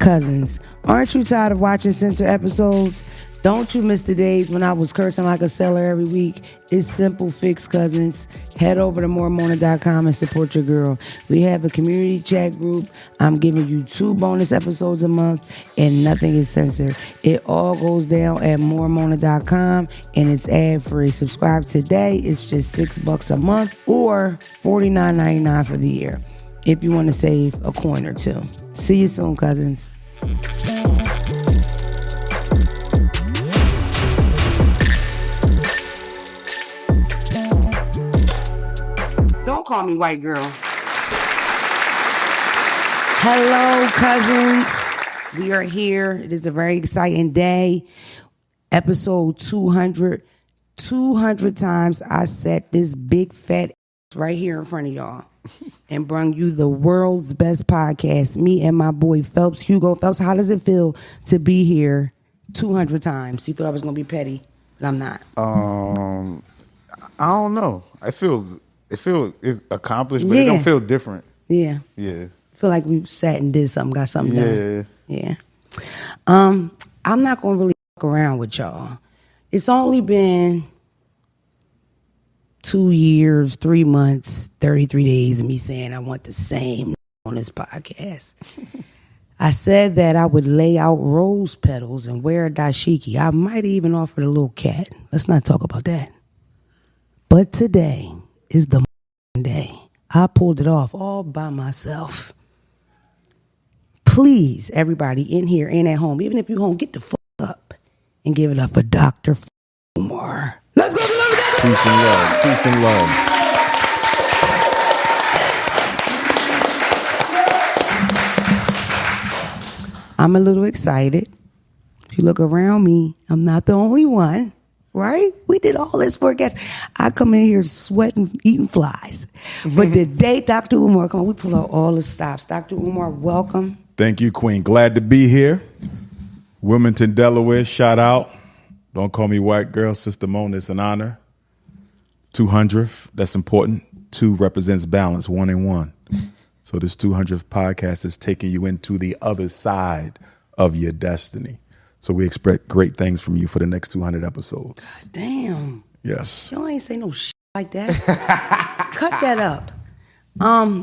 Cousins, aren't you tired of watching censored episodes? Don't you miss the days when I was cursing like a sailor every week? It's simple fix, cousins. Head over to moremona.com and support your girl. We have a community chat group. I'm giving you 2 bonus episodes a month, and nothing is censored. It all goes down at moremona.com, and it's ad-free. Subscribe today. It's just $6 a month or $49.99 for the year if you want to save a coin or two. See you soon, cousins. Don't call me white girl. Hello, cousins. We are here. It is a very exciting day. Episode 200. 200 times I set this big fat right here in front of y'all and brung you the world's best podcast. Me and my boy Phelps, Hugo Phelps. How does it feel to be here 200 times? You thought I was going to be petty, but I'm not. I don't know. It's accomplished, but it don't feel different. Yeah. Yeah. I feel like we sat and did something, got something done. Yeah. I'm not going to really fuck around with y'all. It's only been 2 years, 3 months, 33 days of me saying I want the same on this podcast. I said that I would lay out rose petals and wear a dashiki. I might even offer a little cat. Let's not talk about that. But today is the day. I pulled it off all by myself. Please, everybody in here and at home, even if you're home, get the fuck up and give it up for Dr. Umar. Let's go. Peace and love. Peace and love. I'm a little excited. If you look around me, I'm not the only one. Right? We did all this for a guest. I come in here sweating, eating flies. But the day Dr. Umar come on, we pull out all the stops. Dr. Umar, welcome. Thank you, Queen. Glad to be here. Wilmington, Delaware, shout out. Don't call me white girl, Sister Mona. It's an honor. 200th, that's important. 2 represents balance, 1 and 1. So this 200th podcast is taking you into the other side of your destiny. So we expect great things from you for the next 200 episodes. God damn. Yes. Y'all ain't say no shit like that. Cut that up.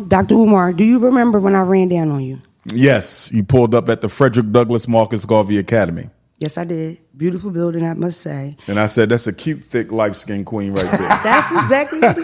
Dr. Umar, do you remember when I ran down on you? Yes. You pulled up at the Frederick Douglass Marcus Garvey Academy. Yes, I did. Beautiful building, I must say. And I said, that's a cute, thick, light-skinned queen right there. That's exactly what it is.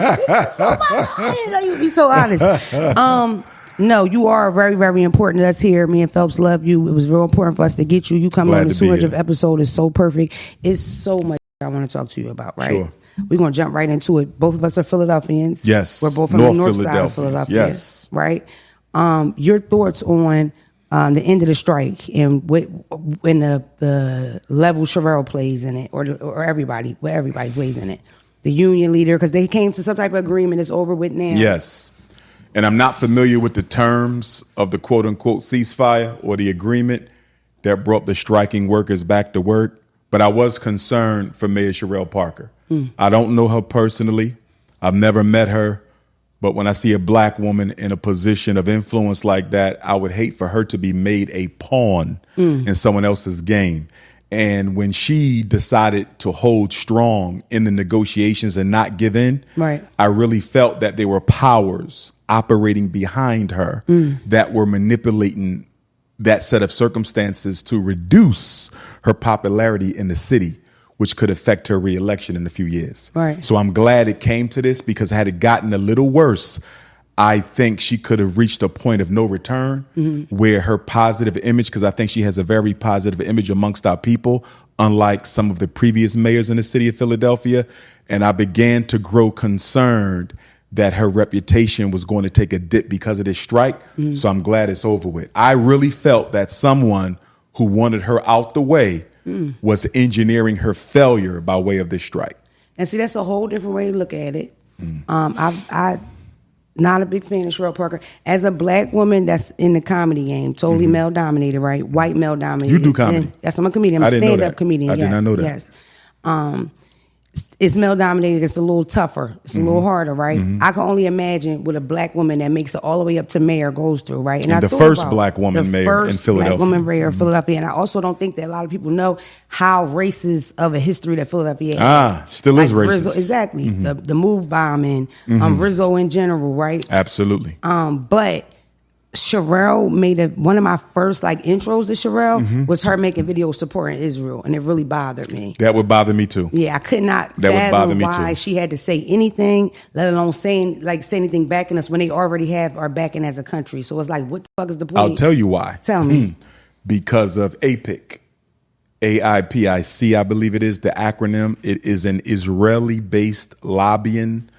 Oh my God, I didn't know you'd be so honest. No, you are very, very important to us here. Me and Phelps love you. It was real important for us to get you. You coming on the 200th episode is so perfect. It's so much I want to talk to you about, right? Sure. We're going to jump right into it. Both of us are Philadelphians. Yes. We're both from the north side of Philadelphia. Yes. Right? Your thoughts on the end of the strike and when the level Cherelle plays in it, or everybody, where everybody plays in it. The union leader, because they came to some type of agreement. It's over with now. Yes. And I'm not familiar with the terms of the quote-unquote ceasefire or the agreement that brought the striking workers back to work, but I was concerned for Mayor Cherelle Parker. I don't know her personally. I've never met her, but when I see a black woman in a position of influence like that, I would hate for her to be made a pawn in someone else's game. And when she decided to hold strong in the negotiations and not give in, right, I really felt that there were powers operating behind her that were manipulating that set of circumstances to reduce her popularity in the city, which could affect her reelection in a few years. Right. So I'm glad it came to this, because had it gotten a little worse, I think she could have reached a point of no return where her positive image, because I think she has a very positive image amongst our people, unlike some of the previous mayors in the city of Philadelphia. And I began to grow concerned that her reputation was going to take a dip because of this strike. So I'm glad it's over with. I really felt that someone who wanted her out the way was engineering her failure by way of this strike. And see, that's a whole different way to look at it. I not a big fan of Cherelle Parker. As a black woman that's in the comedy game, totally male dominated, right? White male dominated. You do comedy? Yes, I'm a comedian. I'm a stand-up comedian. I did not know that. Yes. it's male dominated. It's a little tougher. It's a little harder, right? I can only imagine what a black woman that makes it all the way up to mayor goes through, right? And the first black woman mayor in Philadelphia. Black woman mayor of Philadelphia. And I also don't think that a lot of people know how racist of a history that Philadelphia has. Still is racist. Rizzo, exactly. The move bombing, Rizzo in general, right? Absolutely. But Cherelle made one of my first intros to Cherelle was her making videos supporting Israel, and it really bothered me. That would bother me too. Yeah, I could not fathom why she had to say anything, let alone say anything backing us when they already have our backing as a country. So it's like, what the fuck is the point? I'll tell you why. Tell me. Because of AIPIC. AIPIC, I believe it is the acronym. It is an Israeli-based lobbying.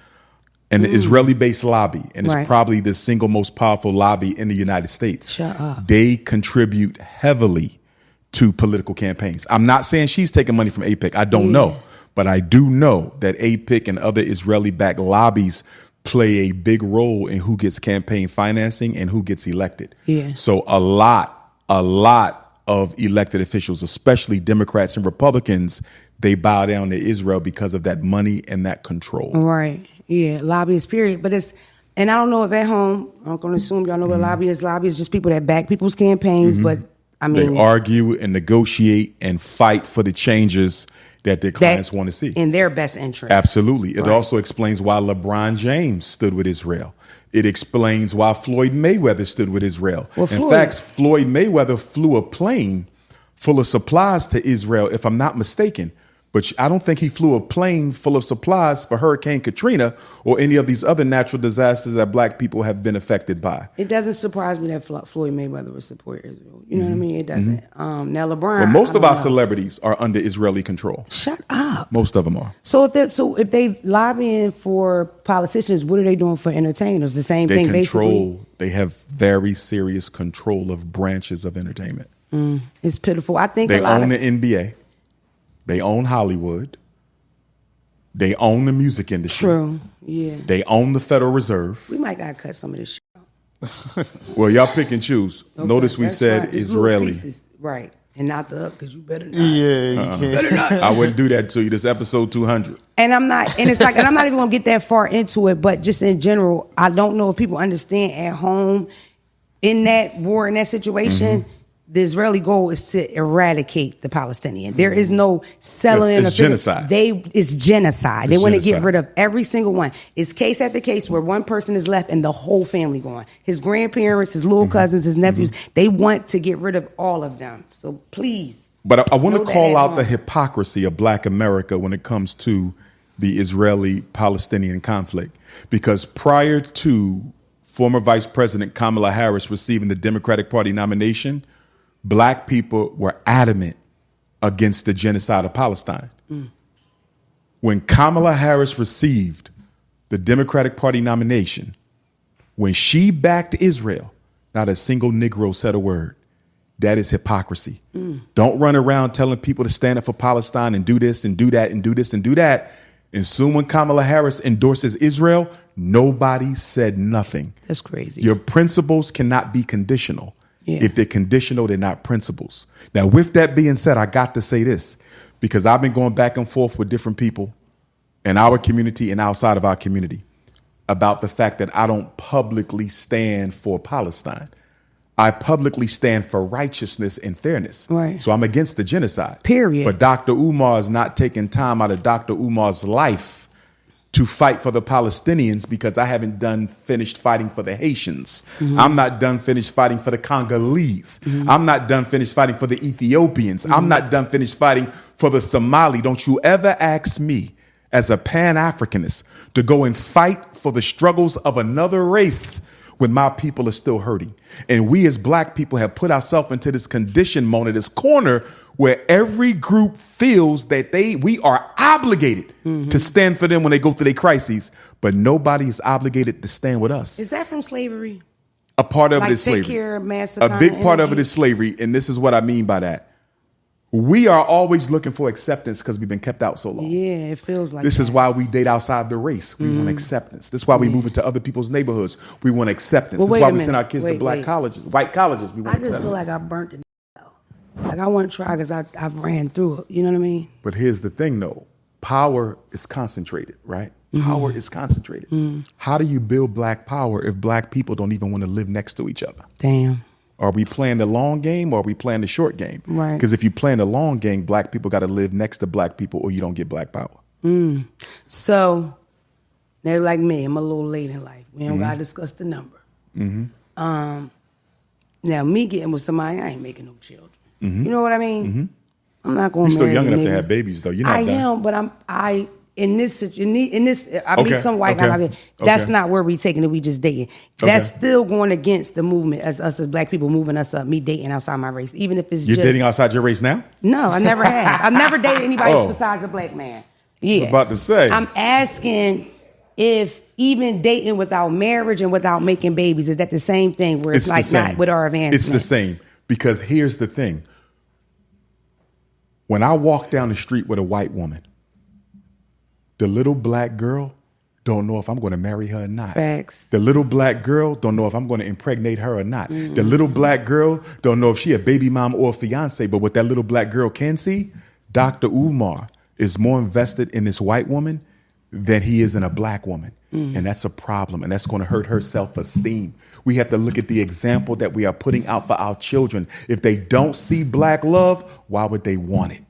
An Israeli-based lobby, and it's probably the single most powerful lobby in the United States. Shut up. They contribute heavily to political campaigns. I'm not saying she's taking money from AIPIC. I don't know. But I do know that AIPIC and other Israeli-backed lobbies play a big role in who gets campaign financing and who gets elected. Yeah. So a lot of elected officials, especially Democrats and Republicans, they bow down to Israel because of that money and that control. Right. Yeah, lobbyists, period. But and I don't know if at home, I'm going to assume y'all know what lobbyists. Lobbyists just people that back people's campaigns. But I mean, they argue and negotiate and fight for the changes that their clients want to see in their best interest. Absolutely. It also explains why LeBron James stood with Israel. It explains why Floyd Mayweather stood with Israel. In fact, Floyd Mayweather flew a plane full of supplies to Israel, if I'm not mistaken. But I don't think he flew a plane full of supplies for Hurricane Katrina or any of these other natural disasters that black people have been affected by. It doesn't surprise me that Floyd Mayweather would support Israel. You know what I mean? It doesn't. Now, LeBron. Well, most of our celebrities are under Israeli control. Shut up. Most of them are. So if they lobbying for politicians, what are they doing for entertainers? The same thing, basically. They have very serious control of branches of entertainment. It's pitiful. I think they own the NBA. They own Hollywood. They own the music industry. True, yeah. They own the Federal Reserve. We might gotta cut some of this shit out. Well, y'all pick and choose. Okay, notice we said Israeli. Right, and not the up, because you better not. Yeah, you can't. Better not. I wouldn't do that to you. This episode 200. And I'm not, and it's and I'm not even gonna get that far into it, but just in general, I don't know if people understand at home, in that war, in that situation, the Israeli goal is to eradicate the Palestinian. There is no selling. It's genocide. It's genocide. They want to get rid of every single one. It's case after case where one person is left and the whole family gone. His grandparents, his little cousins, his nephews. They want to get rid of all of them. So please. But I want to call out the hypocrisy of Black America when it comes to the Israeli-Palestinian conflict. Because prior to former Vice President Kamala Harris receiving the Democratic Party nomination, Black people were adamant against the genocide of Palestine. When Kamala Harris received the Democratic Party nomination, when she backed Israel, not a single Negro said a word. That is hypocrisy. Don't run around telling people to stand up for Palestine and do this and do that and do this and do that. And soon when Kamala Harris endorses Israel, nobody said nothing. That's crazy. Your principles cannot be conditional. Yeah. If they're conditional, they're not principles. Now, with that being said, I got to say this, because I've been going back and forth with different people in our community and outside of our community about the fact that I don't publicly stand for Palestine. I publicly stand for righteousness and fairness. Right. So I'm against the genocide. Period. But Dr. Umar is not taking time out of Dr. Umar's life to fight for the Palestinians, because I haven't finished fighting for the Haitians. I'm not finished fighting for the Congolese. I'm not finished fighting for the Ethiopians. I'm not finished fighting for the Somali. Don't you ever ask me as a Pan Africanist to go and fight for the struggles of another race when my people are still hurting. And we as Black people have put ourselves into this condition, Mona, this corner where every group feels that we are obligated to stand for them when they go through their crises, but nobody is obligated to stand with us. Is that from slavery? A part of it is slavery. A big part of it is slavery, and this is what I mean by that. We are always looking for acceptance because we've been kept out so long. Yeah, it feels like this is why we date outside the race. We want acceptance. This is why we move into other people's neighborhoods. We want acceptance. This is why we send our kids to black colleges, white colleges. We want acceptance. I just feel like I burnt it out. Like I want to try because I've ran through it. You know what I mean? But here's the thing, though. power is concentrated, right? Power is concentrated. How do you build black power if black people don't even want to live next to each other? Damn. Are we playing the long game or are we playing the short game? Right. Because if you playing the long game, black people got to live next to black people or you don't get black power. So they're like me. I'm a little late in life. We don't got to discuss the number. Now, me getting with somebody, I ain't making no children. You know what I mean? I'm not going to You're marry still young enough nigga. to have babies, though. You're not done. am, but I meet some white Okay. guy. That's Okay. not where we taking it. We just dating. That's still going against the movement us as black people moving us up. Me dating outside my race, even if it's You're just dating outside your race now? No, I never have. I've never dated anybody Oh. besides a black man. Yeah, I was about to say. I'm asking if even dating without marriage and without making babies, is that the same thing? Where it's the like same. not with our advancement. It's the same. Because here's the thing. When I walk down the street with a white woman, the little black girl don't know if I'm going to marry her or not. Facts. The little black girl don't know if I'm going to impregnate her or not. The little black girl don't know if she a baby mom or a fiance. But what that little black girl can see, Dr. Umar is more invested in this white woman than he is in a black woman. And that's a problem. And that's going to hurt her self-esteem. We have to look at the example that we are putting out for our children. If they don't see black love, why would they want it?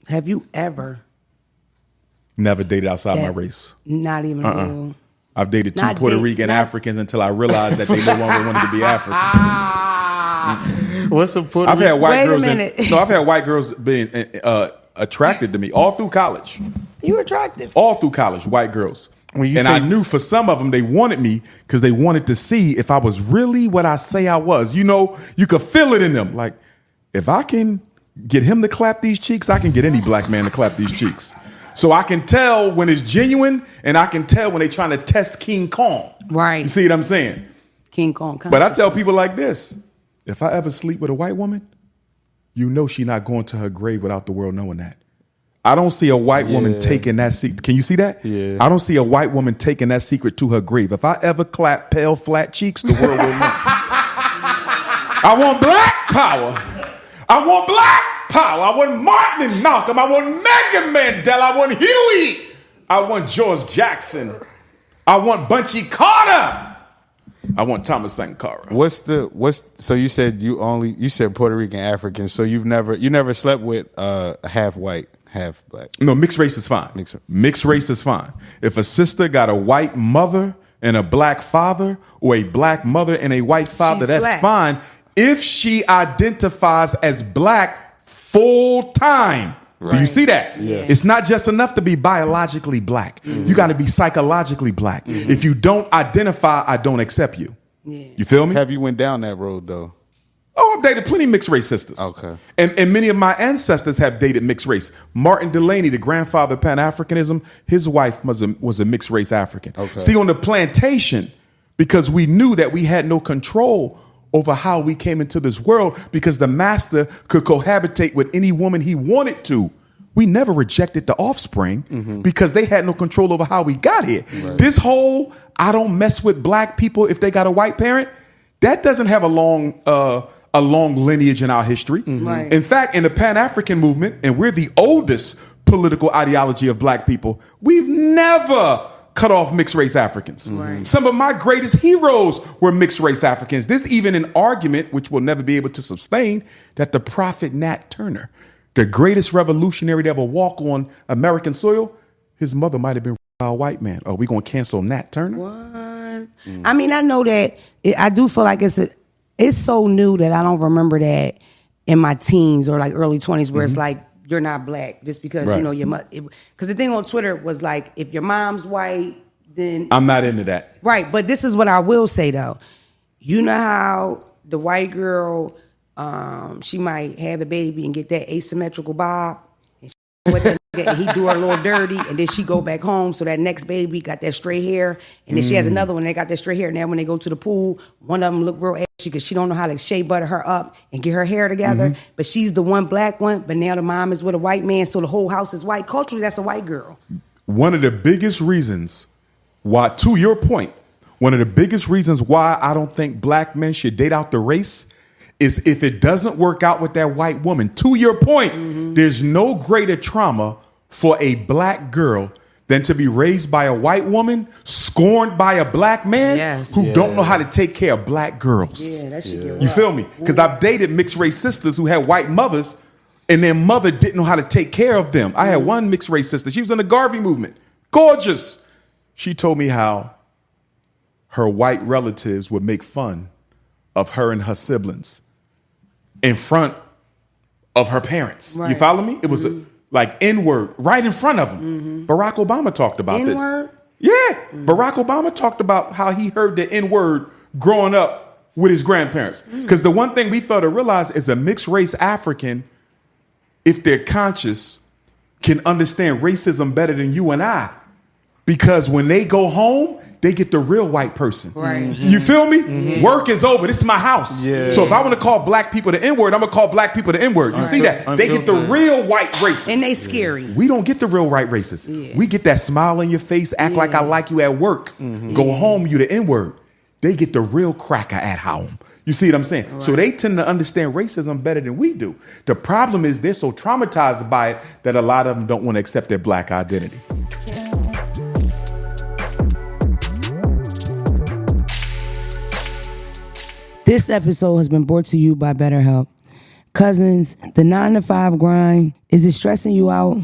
Have you ever? Never dated outside my race. Not even. Real. I've dated two Not Puerto date- Rican not- Africans until I realized that they no longer wanted to be African. What's a Puerto I've had white Wait a girls. minute. I've had white girls being attracted to me all through college. You attractive. All through college, white girls. When you And say- I knew for some of them they wanted me because they wanted to see if I was really what I say I was. You know, you could feel it in them. Like, if I can get him to clap these cheeks, I can get any black man to clap these cheeks. So I can tell when it's genuine, and I can tell when they're trying to test King Kong. Right. You see what I'm saying? King Kong. But I tell people like this: if I ever sleep with a white woman, you know she's not going to her grave without the world knowing that. I don't see a white woman taking that secret. Can you see that? Yeah. I don't see a white woman taking that secret to her grave. If I ever clap pale, flat cheeks, the world will know. I want black power. I want black power. I want Martin and Malcolm. I want Megan Mandela. I want Huey. I want George Jackson. I want Bunchy Carter. I want Thomas Sankara. So you said you said Puerto Rican African, so you never slept with half white, half black. No, mixed race is fine. Mixed race is fine. If a sister got a white mother and a black father, or a black mother and a white father, She's that's black. fine. If she identifies as black full time. Do you see that? Yes. It's not just enough to be biologically black. You got to be psychologically black. If you don't identify, I don't accept you. Yeah. You feel me? Have you went down that road though? Oh, I've dated plenty of mixed race sisters. Okay. And many of my ancestors have dated mixed race. Martin Delaney, the grandfather of Pan Africanism, his wife was a mixed race African. Okay. See, on the plantation, because we knew that we had no control over how we came into this world, because the master could cohabitate with any woman he wanted to. We never rejected the offspring because they had no control over how we got here. Right. This whole I don't mess with black people if they got a white parent, that doesn't have a long lineage in our history. Right. In fact, in the Pan-African movement, and we're the oldest political ideology of black people, we've never cut off mixed race Africans. Right. Some of my greatest heroes were mixed race Africans. There's even an argument, which we'll never be able to sustain, that the prophet Nat Turner, the greatest revolutionary to ever walk on American soil, his mother might have been by a white man. Are we going to cancel Nat Turner? What? I mean, I know that I do feel like it's so new that I don't remember that in my teens or like early 20s where it's like, you're not black just because, Right. you know, your mother. Because the thing on Twitter was like, if your mom's white, then. I'm not into that. Right. But this is what I will say, though. You know how the white girl, she might have a baby and get that asymmetrical bob. And with that nigga, and he do her a little dirty, and then she go back home. So that next baby got that straight hair, and then she has another one that got that straight hair. Now when they go to the pool, one of them look real ashy because she don't know how to shea butter her up and get her hair together. But she's the one black one. But now the mom is with a white man, so the whole house is white. Culturally, that's a white girl. One of the biggest reasons why, to your point, one of the biggest reasons why I don't think black men should date out the race is if it doesn't work out with that white woman. To your point, there's no greater trauma for a black girl than to be raised by a white woman, scorned by a black man who don't know how to take care of black girls. Yeah, that should get You rough. feel me? Because I've dated mixed race sisters who had white mothers and their mother didn't know how to take care of them. I had one mixed race sister. She was in the Garvey movement. Gorgeous. She told me how her white relatives would make fun of her and her siblings in front of her parents. Right. You follow me? It was like N-word right in front of them. Barack Obama talked about N-word? this. Yeah. Barack Obama talked about how he heard the N-word growing up with his grandparents. Because the one thing we fail to realize is a mixed race African, if they're conscious, can understand racism better than you and I. Because when they go home, they get the real white person. Right. You feel me? Work is over. This is my house. Yeah. So if I want to call black people the N-word, I'm going to call black people the N-word. You see that? They get the real white racists. And they scary. We don't get the real white racists. Yeah. We get that smile on your face, act like I like you at work. Go home, you the N-word. They get the real cracker at home. You see what I'm saying? Right. So they tend to understand racism better than we do. The problem is they're so traumatized by it that a lot of them don't want to accept their black identity. This episode has been brought to you by BetterHelp. Cousins, the 9-to-5 grind, is it stressing you out?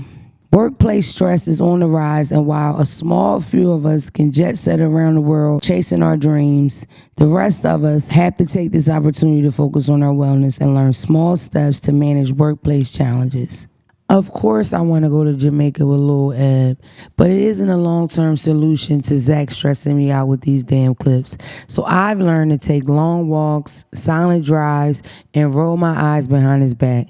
Workplace stress is on the rise, and while a small few of us can jet set around the world chasing our dreams, the rest of us have to take this opportunity to focus on our wellness and learn small steps to manage workplace challenges. Of course, I want to go to Jamaica with Lil Eb, but it isn't a long-term solution to Zack stressing me out with these damn clips. So I've learned to take long walks, silent drives, and roll my eyes behind his back.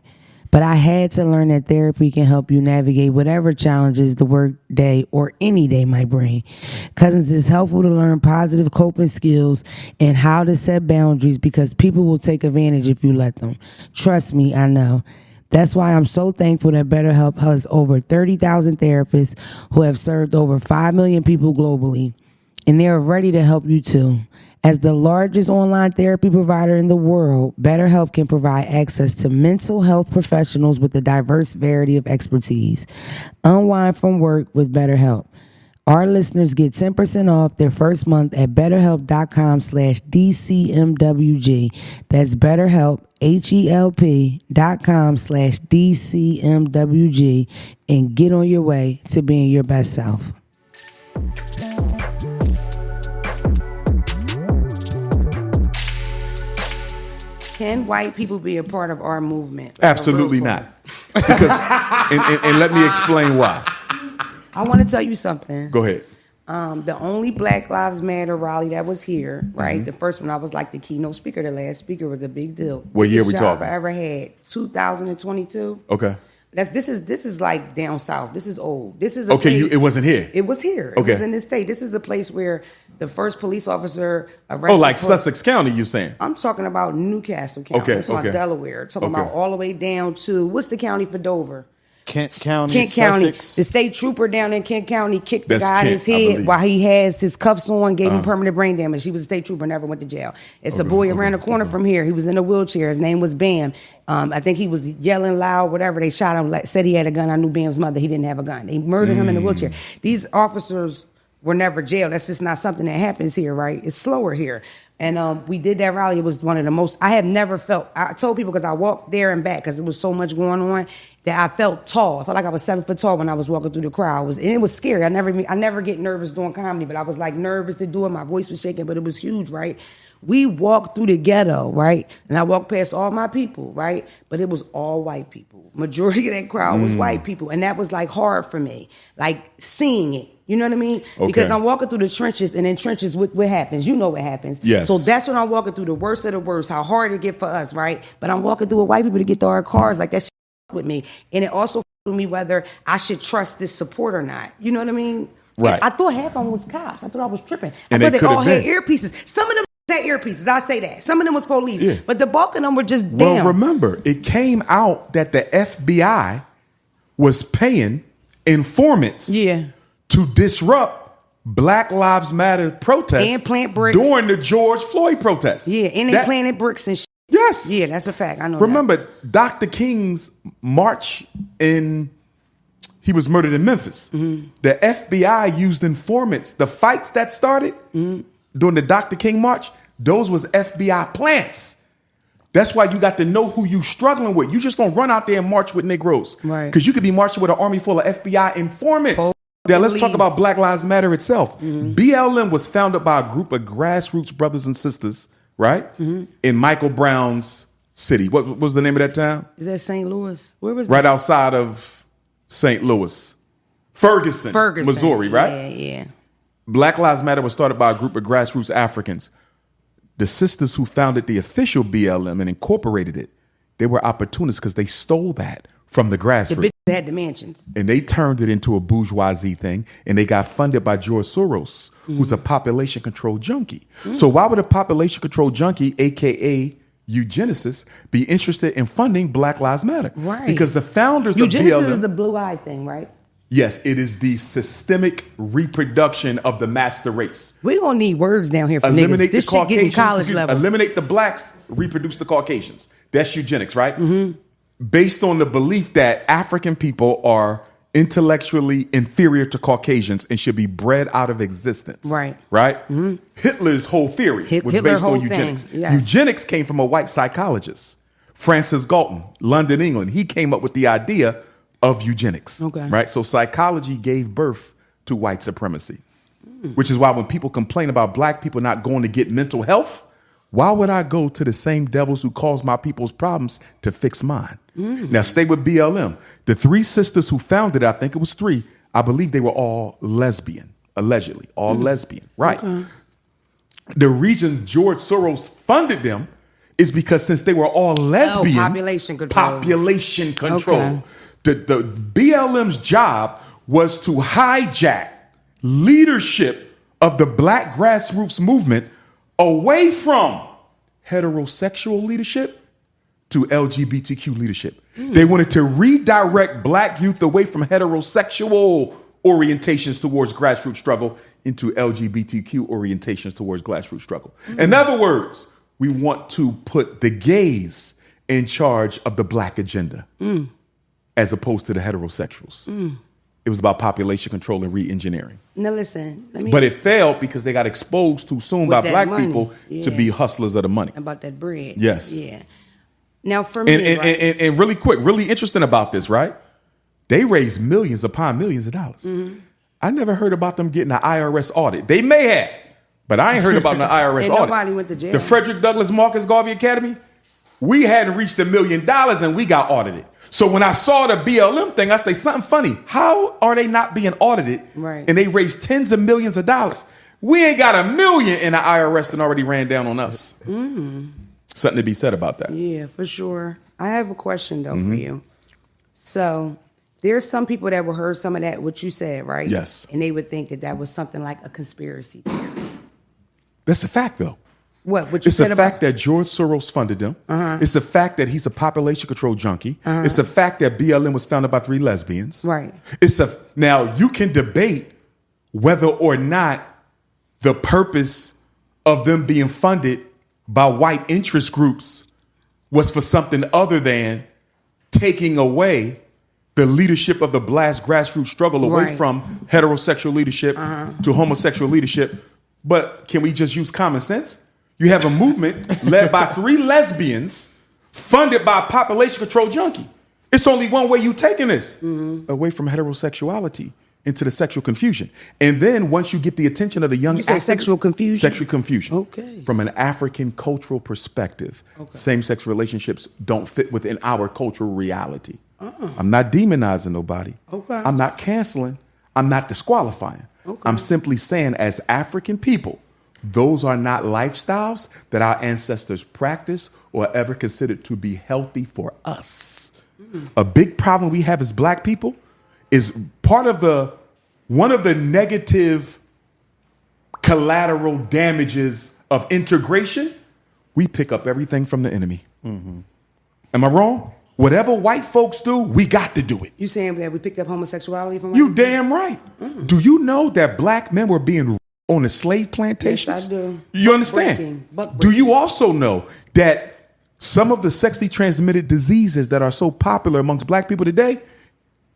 But I had to learn that therapy can help you navigate whatever challenges the work day or any day might bring. Cousins, it's helpful to learn positive coping skills and how to set boundaries because people will take advantage if you let them. Trust me, I know. That's why I'm so thankful that BetterHelp has over 30,000 therapists who have served over 5 million people globally. And they're ready to help you too. As the largest online therapy provider in the world, BetterHelp can provide access to mental health professionals with a diverse variety of expertise. Unwind from work with BetterHelp. Our listeners get 10% off their first month at BetterHelp.com/DCMWG. That's BetterHelp, HELP.com/DCMWG, and get on your way to being your best self. Can white people be a part of our movement? Absolutely not. Because, and let me explain why. I want to tell you something. Go ahead. The only Black Lives Matter rally that was here, right? The first one, I was like the keynote speaker. The last speaker was a big deal. What year we Biggest job talking? I ever had, 2022. Okay. This is like down south. This is old. This is It wasn't here. It was here. Okay. It was in this state. This is a place where the first police officer arrested. Oh, like Sussex County, you saying? I'm talking about Newcastle County. Okay, I'm talking about Delaware. Talking about all the way down to what's the county for Dover? Kent County, Kent Sussex. County. The state trooper down in Kent County kicked the That's guy in Kent, his I head believe. while he has his cuffs on, gave him permanent brain damage. He was a state trooper, never went to jail. It's a boy around the corner from here. He was in a wheelchair. His name was Bam. I think he was yelling loud, whatever. They shot him, said he had a gun. I knew Bam's mother. He didn't have a gun. They murdered him in a wheelchair. These officers were never jailed. That's just not something that happens here, right? It's slower here. And we did that rally. It was one of the most, I have never felt, I told people because I walked there and back because there was so much going on that I felt tall. I felt like I was 7 foot tall when I was walking through the crowd. It was scary. I never get nervous doing comedy, but I was like nervous to do it. My voice was shaking, but it was huge, right? We walked through the ghetto, right? And I walked past all my people, right? But it was all white people. Majority of that crowd was white people. And that was like hard for me, like seeing it. You know what I mean? Okay. Because I'm walking through the trenches, and in trenches, what happens? You know what happens. Yes. So that's when I'm walking through the worst of the worst, how hard it get for us, right? But I'm walking through with white people to get to our cars, like that shit with me. And it also with me whether I should trust this support or not. You know what I mean? Right. And I thought half of them was cops. I thought I was tripping. And I thought they they all could've had been. earpieces. Some of them had earpieces. I say that. Some of them was police. Yeah. But the bulk of them were just Well, damn. remember, it came out that the FBI was paying informants to disrupt Black Lives Matter protests And plant bricks. during the George Floyd protests. Yeah, and they planted bricks and shit. Yes. Yeah, that's a fact. I know Remember, Dr. King's march He was murdered in Memphis. Mm-hmm. The FBI used informants. The fights that started during the Dr. King March, those was FBI plants. That's why you got to know who you struggling with. You just don't run out there and march with Negroes. Right. Because you could be marching with an army full of FBI informants. Now, let's talk about Black Lives Matter itself. BLM was founded by a group of grassroots brothers and sisters, right? In Michael Brown's city. What was the name of that town? Is that St. Louis? Where was Right that? outside of St. Louis. Ferguson, Missouri, right? Yeah. Black Lives Matter was started by a group of grassroots Africans. The sisters who founded the official BLM and incorporated it, they were opportunists because they stole that from the The grassroots. bitches had the mansions. And they turned it into a bourgeoisie thing, and they got funded by George Soros, who's a population control junkie. So why would a population control junkie, aka eugenicist, be interested in funding Black Lives Matter? Right. Because the founders Eugenics of BLM, is the blue-eyed thing, right? yes, it is the systemic reproduction of the master race. We're going to need words down here for niggas. Eliminate the This shit getting Caucasians. college level. Eliminate the blacks, reproduce the Caucasians. That's eugenics, right? Based on the belief that African people are intellectually inferior to Caucasians and should be bred out of existence. Right. Right? Hitler's whole theory was Hitler's based whole on eugenics. thing, yes. Eugenics came from a white psychologist, Francis Galton, London, England. He came up with the idea of eugenics. Okay. Right? So psychology gave birth to white supremacy, which is why when people complain about black people not going to get mental health, why would I go to the same devils who cause my people's problems to fix mine? Now, stay with BLM. The three sisters who founded it, I think it was three, I believe they were all lesbian, allegedly, all lesbian, right? The reason George Soros funded them is because since they were all lesbian, population control. population control. Okay. The BLM's job was to hijack leadership of the black grassroots movement away from heterosexual leadership to LGBTQ leadership. They wanted to redirect black youth away from heterosexual orientations towards grassroots struggle into LGBTQ orientations towards grassroots struggle. In other words, we want to put the gays in charge of the black agenda as opposed to the heterosexuals. It was about population control and re-engineering. Now listen, let me. But it failed because they got exposed too soon by that black money. people to Yeah. be hustlers of the money. about that bread. Yes. Yeah. Now for me, And, right? and really quick, really interesting about this, right? They raised millions upon millions of dollars. I never heard about them getting an IRS audit. They may have, but I ain't heard about an IRS Ain't audit. nobody went to jail. The Frederick Douglass Marcus Garvey Academy, we hadn't reached $1 million and we got audited. So when I saw the BLM thing, I say something funny. How are they not being audited? Right. And they raised tens of millions of dollars. We ain't got $1 million in the IRS that already ran down on us. Something to be said about that. Yeah, for sure. I have a question though for you. So there's some people that will hear some of that what you said, right? Yes. And they would think that that was something like a conspiracy theory. That's a fact, though. What you It's said a about fact that George Soros funded them. It's a fact that he's a population control junkie. It's a fact that BLM was founded by three lesbians. Right. Now you can debate whether or not the purpose of them being funded by white interest groups was for something other than taking away the leadership of the black grassroots struggle away Right. from heterosexual leadership to homosexual leadership. But can we just use common sense? You have a movement led by three lesbians funded by a population control junkie. It's only one way you taking this away from heterosexuality into the sexual confusion. And then once you get the attention of the young You say activists- sexual confusion? Sexual confusion. Okay. From an African cultural perspective, same-sex relationships don't fit within our cultural reality. I'm not demonizing nobody. Okay. I'm not canceling. I'm not disqualifying. I'm simply saying as African people, those are not lifestyles that our ancestors practiced or ever considered to be healthy for us. A big problem we have as black people is one of the negative collateral damages of integration. We pick up everything from the enemy. Am I wrong? Whatever white folks do, we got to do it. You saying that we picked up homosexuality from You white damn right. Do you know that black men were being on the slave plantations? Yes, I do. You understand? Do you also know that some of the sexually transmitted diseases that are so popular amongst black people today,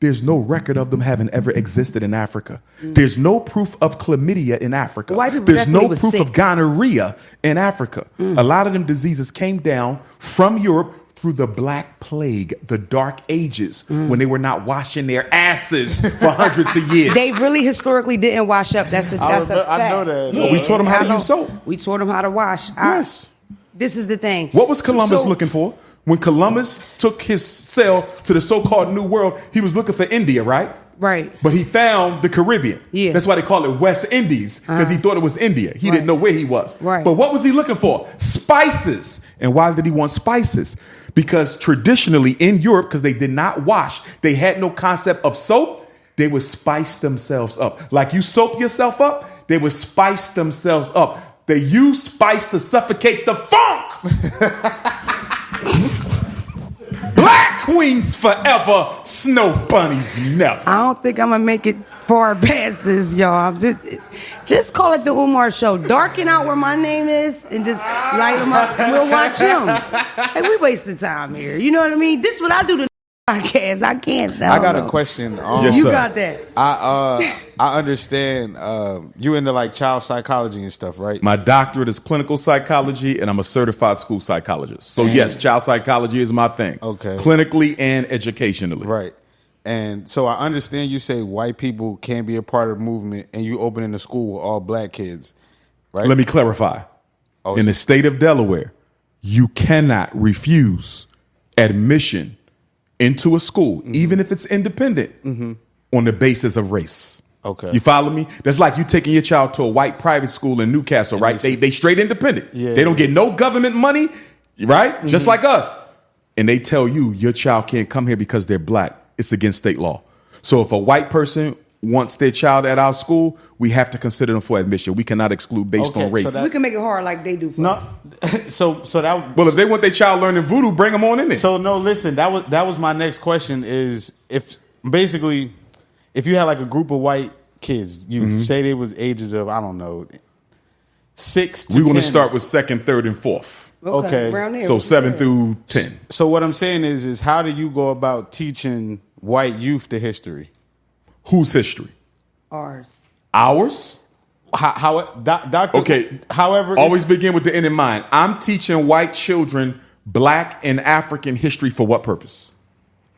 There's no record of them having ever existed in Africa. There's no proof of chlamydia in Africa. White people There's no definitely was proof sick. of gonorrhea in Africa. A lot of them diseases came down from Europe through the Black Plague, the Dark Ages, when they were not washing their asses for hundreds of years. They really historically didn't wash up. That's a fact. I know that. Yeah. We taught them how to use soap. We taught them how to wash. Yes. This is the thing. What was Columbus So- looking for? When Columbus took his sail to the so-called New World, he was looking for India, right? Right. But he found the Caribbean. Yeah. That's why they call it West Indies, because he thought it was India. He didn't know where he was. Right. But what was he looking for? Spices. And why did he want spices? Because traditionally in Europe, because they did not wash, they had no concept of soap, they would spice themselves up. Like you soap yourself up, they would spice themselves up. They use spice to suffocate the funk. Black queens forever, snow bunnies never. I don't think I'm gonna make it far past this, y'all. Just call it the Umar Show. Darken out where my name is and just light them up. We'll watch him. Hey, we wasting time here. You know what I mean? This is what I do to podcast. I can't. I got a question. Yes, You sir. got that. I understand you into like child psychology and stuff, right? My doctorate is clinical psychology, and I'm a certified school psychologist. So yes, child psychology is my thing. Okay. Clinically and educationally. Right. And so I understand you say white people can't be a part of the movement, and you opening a school with all black kids, right? Let me clarify. Oh, In the state of Delaware, you cannot refuse admission into a school, even if it's independent, on the basis of race. Okay. You follow me? That's like you taking your child to a white private school in Newcastle, right? They straight independent. Yeah, they don't get no government money, right? Just like us. And they tell you your child can't come here because they're black. It's against state law. So if a white person wants their child at our school, we have to consider them for admission. We cannot exclude based Okay, on race. so We can make it hard like they do for No, us. so that. Well, if they want their child learning voodoo, bring them on in there. So no, listen. That was my next question. Is if basically if you had like a group of white kids, you say they was ages of 6 to 10. we want to start with second, third, and fourth. Okay. Around there. So 7 through 10. So what I'm saying is how do you go about teaching white youth the history? Whose history? Ours. Ours? Doctor. Okay. However, Always begin with the end in mind. I'm teaching white children black and African history for what purpose?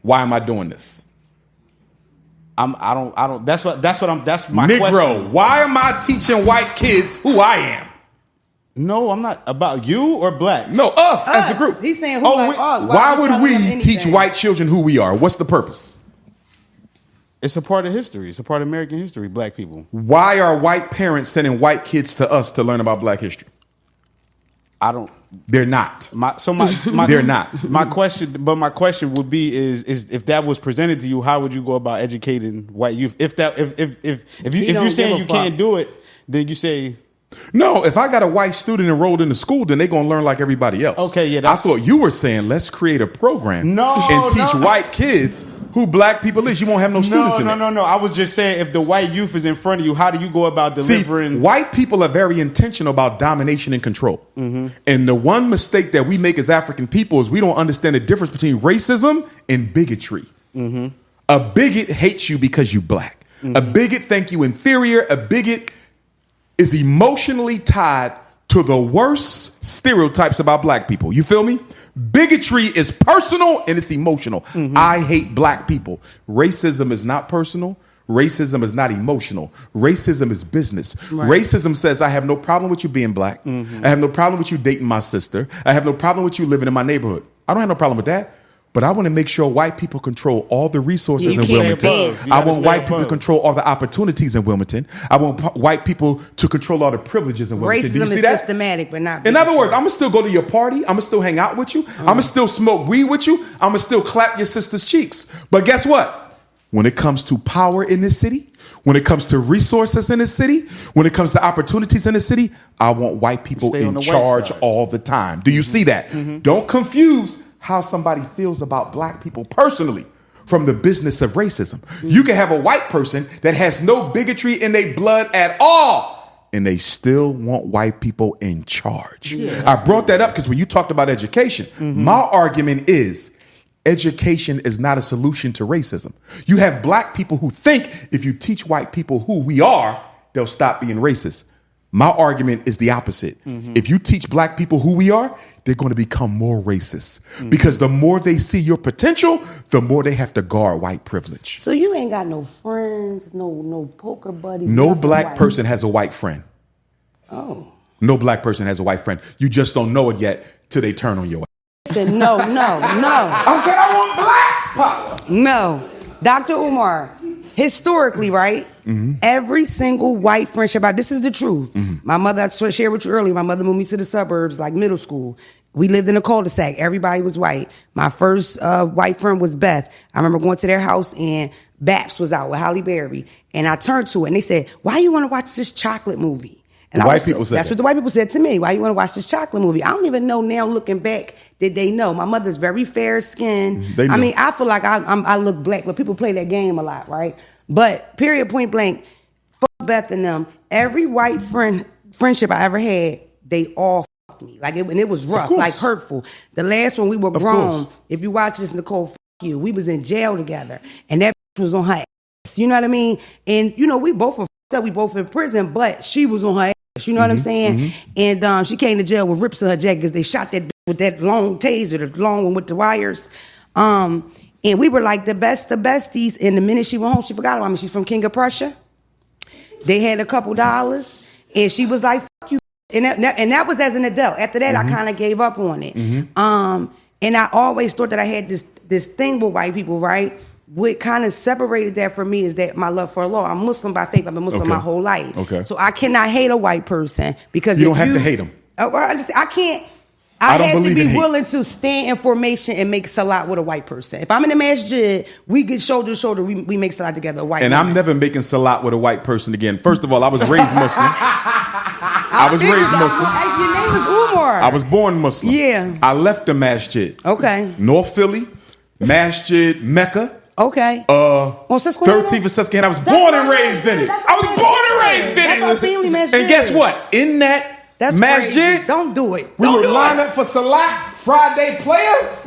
Why am I doing this? I don't. That's my Negro, question. why am I teaching white kids who I am? No, I'm not about you or blacks. No, us as a group. He's saying who like us. Why are would telling them we teach anything? white children who we are? What's the purpose? It's a part of history. It's a part of American history. Black people. Why are white parents sending white kids to us to learn about black history? I don't. They're not. My They're not. My question would be is if that was presented to you, how would you go about educating white youth? If you're saying you can't do it, then you say. No, if I got a white student enrolled in the school, then they're going to learn like everybody else. Okay, yeah, I thought you were saying let's create a program and teach white kids who black people is. You won't have no students in it. No. I was just saying if the white youth is in front of you, how do you go about delivering? See, white people are very intentional about domination and control. And the one mistake that we make as African people is we don't understand the difference between racism and bigotry. A bigot hates you because you black. A bigot think you inferior. A bigot is emotionally tied to the worst stereotypes about black people. You feel me? Bigotry is personal and it's emotional. I hate black people. Racism is not personal. Racism is not emotional. Racism is business. Racism says I have no problem with you being black. I have no problem with you dating my sister. I have no problem with you living in my neighborhood. I don't have no problem with that. But I want to make sure white people control all the resources in Wilmington. I want white people to control all the opportunities in Wilmington. I want white people to control all the privileges in Wilmington. Racism Do you see is that? systematic, but not. In other words, I'm going to still go to your party. I'm going to still hang out with you. I'm going to still smoke weed with you. I'm going to still clap your sister's cheeks. But guess what? When it comes to power in this city, when it comes to resources in this city, when it comes to opportunities in this city, I want white people in charge all the time. Do you see that? Don't confuse how somebody feels about black people personally from the business of racism. You can have a white person that has no bigotry in their blood at all, and they still want white people in charge. I brought that up because when you talked about education, my argument is education is not a solution to racism. You have black people who think if you teach white people who we are, they'll stop being racist. My argument is the opposite. If you teach black people who we are, they're going to become more racist because the more they see your potential, the more they have to guard white privilege. So you ain't got no friends, no poker buddies. No black person has a white friend. Oh. No black person has a white friend. You just don't know it yet till they turn on your ass. I said no. I said I want black power. No. Dr. Umar, historically, right? Every single white friendship, this is the truth. My mother, I shared with you earlier, my mother moved me to the suburbs, like middle school. We lived in a cul-de-sac. Everybody was white. My first white friend was Beth. I remember going to their house and Baps was out with Halle Berry. And I turned to it and they said, why you want to watch this chocolate movie? And white people said that's what the white people said to me. Why you want to watch this chocolate movie? I don't even know now, looking back, did they know? My mother's very fair skinned. I mean, I feel like I look black, but people play that game a lot, right? But period, point blank, fuck Beth and them. Every white friendship I ever had, they all fucked me. Like it was rough, like hurtful. The last one we were grown. If you watch this, Nicole, fuck you. We was in jail together, and that was on her ass. You know what I mean? And you know, we both were fucked up. We both in prison, but she was on her ass. You know what I'm saying? And she came to jail with rips in her jacket because they shot that with that long taser, the long one with the wires. And we were like the besties. And the minute she went home, she forgot about me. She's from King of Prussia. They had a couple dollars, and she was like, "Fuck you." And that was as an adult. After that, I kind of gave up on it. And I always thought that I had this thing with white people, right? What kind of separated that for me is that my love for Allah. I'm Muslim by faith. I've been Muslim my whole life. So I cannot hate a white person because you don't have to hate them. I can't. I have to be willing to stand in formation and make salat with a white person. If I'm in the masjid, we get shoulder to shoulder. We make salat together. A white and woman. I'm never making salat with a white person again. First of all, I was raised Muslim. I was raised Muslim. Your name is Umar. I was born Muslim. Yeah. I left the masjid. Okay. North Philly, Masjid Mecca. Okay. 13th of Susquehanna. I was born and raised in it. I was born and raised in it. That's our family masjid. And guess what? In that masjid, don't do it. We would line up for Salat, Friday prayer,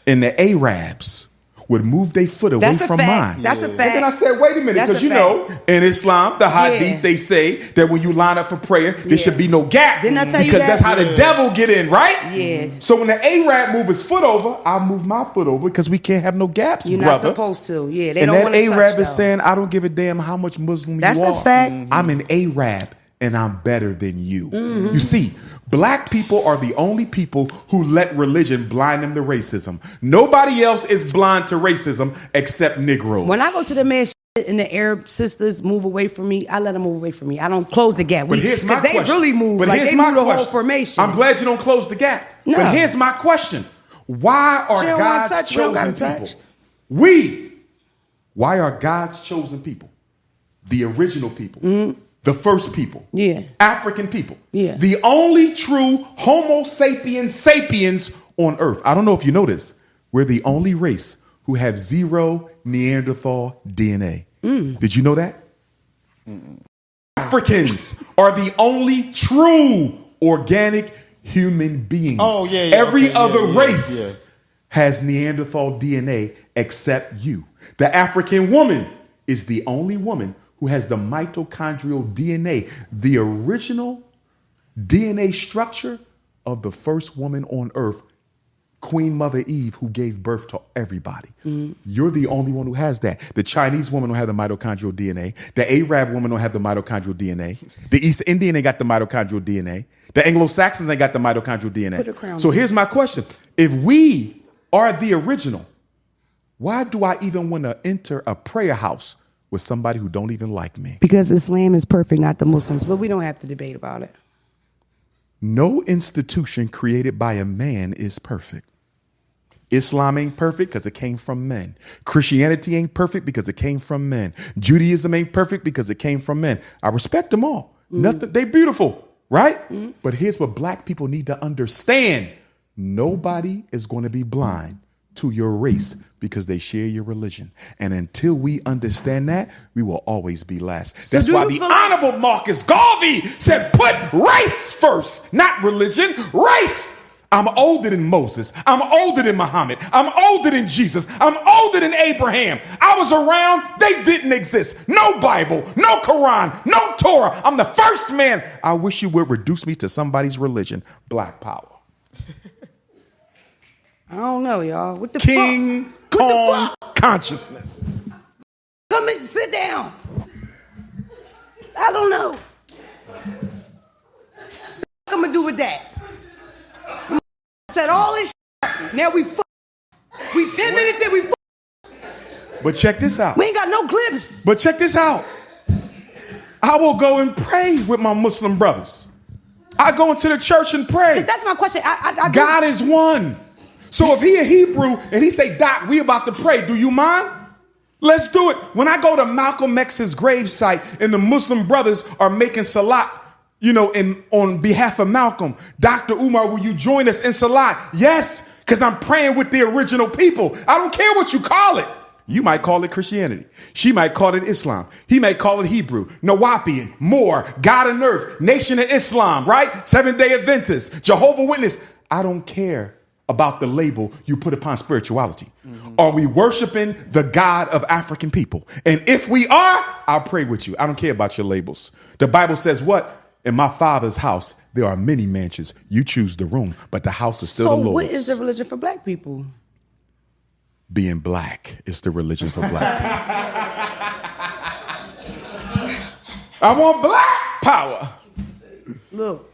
and the Arabs would move their foot away from mine. That's a fact. And then I said, wait a minute, because you know, in Islam, the Hadith, they say that when you line up for prayer, there should be no gap. Didn't I tell you because that? that's how the devil get in, right? Yeah. So when the Arab move his foot over, I'll move my foot over because we can't have no gaps, You're brother. not supposed to. Yeah, they and don't want to touch, Arab is saying, I don't give a damn how much Muslim you are. That's a fact. I'm an Arab. And I'm better than you. You see, black people are the only people who let religion blind them to racism. Nobody else is blind to racism except Negroes. When I go to the masjid and the Arab sisters move away from me, I let them move away from me. I don't close the gap. But here's my question. Because they really move. But like they move the whole formation. I'm glad you don't close the gap. No. But here's my question. Why are God's chosen people? Why are God's chosen people? The original people. The first people. Yeah. African people. Yeah. The only true Homo sapiens on earth. I don't know if you know this. We're the only race who have zero Neanderthal DNA. Did you know that? Africans are the only true organic human beings. Oh, yeah. Every other race has Neanderthal DNA except you. The African woman is the only woman who has the mitochondrial DNA, the original DNA structure of the first woman on earth, Queen Mother Eve, who gave birth to everybody. You're the only one who has that. The Chinese woman don't have the mitochondrial DNA. The Arab woman don't have the mitochondrial DNA. The East Indian ain't got the mitochondrial DNA. The Anglo-Saxons ain't got the mitochondrial DNA. So here's my question. If we are the original, why do I even want to enter a prayer house with somebody who don't even like me? Because Islam is perfect, not the Muslims. But we don't have to debate about it. No institution created by a man is perfect. Islam ain't perfect because it came from men. Christianity ain't perfect because it came from men. Judaism ain't perfect because it came from men. I respect them all. Nothing, they beautiful, right? But here's what black people need to understand. Nobody is going to be blind to your race because they share your religion. And until we understand that, we will always be last. That's why the Honorable Marcus Garvey said, put race first, not religion, race. I'm older than Moses. I'm older than Muhammad. I'm older than Jesus. I'm older than Abraham. I was around. They didn't exist. No Bible, no Quran, no Torah. I'm the first man. I wish you would reduce me to somebody's religion. Black power. I don't know, y'all. What the King fuck? Kong consciousness. Come and sit down. I don't know. What I'm gonna do with that? Said all this shit. Now we 10 minutes in, we But check this out. We ain't got no clips. But check this out. I will go and pray with my Muslim brothers. I go into the church and pray. That's my question. God is one. So if he a Hebrew and he say, Doc, we about to pray, do you mind? Let's do it. When I go to Malcolm X's gravesite and the Muslim brothers are making salat, on behalf of Malcolm, Dr. Umar, will you join us in salat? Yes, because I'm praying with the original people. I don't care what you call it. You might call it Christianity. She might call it Islam. He might call it Hebrew, Nawapian, Moor, God and Earth, Nation of Islam, right? Seventh-day Adventist, Jehovah's Witness. I don't care about the label you put upon spirituality. Mm-hmm. Are we worshiping the God of African people? And if we are, I'll pray with you. I don't care about your labels. The Bible says what? In my Father's house, there are many mansions. You choose the room, but the house is still the Lord's. So what is the religion for black people? Being black is the religion for black people. I want black power. Look.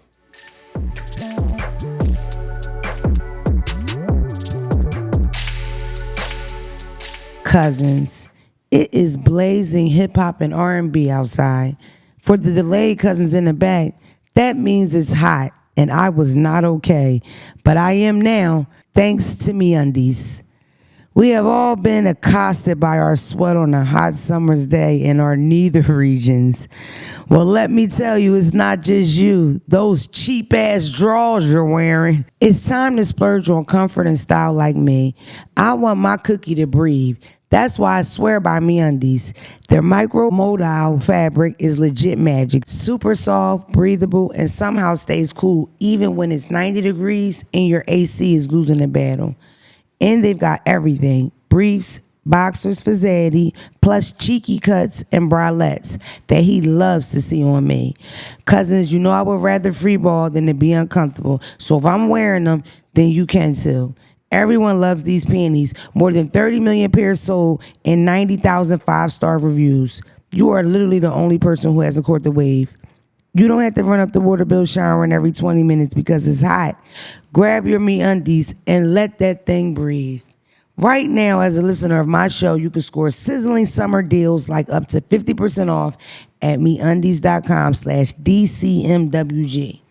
Cousins, it is blazing hip hop and R&B outside. For the delayed cousins in the back, that means it's hot, and I was not okay. But I am now, thanks to MeUndies. We have all been accosted by our sweat on a hot summer's day in our neither regions. Well, let me tell you, it's not just you. Those cheap-ass drawers you're wearing. It's time to splurge on comfort and style like me. I want my cookie to breathe. That's why I swear by MeUndies. Their micro-modal fabric is legit magic. Super soft, breathable, and somehow stays cool even when it's 90 degrees and your AC is losing the battle. And they've got everything. Briefs, boxers for Zaddy, plus cheeky cuts and bralettes that he loves to see on me. Cousins, you know I would rather freeball than to be uncomfortable. So if I'm wearing them, then you can too. Everyone loves these panties. More than 30 million pairs sold and 90,000 5-star reviews. You are literally the only person who hasn't caught the wave. You don't have to run up the water bill showering every 20 minutes because it's hot. Grab your MeUndies and let that thing breathe. Right now, as a listener of my show, you can score sizzling summer deals like up to 50% off at MeUndies.com/DCMWG.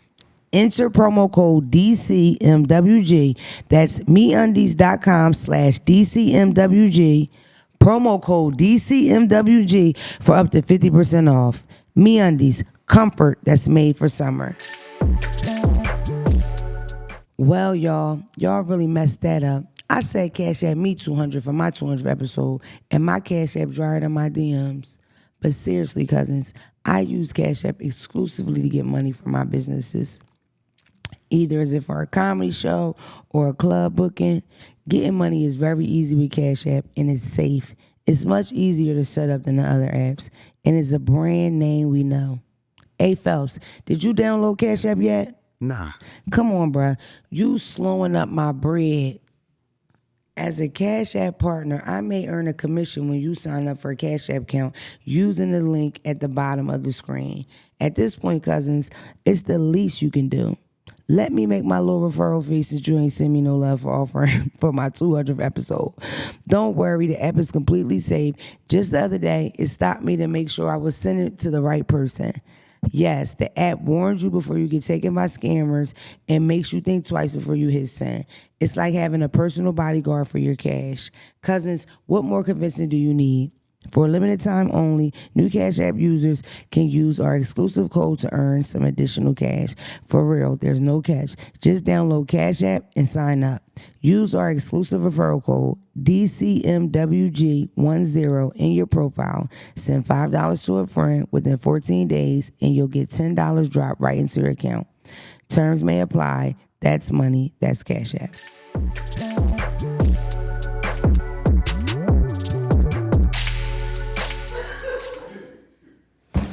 Enter promo code DCMWG. That's MeUndies.com/DCMWG. Promo code DCMWG for up to 50% off. MeUndies, comfort that's made for summer. Well, y'all really messed that up. I said Cash App me $200 for my 200th episode, and my Cash App drier than my DMs. But seriously, cousins, I use Cash App exclusively to get money for my businesses. Either is it for a comedy show or a club booking. Getting money is very easy with Cash App, and it's safe. It's much easier to set up than the other apps, and it's a brand name we know. Hey, Phelps, did you download Cash App yet? Nah. Come on, bruh. You slowing up my bread. As a Cash App partner, I may earn a commission when you sign up for a Cash App account using the link at the bottom of the screen. At this point, cousins, it's the least you can do. Let me make my little referral fee since you ain't send me no love for offering for my 200th episode. Don't worry, the app is completely safe. Just the other day, it stopped me to make sure I was sending it to the right person. Yes, the app warns you before you get taken by scammers and makes you think twice before you hit send. It's like having a personal bodyguard for your cash. Cousins, what more convincing do you need? For a limited time only, new Cash App users can use our exclusive code to earn some additional cash. For real, there's no catch. Just download Cash App and sign up. Use our exclusive referral code, DCMWG10, in your profile. Send $5 to a friend within 14 days, and you'll get $10 dropped right into your account. Terms may apply. That's money. That's Cash App.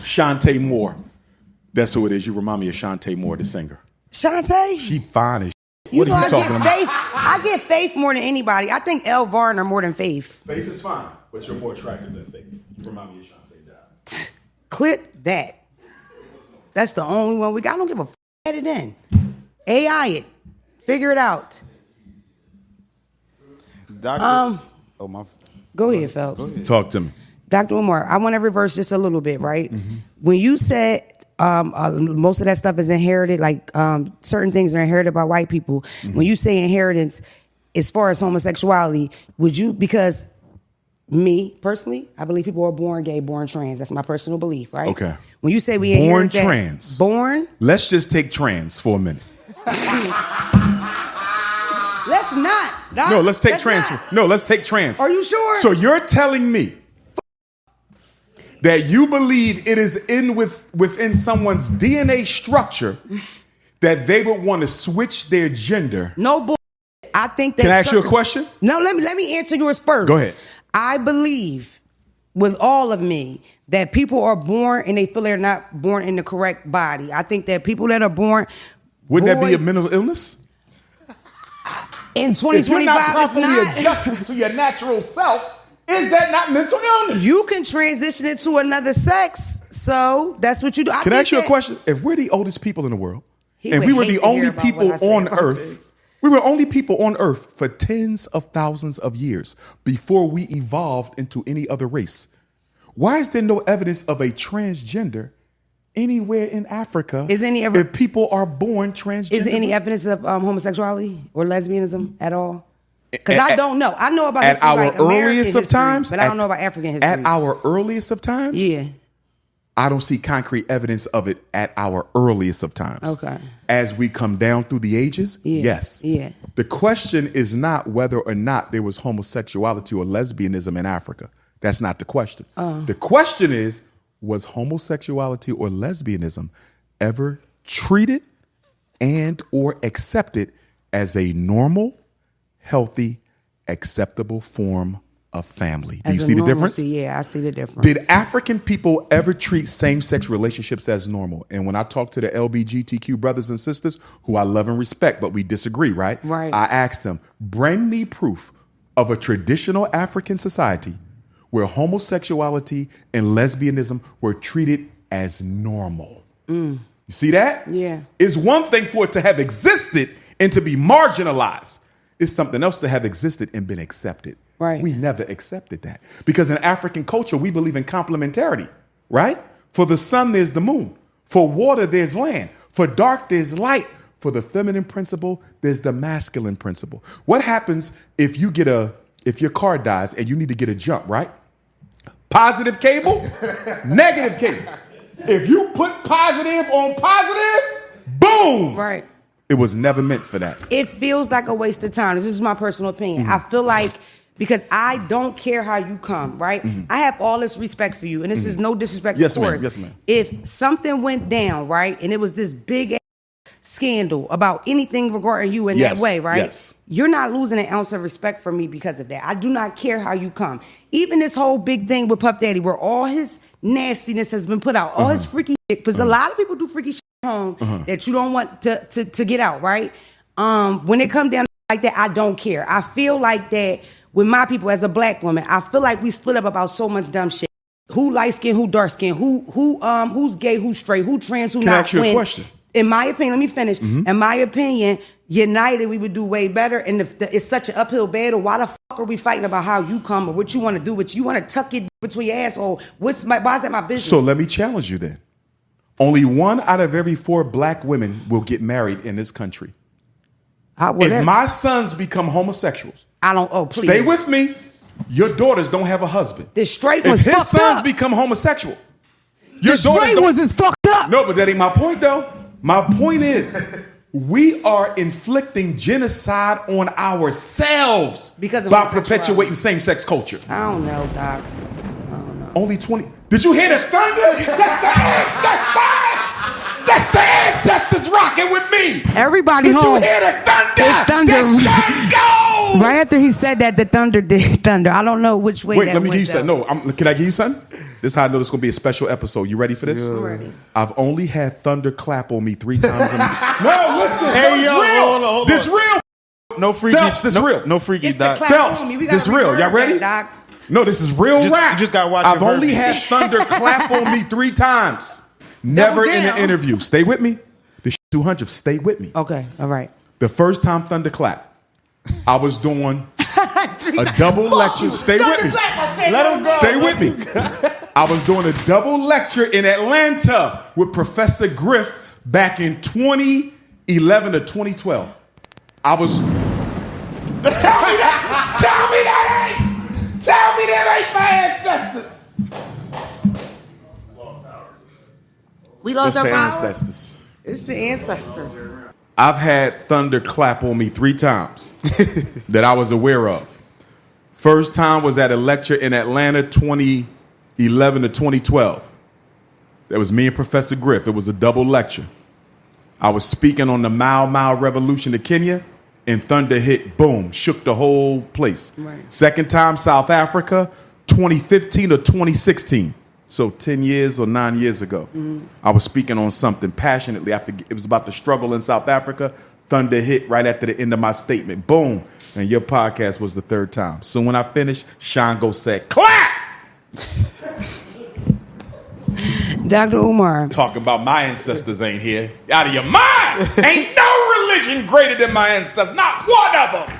Shantae Moore. That's who it is. You remind me of Shantae Moore, the singer. Shantae? She fine as What are you talking about? I get Faith more than anybody. I think Vernon more than Faith. Faith is fine, but you're more attractive than Faith. You remind me of Shantae Dye. Clip that. That's the only one we got. I don't give a f*** at it in. AI it. Figure it out. Doctor. Go ahead, Phelps. Talk to me. Dr. Umar, I want to reverse just a little bit, right? Mm-hmm. When you said most of that stuff is inherited, like certain things are inherited by white people. Mm-hmm. When you say inheritance, as far as homosexuality, would you, because me, personally, I believe people are born gay, born trans. That's my personal belief, right? Okay. When you say we born inherit that, trans. Born? Let's just take trans for a minute. Let's not. Doc. No, let's take trans. No, let's take trans. Are you sure? So you're telling me that you believe it is within someone's DNA structure that they would want to switch their gender? No bull. I think that. Can I ask you a question? No, let me answer yours first. Go ahead. I believe with all of me that people are born and they feel they're not born in the correct body. I think that people that are born. Wouldn't that be a mental illness? In 2025, it's not. Adjusted to your natural self. Is that not mental illness? You can transition into another sex, so that's what you do. Can I ask you a question? If we're the oldest people in the world, and we were the only people on Earth, we were only people on Earth for tens of thousands of years before we evolved into any other race. Why is there no evidence of a transgender anywhere in Africa? If people are born transgender? Is there any evidence of homosexuality or lesbianism at all? Because I don't know. I know about history, like American history, but I don't know about African history. At our earliest of times? Yeah. I don't see concrete evidence of it at our earliest of times. Okay. As we come down through the ages, yes. Yeah. The question is not whether or not there was homosexuality or lesbianism in Africa. That's not the question. The question is, was homosexuality or lesbianism ever treated and or accepted as a normal, healthy, acceptable form of family? Do you see the difference? Yeah, I see the difference. Did African people ever treat same-sex relationships as normal? And when I talk to the LGBTQ brothers and sisters, who I love and respect, but we disagree, right? Right. I asked them, bring me proof of a traditional African society where homosexuality and lesbianism were treated as normal. You see that? Yeah. It's one thing for it to have existed and to be marginalized. It's something else to have existed and been accepted. Right. We never accepted that. Because in African culture, we believe in complementarity, right? For the sun, there's the moon. For water, there's land. For dark, there's light. For the feminine principle, there's the masculine principle. What happens if your car dies and you need to get a jump, right? Positive cable, negative cable. If you put positive on positive, boom! Right. It was never meant for that. It feels like a waste of time. This is my personal opinion. I feel like, because I don't care how you come, right? I have all this respect for you, and this is no disrespect, of course. Yes, ma'am. If something went down, right, and it was this big scandal about anything regarding you in that way, right? Yes. You're not losing an ounce of respect for me because of that. I do not care how you come. Even this whole big thing with Puff Daddy, where all his nastiness has been put out, all his freaky shit, because a lot of people do freaky shit at home that you don't want to get out, right? When it comes down to like that, I don't care. I feel like that with my people as a black woman, I feel like we split up about so much dumb shit. Who light skin, who dark skin, who's gay, who's straight, who trans, who not. Can I ask you a question? In my opinion, let me finish. In my opinion, united, we would do way better. And if it's such an uphill battle, why the fuck are we fighting about how you come or what you want to do? What you want to tuck it between your asshole? Why is that my business? So let me challenge you then. Only 1 out of every 4 black women will get married in this country. If my sons become homosexuals, please. Stay with me. Your daughters don't have a husband. The straight ones fucked up. If his sons up. become homosexual, the straight ones is fucked up. No, but that ain't my point, though. My point is, we are inflicting genocide on ourselves by perpetuating same-sex culture. I don't know, Doc. I don't know. Only 20. Did you hear the thunder? That's the ancestors! That's the ancestors rocking with me. Everybody Did home. you hear the thunder? It's thunder. That's Shango. Right after he said that, the thunder did thunder. I don't know which way. Wait, that let me give you went, something. No, can I give you something? This is how I know this is going to be a special episode. You ready for this? I'm ready. I've only had thunder clap on me 3 times. No, listen. Hey, yo, hold on. This real. No freaky. Phelps, this real. No freaky, It's the Doc. clap Phelps, on me. We gotta this real. Y'all reverb ready? that, Doc. No, this is real rap. You just gotta watch I've your only version. had thunder clap on me 3 times. Never in an down. interview. Stay with me. The 200. Stay with me. Okay, all right. The first time thunder clap, I was doing a double lecture. Stay with me. Let him go. Stay with me. I was doing a double lecture in Atlanta with Professor Griff back in 2011 or 2012. I was. Tell me that ain't my ancestors. We lost It's our the power? ancestors. It's the ancestors. I've had thunder clap on me 3 times that I was aware of. First time was at a lecture in Atlanta, 2011 to 2012. That was me and Professor Griff. It was a double lecture. I was speaking on the Mau Mau Revolution of Kenya, and thunder hit, boom, shook the whole place. Right. Second time, South Africa, 2015 or 2016. So 10 years or 9 years ago. I was speaking on something passionately. It was about the struggle in South Africa. Thunder hit right after the end of my statement. Boom. And your podcast was the 3rd time. So when I finished, Shango said, clap! Dr. Umar. Talking about my ancestors ain't here. Out of your mind! Ain't no religion greater than my ancestors. Not one of them!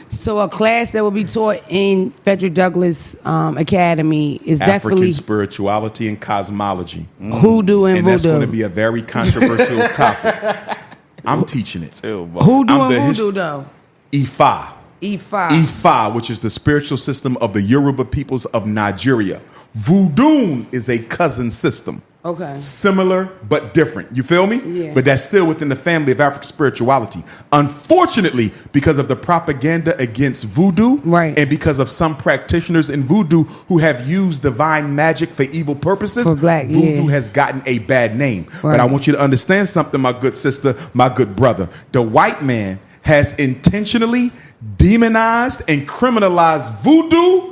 So a class that will be taught in Frederick Douglass Academy is African definitely spirituality and cosmology. hoodoo and And voodoo. that's going to be a very controversial topic. I'm teaching it. Hoodoo I'm the and voodoo, though. Ifa. Ifa. Ifa, which is the spiritual system of the Yoruba peoples of Nigeria. Voodoo is a cousin system. Okay. Similar but different. You feel me? Yeah. But that's still within the family of African spirituality. Unfortunately, because of the propaganda against voodoo, Right. and because of some practitioners in voodoo who have used divine magic for evil purposes, For black, voodoo yeah. has gotten a bad name. Right. But I want you to understand something, my good sister, my good brother. The white man has intentionally demonized and criminalized voodoo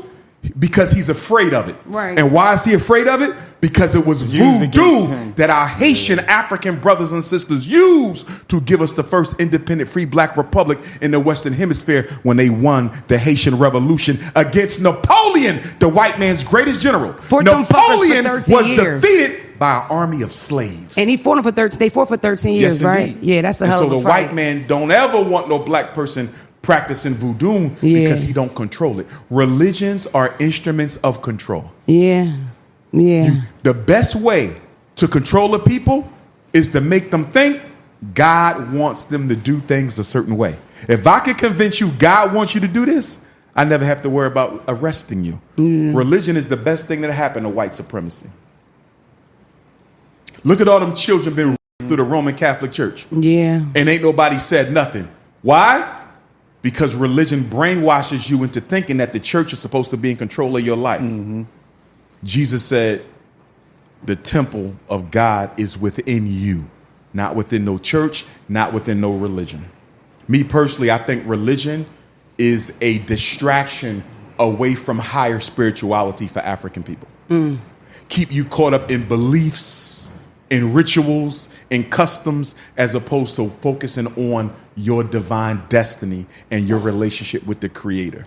because he's afraid of it. Right. And why is he afraid of it? Because it was Used against voodoo him. that our Haitian African brothers and sisters used to give us the first independent free black republic in the Western Hemisphere when they won the Haitian Revolution against Napoleon, the white man's greatest general. Fought them fuckers for Napoleon 13 was years. defeated by an army of slaves. And he fought him for 13. They fought for 13 years, Yes, right? indeed. Yeah, that's a and hell of a so the fight. white man don't ever want no black person practicing voodoo Yeah. because he don't control it. Religions are instruments of control. Yeah. Yeah. The best way to control a people is to make them think God wants them to do things a certain way. If I can convince you God wants you to do this, I never have to worry about arresting you. Religion is the best thing that happened to white supremacy. Look at all them children been through the Roman Catholic Church. Yeah. And ain't nobody said nothing. Why? Because religion brainwashes you into thinking that the church is supposed to be in control of your life. Jesus said, the temple of God is within you, not within no church, not within no religion. Me personally, I think religion is a distraction away from higher spirituality for African people. Keep you caught up in beliefs, in rituals, in customs, as opposed to focusing on your divine destiny and your relationship with the Creator.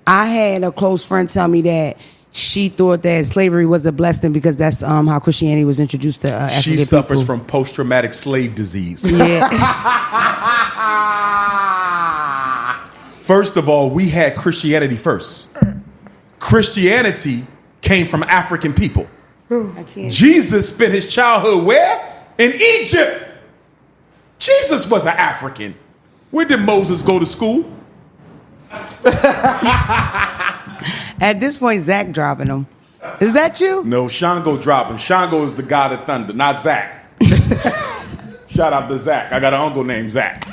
I had a close friend tell me that she thought that slavery was a blessing because that's how Christianity was introduced to African She people. suffers from post-traumatic slave disease. Yeah. First of all, we had Christianity first. Christianity came from African people. I can't. Jesus spent his childhood where? In Egypt. Jesus was an African. Where did Moses go to school? At this point, Zack dropping them. Is that you? No, Shango dropped him. Shango is the god of thunder, not Zack. Shout out to Zack. I got an uncle named Zack.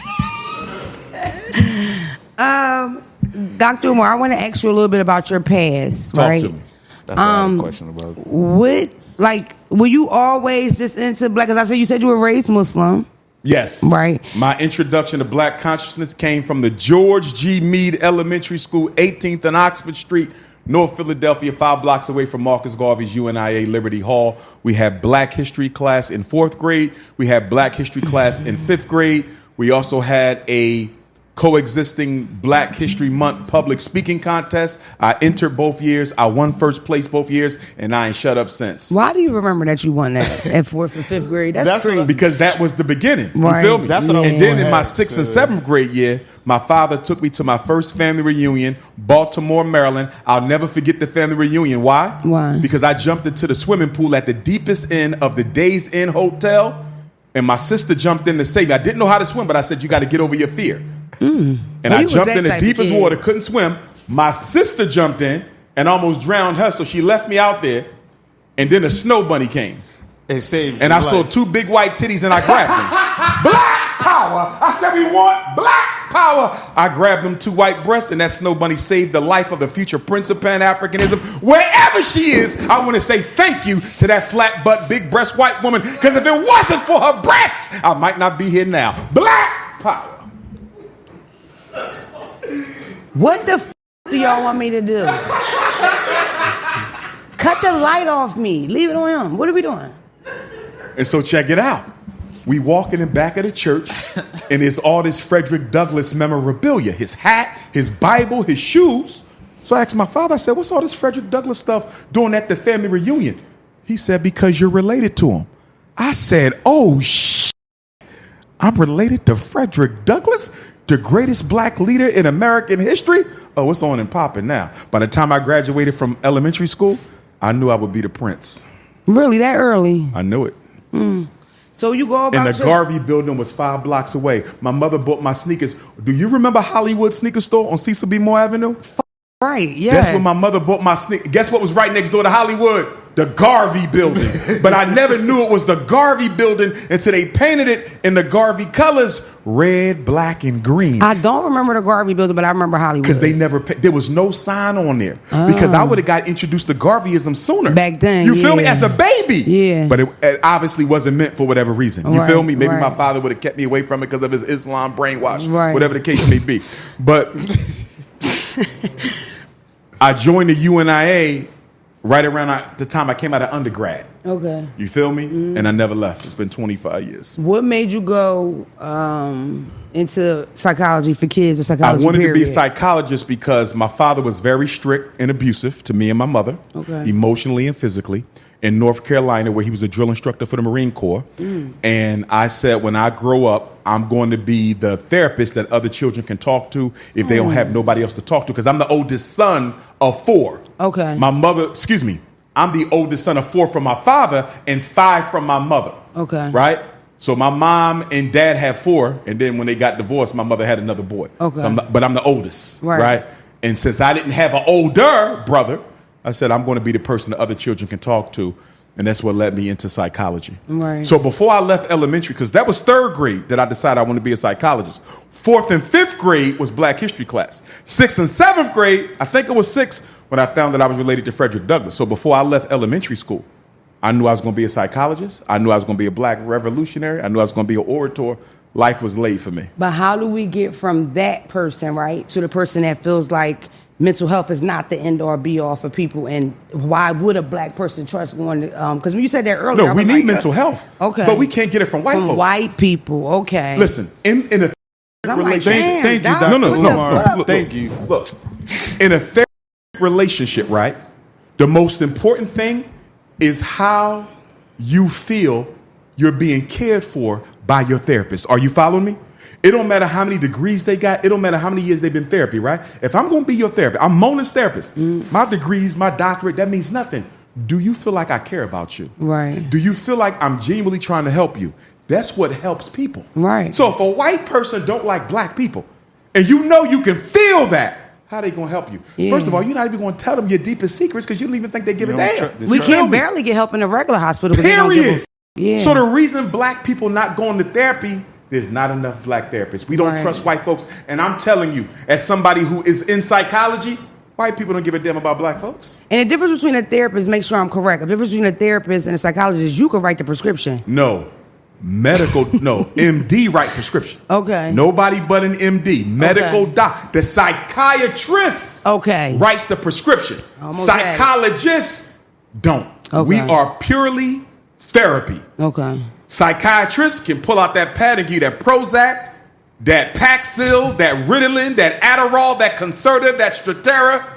Dr. Umar, I want to ask you a little bit about your past, Talk right? to me. That's what I had a question about. What like, were you always just into black? Because I said you said you were raised Muslim. Yes. Right. My introduction to black consciousness came from the George G. Meade Elementary School, 18th and Oxford Street, North Philadelphia, 5 blocks away from Marcus Garvey's UNIA Liberty Hall. We had black history class in 4th grade. We had black history class in 5th grade. We also had a coexisting Black History Month public speaking contest. I entered both years. I won first place both years, and I ain't shut up since. Why do you remember that you won that at 4th and 5th grade? That's crazy. Because that was the beginning. Right. You feel me? That's what And then in my 6th and 7th grade year, my father took me to my first family reunion, Baltimore, Maryland. I'll never forget the family reunion. Why? Why? Because I jumped into the swimming pool at the deepest end of the Days Inn Hotel, and my sister jumped in to save me. I didn't know how to swim, but I said, you got to get over your fear. And I jumped in the deepest water, couldn't swim. My sister jumped in and almost drowned her, so she left me out there. And then a snow bunny came. And saved and I saw 2 big white titties and I grabbed them. Black power! I said, we want black power! I grabbed them 2 white breasts, and that snow bunny saved the life of the future Prince of Pan Africanism. Wherever she is, I want to say thank you to that flat butt, big breast white woman, because if it wasn't for her breasts, I might not be here now. Black power! What the do y'all want me to do? Cut the light off me. Leave it on. What are we doing? And so check it out. We walk in the back of the church, and there's all this Frederick Douglass memorabilia. His hat, his Bible, his shoes. So I asked my father, I said, what's all this Frederick Douglass stuff doing at the family reunion? He said, because you're related to him. I said, oh, shit. I'm related to Frederick Douglass? The greatest black leader in American history? Oh, it's on and popping now. By the time I graduated from elementary school, I knew I would be the prince. Really, that early? I knew it. So you go about And the Garvey building was 5 blocks away. My mother bought my sneakers. Do you remember Hollywood Sneaker Store on Cecil B. Moore Avenue? Right, yes. Guess where my mother bought my sneakers? Guess what was right next door to Hollywood? The Garvey building. But I never knew it was the Garvey building until they painted it in the Garvey colors, red, black, and green. I don't remember the Garvey building, but I remember Hollywood. Because they never, there was no sign on there. Because I would have got introduced to Garveyism sooner. Back then, you feel me? As a baby. Yeah. But it obviously wasn't meant for whatever reason. You feel me? Maybe right. my father would have kept me away from it because of his Islam brainwash. Right. Whatever the case may be. But I joined the UNIA right around the time I came out of undergrad. Okay. You feel me? And I never left. It's been 25 years. What made you go into psychology for kids or psychology? I wanted to be a period? psychologist because my father was very strict and abusive to me and my mother, emotionally and physically, in North Carolina, where he was a drill instructor for the Marine Corps. And I said, when I grow up, I'm going to be the therapist that other children can talk to if they don't have nobody else to talk to, because I'm the oldest son of 4. Okay. My mother, I'm the oldest son of 4 from my father and 5 from my mother. Okay. Right? So my mom and dad had 4, and then when they got divorced, my mother had another boy. Okay. But I'm the oldest. Right. And since I didn't have an older brother, I said, I'm going to be the person that other children can talk to. And that's what led me into psychology. Right. So before I left elementary, because that was 3rd grade that I decided I want to be a psychologist. 4th and 5th grade was Black history class. 6th and 7th grade, I think it was 6, when I found that I was related to Frederick Douglass. So before I left elementary school, I knew I was going to be a psychologist. I knew I was going to be a black revolutionary. I knew I was going to be an orator. Life was laid for me. But how do we get from that person, right, to the person that feels like mental health is not the end or be all for people, and why would a black person trust going to, because when you said that earlier, no, we need mental health. Okay. But we can't get it from white folks. White people, okay. Listen, in a relationship. Thank you, Dr. No. Thank you. Look, in a therapeutic relationship, right, the most important thing is how you feel you're being cared for by your therapist. Are you following me? It don't matter how many degrees they got. It don't matter how many years they've been in therapy, right? If I'm going to be your therapist, I'm Mona's therapist. My degrees, my doctorate, that means nothing. Do you feel like I care about you? Right. Do you feel like I'm genuinely trying to help you? That's what helps people. Right. So if a white person don't like black people, and you know you can feel that, how they going to help you? Yeah. First of all, you're not even going to tell them your deepest secrets because you don't even think they give a damn. We can't barely get help in a regular hospital. They don't give a So the reason black people not going to therapy, there's not enough black therapists. We don't trust white folks. And I'm telling you, as somebody who is in psychology, White people don't give a damn about black folks. And the difference between a therapist, make sure I'm correct. The difference between a therapist and a psychologist, you can write the prescription. No. MD write prescription. Okay. Nobody but an MD. Medical doc. The psychiatrist writes the prescription. Psychologists don't. Okay. We are purely therapy. Okay. Psychiatrists can pull out that pad and give you that Prozac, that Paxil, that Ritalin, that Adderall, that Concerta, that Strattera.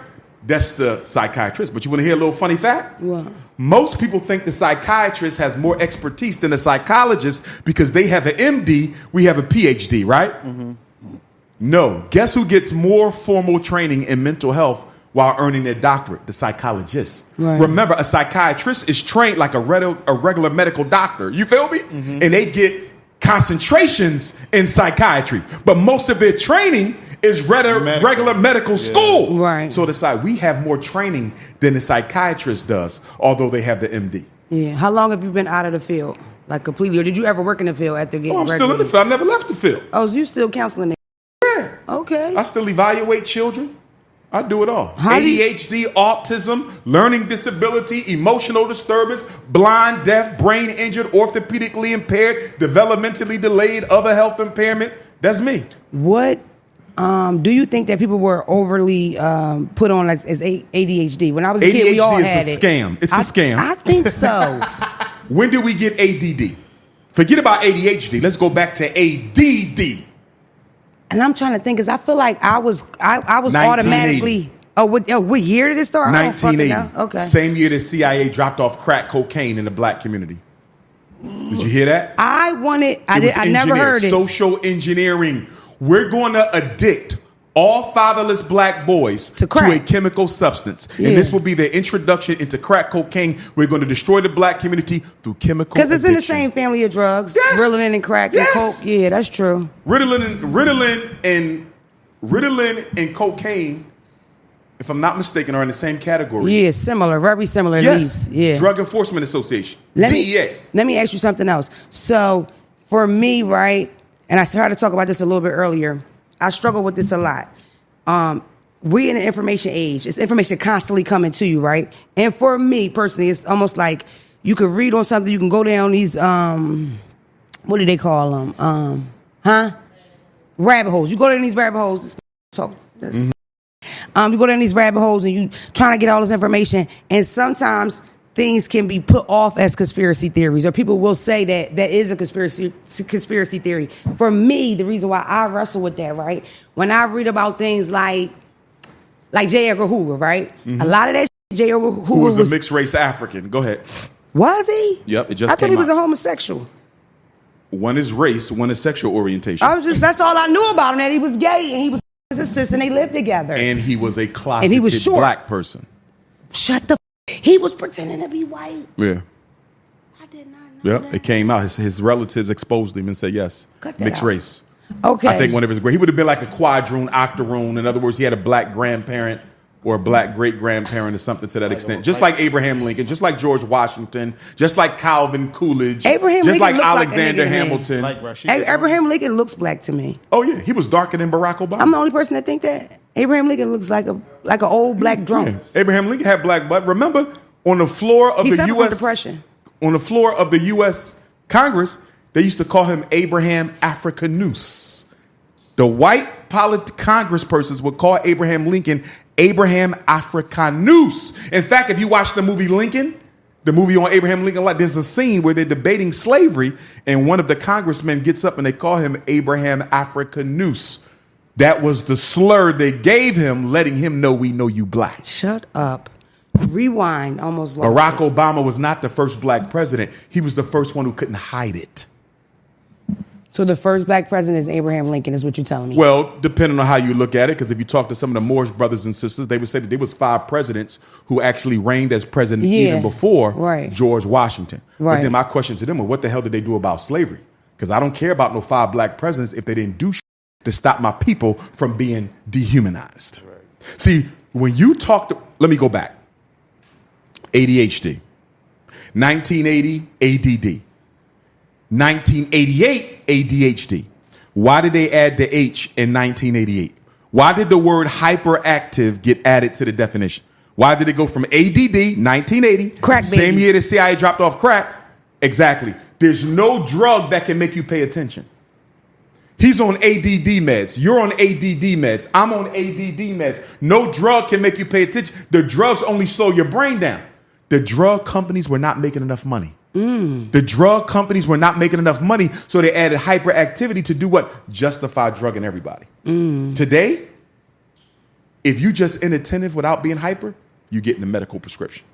That's the psychiatrist. But you want to hear a little funny fact? What? Most people think the psychiatrist has more expertise than the psychologist because they have an MD, we have a PhD, right? Mm-hmm. No. Guess who gets more formal training in mental health while earning their doctorate? The psychologist. Right. Remember, a psychiatrist is trained like a regular medical doctor. You feel me? Mm-hmm. And they get concentrations in psychiatry. But most of their training is regular medical school. Right. So we have more training than the psychiatrist does, although they have the MD. Yeah. How long have you been out of the field? Like completely? Or did you ever work in the field after getting I'm still in the field. I never left the field. Oh, so you still counseling? Yeah. Okay. I still evaluate children. I do it all. ADHD, autism, learning disability, emotional disturbance, blind, deaf, brain injured, orthopedically impaired, developmentally delayed, other health impairment. That's me. What do you think that people were overly put on as ADHD? When I was a kid, we all had it. ADHD is a scam. It's a scam. I think so. When did we get ADD? Forget about ADHD. Let's go back to ADD. And I'm trying to think, because I feel like I was automatically. What year did it start? 1980. Okay. Same year the CIA dropped off crack cocaine in the black community. Did you hear that? I never heard it. Social engineering. We're going to addict all fatherless black boys to a chemical substance. Yeah. And this will be the introduction into crack cocaine. We're going to destroy the black community through chemical addiction. Because it's in the same family of drugs. Yes. Ritalin and crack and coke. Yeah, that's true. Ritalin and cocaine, if I'm not mistaken, are in the same category. Yeah, similar. Very similar at least. Yeah. Drug Enforcement Association. DEA. Let me ask you something else. So for me, right, and I started to talk about this a little bit earlier, I struggle with this a lot. We in an information age. It's information constantly coming to you, right? And for me personally, it's almost like you can read on something, you can go down these, what do they call them? Rabbit holes. You go down these rabbit holes. You go down these rabbit holes and you trying to get all this information, and sometimes things can be put off as conspiracy theories, or people will say that that is a conspiracy theory. For me, the reason why I wrestle with that, right? When I read about things like J. Edgar Hoover, right? Mm-hmm. A lot of that J. Edgar Hoover who was a mixed race African. Go ahead. Was he? Yep, it just I thought he was a homosexual. One is race, one is sexual orientation. That's all I knew about him, that he was gay and he was his sister and they lived together. And he was a closeted black person. Shut the he was pretending to be white. Yeah. I did not know that. It came out. His relatives exposed him and said, yes, mixed race. Okay. I think one of his he would have been like a quadroon, octoroon. In other words, he had a black grandparent or a black great-grandparent or something to that extent. Just like Abraham Lincoln, just like George Washington, just like Calvin Coolidge, just like Alexander Hamilton. Abraham Lincoln looks black to me. Oh, yeah. He was darker than Barack Obama. I'm the only person that think that. Abraham Lincoln looks like an old black drunk. Yeah. Abraham Lincoln had black blood. Remember, on the floor of the U.S. depression. On the floor of the U.S. Congress, they used to call him Abraham Africanus. The white congresspersons would call Abraham Lincoln Abraham Africanus. In fact, if you watch the movie Lincoln, the movie on Abraham Lincoln, there's a scene where they're debating slavery, and one of the congressmen gets up and they call him Abraham Africanus. That was the slur they gave him, letting him know we know you black. Shut up. Rewind. Almost lost Barack Obama was not the first black president. He was the first one who couldn't hide it. So the first black president is Abraham Lincoln, is what you're telling me? Well, depending on how you look at it, because if you talk to some of the Moorish brothers and sisters, they would say that there was 5 presidents who actually reigned as president even before George Washington. Right. But then my question to them was, what the hell did they do about slavery? Because I don't care about no 5 black presidents if they didn't do shit to stop my people from being dehumanized. Right. See, when you let me go back. ADHD. 1980, ADD. 1988, ADHD. Why did they add the H in 1988? Why did the word hyperactive get added to the definition? Why did it go from ADD, 1980, crack same babies. year the CIA dropped off crack? Exactly. There's no drug that can make you pay attention. He's on ADD meds. You're on ADD meds. I'm on ADD meds. No drug can make you pay attention. The drugs only slow your brain down. The drug companies were not making enough money. The drug companies were not making enough money, so they added hyperactivity to do what? Justify drugging everybody. Today, if you just inattentive without being hyper, you get in a medical prescription.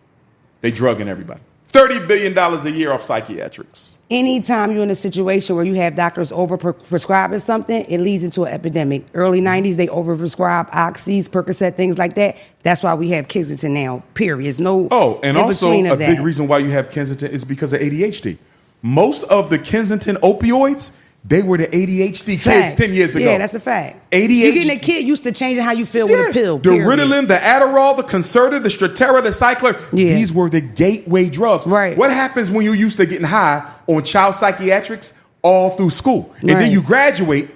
They drugging everybody. $30 billion a year off psychiatrics. Anytime you're in a situation where you have doctors over-prescribing something, it leads into an epidemic. Early 90s, they over-prescribe Oxys, Percocet, things like that. That's why we have Kensington now, period. There's no and also a big reason why you have Kensington is because of ADHD. Most of the Kensington opioids, they were the ADHD kids 10 years ago. Yeah, that's a fact. ADHD. You getting a kid used to changing how you feel with a pill, The period. Ritalin, the Adderall, the Concerta, the Strattera, the Cycler, these were the gateway drugs. Right. What happens when you're used to getting high on child psychiatrics all through school? And then you graduate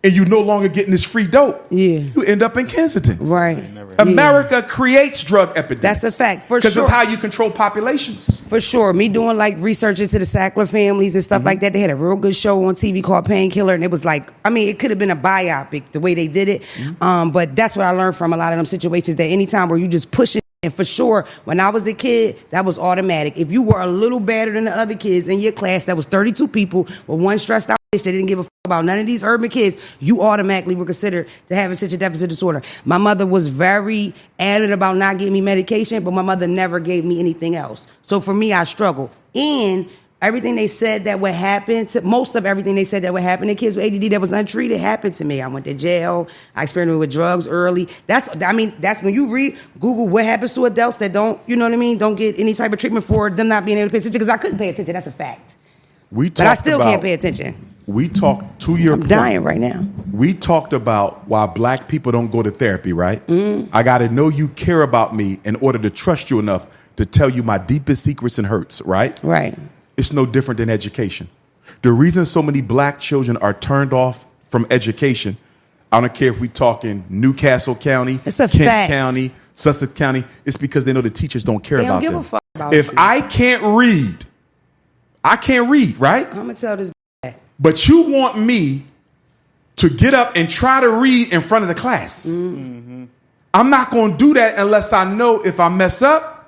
and you no longer getting this free dope. You end up in Kensington. Right. America creates drug epidemics. That's a fact, for sure. Because it's how you control populations. For sure. Me doing like research into the Sackler families and stuff like that. They had a real good show on TV called Painkiller, and it was like, I mean, it could have been a biopic the way they did it. But that's what I learned from a lot of them situations, that anytime where you just push it. And for sure, when I was a kid, that was automatic. If you were a little better than the other kids in your class, that was 32 people with one stressed out bitch that didn't give a fuck about none of these urban kids, you automatically were considered to have attention deficit disorder. My mother was very adamant about not giving me medication, but my mother never gave me anything else. So for me, I struggled. And everything they said that would happen to, most of everything they said that would happen to kids with ADD that was untreated happened to me. I went to jail. I experimented with drugs early. That's when you read, Google what happens to adults that don't, you know what I mean, don't get any type of treatment for them not being able to pay attention, because I couldn't pay attention. That's a fact. But I still can't pay attention. We talked to your I'm dying right now. We talked about why black people don't go to therapy, right? I got to know you care about me in order to trust you enough to tell you my deepest secrets and hurts, right? Right. It's no different than education. The reason so many black children are turned off from education, I don't care if we talk in Newcastle County, Kent County, Sussex County, it's because they know the teachers don't care about them. They don't give a fuck about you. I can't read, right? I'm going to tell this back. But you want me to get up and try to read in front of the class. I'm not going to do that unless I know if I mess up,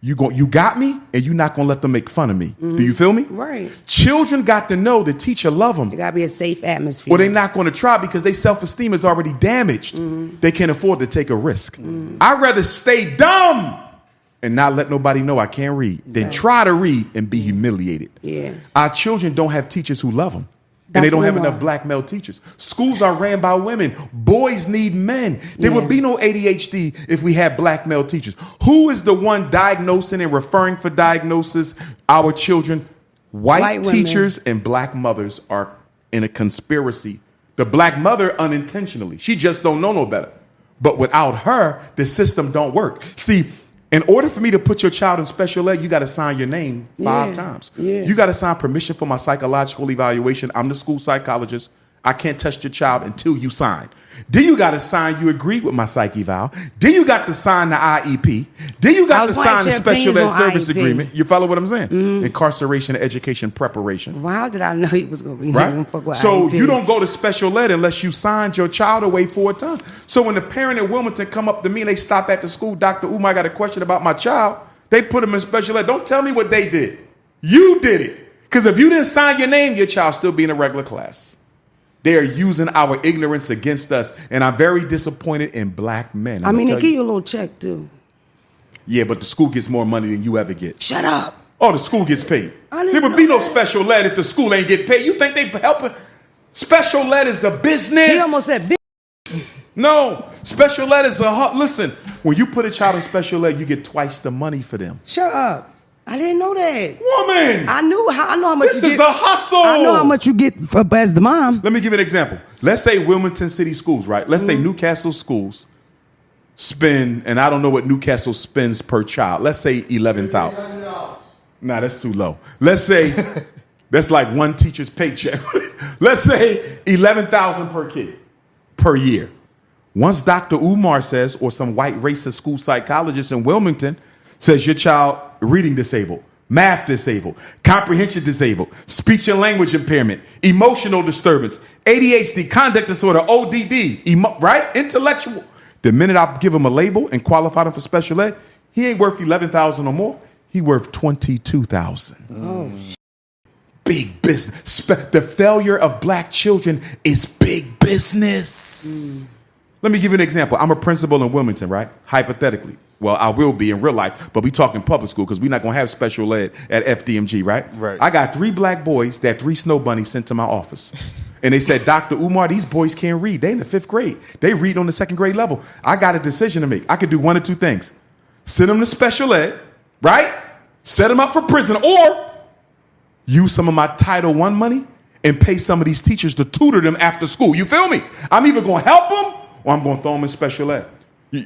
you got me, and you're not going to let them make fun of me. Do you feel me? Right. Children got to know the teacher love them. It got to be a safe atmosphere. Well, they're not going to try because their self-esteem is already damaged. They can't afford to take a risk. I'd rather stay dumb and not let nobody know I can't read than try to read and be humiliated. Yes. Our children don't have teachers who love them. And they don't have enough black male teachers. Schools are ran by women. Boys need men. There would be no ADHD if we had black male teachers. Who is the one diagnosing and referring for diagnosis our children? White teachers and black mothers are in a conspiracy. The black mother unintentionally. She just don't know no better. But without her, the system don't work. See, in order for me to put your child in special ed, you got to sign your name 5 times. You got to sign permission for my psychological evaluation. I'm the school psychologist. I can't touch your child until you sign. Then you got to sign you agree with my psych eval. Then you got to sign the IEP. Then you got to sign the special ed service agreement. You follow what I'm saying? Incarceration, education, preparation. Well, how did I know he was going to be right? So IEP? You don't go to special ed unless you signed your child away 4 times. So when the parent in Wilmington come up to me and they stop at the school, Dr. Umar, I got a question about my child. They put him in special ed. Don't tell me what they did. You did it. Because if you didn't sign your name, your child still be in a regular class. They are using our ignorance against us. And I'm very disappointed in black men. I mean, they give you a little check, too. Yeah, but the school gets more money than you ever get. Shut up. Oh, the school gets paid. There would be no special ed if the school ain't get paid. You think they helping? Special ed is a business. He almost said No, special ed is listen, when you put a child in special ed, you get twice the money for them. Shut up. I didn't know that. Woman! I know how much you get. This is a hustle! I know how much you get as the mom. Let me give you an example. Let's say Wilmington City Schools, right? Let's say Newcastle Schools spend, and I don't know what Newcastle spends per child. Let's say $11,000. Nah, that's too low. Let's say that's like one teacher's paycheck. Let's say $11,000 per kid per year. Once Dr. Umar says, or some white racist school psychologist in Wilmington says your child reading disabled, math disabled, comprehension disabled, speech and language impairment, emotional disturbance, ADHD, conduct disorder, ODD, right? Intellectual. The minute I give him a label and qualify him for special ed, he ain't worth $11,000 or more. He worth $22,000. Oh, big business. The failure of black children is big business. Let me give you an example. I'm a principal in Wilmington, right? Hypothetically. Well, I will be in real life, but we talking public school because we're not going to have special ed at FDMG, right? Right. I got 3 black boys that 3 snow bunnies sent to my office. And they said, Dr. Umar, these boys can't read. They in the 5th grade. They read on the 2nd grade level. I got a decision to make. I could do one of 2 things. Send them to special ed, right? Set them up for prison, or use some of my Title I money and pay some of these teachers to tutor them after school. You feel me? I'm either going to help them or I'm going to throw them in special ed.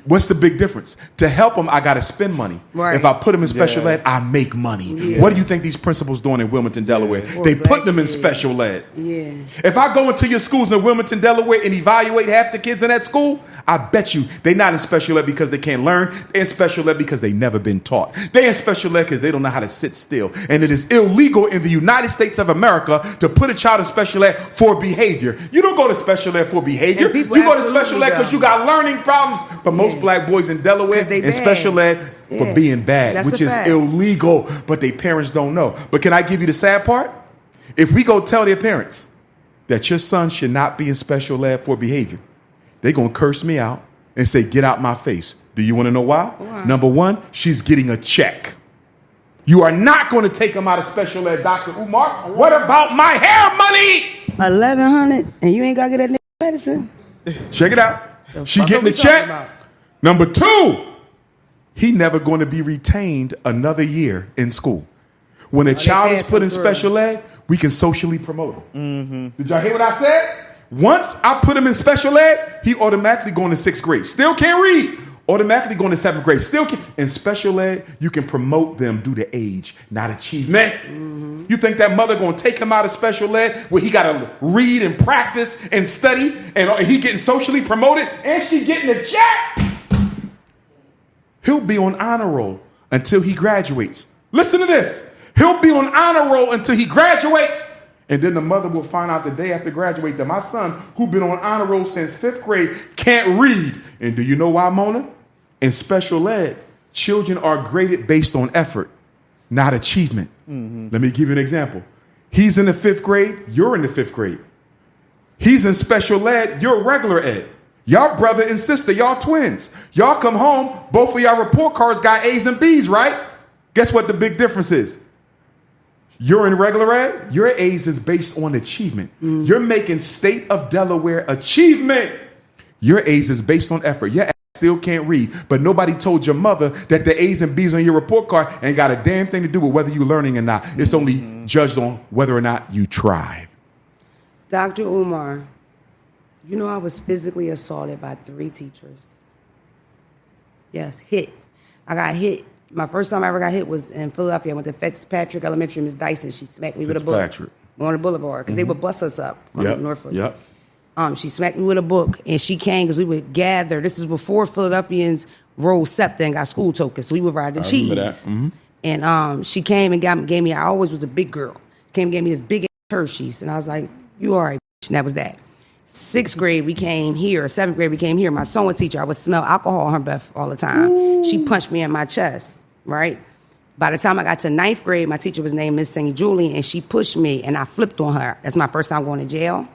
What's the big difference? To help them, I got to spend money. Right. If I put them in special ed, I make money. Yeah. What do you think these principals doing in Wilmington, Delaware? They put them in special ed. Yeah. If I go into your schools in Wilmington, Delaware and evaluate half the kids in that school, I bet you they're not in special ed because they can't learn. They're in special ed because they've never been taught. They're in special ed because they don't know how to sit still. And it is illegal in the United States of America to put a child in special ed for behavior. You don't go to special ed for behavior. You go to special ed because you got learning problems. But most black boys in Delaware in special ed for being bad, That's which a is fact. illegal, but their parents don't know. But can I give you the sad part? If we go tell their parents that your son should not be in special ed for behavior, they're going to curse me out and say, get out my face. Do you want to know why? Number 1, she's getting a check. You are not going to take him out of special ed, Dr. Umar. What about my hair money? $1,100 and you ain't got to get that medicine. Check it out. She getting a check. Number 2, he never going to be retained another year in school. When a child is put in special ed, we can socially promote him. Did y'all hear what I said? Once I put him in special ed, he automatically going to 6th grade. Still can't read. Automatically going to 7th grade. Still can't. In special ed, you can promote them due to age, not achievement. You think that mother going to take him out of special ed where he got to read and practice and study and he getting socially promoted and she getting a check? He'll be on honor roll until he graduates. Listen to this. He'll be on honor roll until he graduates. And then the mother will find out the day after graduate that my son, who's been on honor roll since 5th grade, can't read. And do you know why, Mona? In special ed, children are graded based on effort, not achievement. Let me give you an example. He's in the 5th grade. You're in the 5th grade. He's in special ed. You're regular ed. Y'all brother and sister, y'all twins. Y'all come home, both of y'all report cards got A's and B's, right? Guess what the big difference is? You're in regular ed, your A's is based on achievement. You're making state of Delaware achievement. Your A's is based on effort. Your ass still can't read, but nobody told your mother that the A's and B's on your report card ain't got a damn thing to do with whether you're learning or not. It's only judged on whether or not you tried. Dr. Umar, you know I was physically assaulted by 3 teachers. Yes, hit. I got hit. My first time I ever got hit was in Philadelphia. I went to Fitzpatrick Elementary. Miss Dyson, she smacked me with a book on the boulevard because they would bus us up from Norfolk. She smacked me with a book, and she came because we would gather. This is before Philadelphians rode SEPTA and got school tokens, so we would ride the cheese. And she came and gave me, I always was a big girl, came and gave me this big Hershey's, and I was like, you all right, bitch, and that was that. 6th grade, we came here. 7th grade, we came here. My sewing teacher, I would smell alcohol on her breath all the time. She punched me in my chest, right? By the time I got to 9th grade, my teacher was named Miss St. Julie, and she pushed me, and I flipped on her. That's my first time going to jail.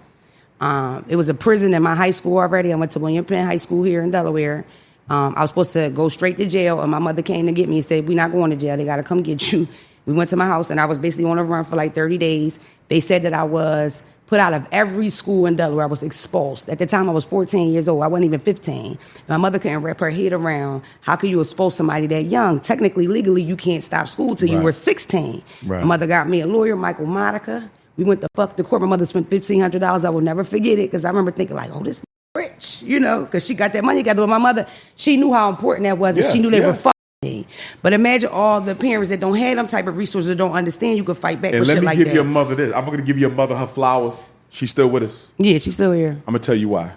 It was a prison in my high school already. I went to William Penn High School here in Delaware. I was supposed to go straight to jail, and my mother came to get me and said, we're not going to jail. They got to come get you. We went to my house, and I was basically on a run for like 30 days. They said that I was put out of every school in Delaware. I was expulsed. At the time, I was 14 years old. I wasn't even 15. My mother couldn't wrap her head around, how could you expose somebody that young? Technically, legally, you can't stop school till you were 16. My mother got me a lawyer, Michael Modica. We went to fuck the court. My mother spent $1,500. I will never forget it because I remember thinking like, oh, this rich, you know, because she got that money together. But my mother, she knew how important that was, and she knew they were fucking me. But imagine all the parents that don't have them type of resources, that don't understand you could fight back for shit like that. And let me give your mother this. I'm going to give your mother her flowers. She's still with us. Yeah, she's still here. I'm going to tell you why.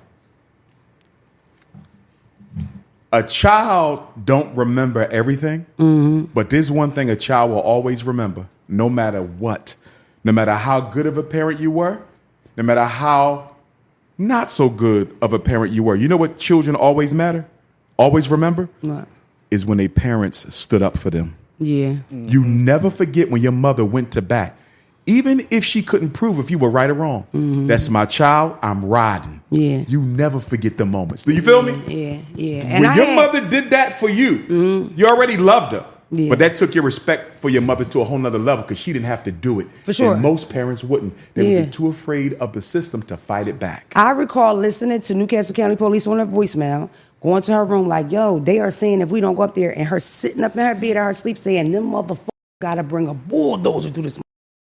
A child don't remember everything, but there's one thing a child will always remember, no matter what. No matter how good of a parent you were, no matter how not so good of a parent you were. You know what children always remember? What? Is when their parents stood up for them. Yeah. You never forget when your mother went to bat. Even if she couldn't prove if you were right or wrong. That's my child, I'm riding. Yeah. You never forget the moments. Do you feel me? Yeah. And when your mother did that for you, you already loved her. Yeah. But that took your respect for your mother to a whole nother level because she didn't have to do it. For sure. And most parents wouldn't. They would be too afraid of the system to fight it back. I recall listening to Newcastle County Police on her voicemail, going to her room like, yo, they are saying if we don't go up there, and her sitting up in her bed at her sleep saying, them motherfuckers gotta bring a bulldozer through this.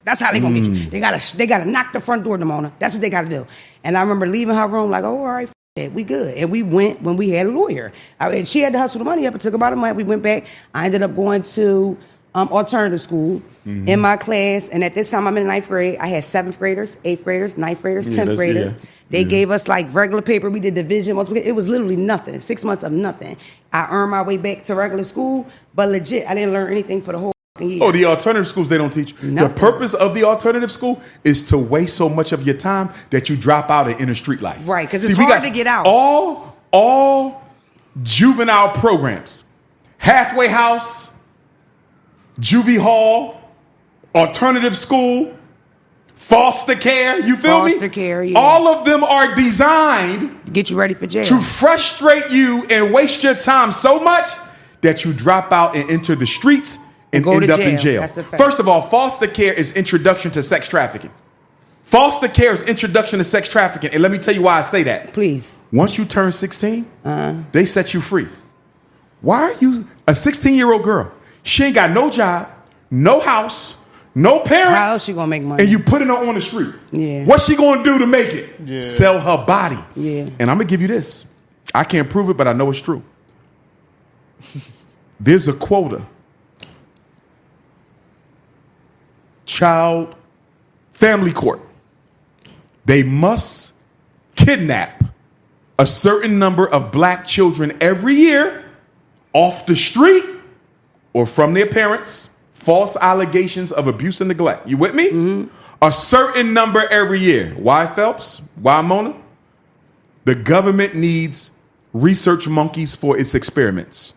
That's how they gonna get you. They gotta knock the front door, Demona. That's what they gotta do. And I remember leaving her room like, oh, all right, it, we good. And we went when we had a lawyer. And she had to hustle the money up. It took about a month. We went back. I ended up going to alternative school in my class. And at this time, I'm in the 9th grade. I had 7th graders, 8th graders, 9th graders, 10th graders. They gave us like regular paper. We did division, multiplication. It was literally nothing. 6 months of nothing. I earned my way back to regular school, but legit, I didn't learn anything for the whole year. Oh, the alternative schools, they don't teach. Nothing. The purpose of the alternative school is to waste so much of your time that you drop out and enter street life. Right, because it's hard to get out. All juvenile programs, halfway house, juvie hall, alternative school, foster care, you feel me? Foster care, yeah. All of them are designed Get you ready for jail. to frustrate you and waste your time so much that you drop out and enter the streets and Go end to up in jail. jail. That's a fact. First of all, foster care is introduction to sex trafficking. Foster care is introduction to sex trafficking. And let me tell you why I say that. Please. Once you turn 16, they set you free. Why are you a 16-year-old girl? She ain't got no job, no house, no parents. How else she gonna make money? And you putting her on the street. Yeah. What's she gonna do to make it? Yeah. Sell her body. Yeah. And I'm gonna give you this. I can't prove it, but I know it's true. There's a quota. Child family court. They must kidnap a certain number of black children every year off the street or from their parents. False allegations of abuse and neglect. You with me? A certain number every year. Why, Phelps? Why, Mona? The government needs research monkeys for its experiments.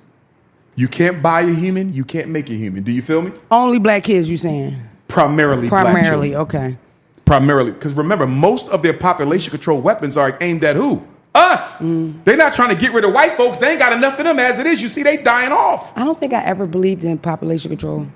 You can't buy a human. You can't make a human. Do you feel me? Only black kids, you saying? Primarily black children. Okay. Primarily. Because remember, most of their population control weapons are aimed at who? Us. They're not trying to get rid of white folks. They ain't got enough of them as it is. You see, they dying off. I don't think I ever believed in population control.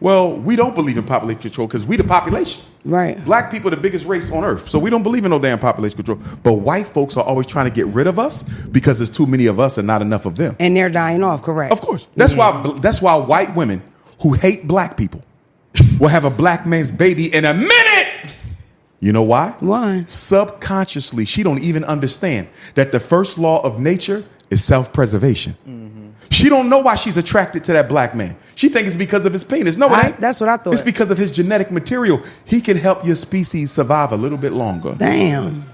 Well, we don't believe in population control because we the population. Right. Black people are the biggest race on earth. So we don't believe in no damn population control. But white folks are always trying to get rid of us because there's too many of us and not enough of them. And they're dying off, correct? Of course. That's why white women who hate black people will have a black man's baby in a minute. You know why? Why? Subconsciously, she don't even understand that the first law of nature is self-preservation. She don't know why she's attracted to that black man. She thinks it's because of his penis. No, it ain't. That's what I thought. It's because of his genetic material. He can help your species survive a little bit longer. Damn.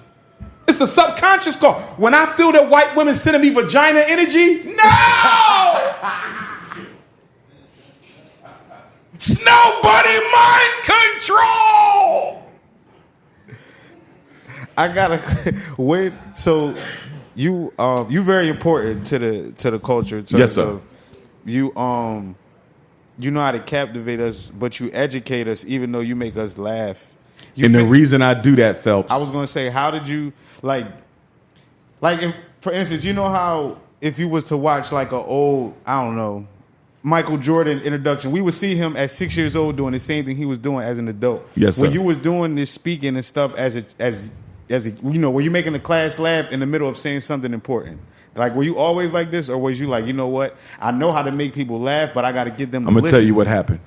It's the subconscious call. When I feel that white women sending me vagina energy, no! It's nobody mind control. I gotta wait. So you very important to the culture. Yes, sir. You know how to captivate us, but you educate us, even though you make us laugh. The reason I do that, Phelps. I was gonna say, how did you like if, for instance, you know how if you was to watch like an old, I don't know, Michael Jordan introduction, we would see him at 6 years old doing the same thing he was doing as an adult. Yes, sir. When you was doing this speaking and stuff as you know, were you making the class laugh in the middle of saying something important? Like, were you always like this, or was you like, you know what? I know how to make people laugh, but I got to get them to listen. I'm gonna tell you what happened.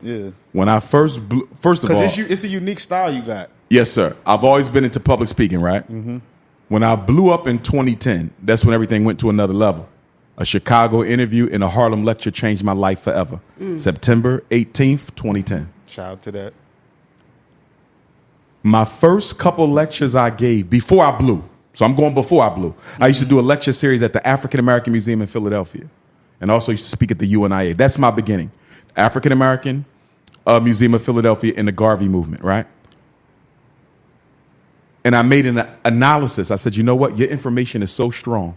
Yeah. When I first of all, because it's a unique style you got. Yes, sir. I've always been into public speaking, right? Mm-hmm. When I blew up in 2010, that's when everything went to another level. A Chicago interview and a Harlem lecture changed my life forever. September 18th, 2010. Shout out to that. My first couple lectures I gave before I blew, So I'm going before I blew. I used to do a lecture series at the African American Museum in Philadelphia, and also used to speak at the UNIA. That's my beginning. African American Museum of Philadelphia in the Garvey movement, right? And I made an analysis. I said, you know what? Your information is so strong.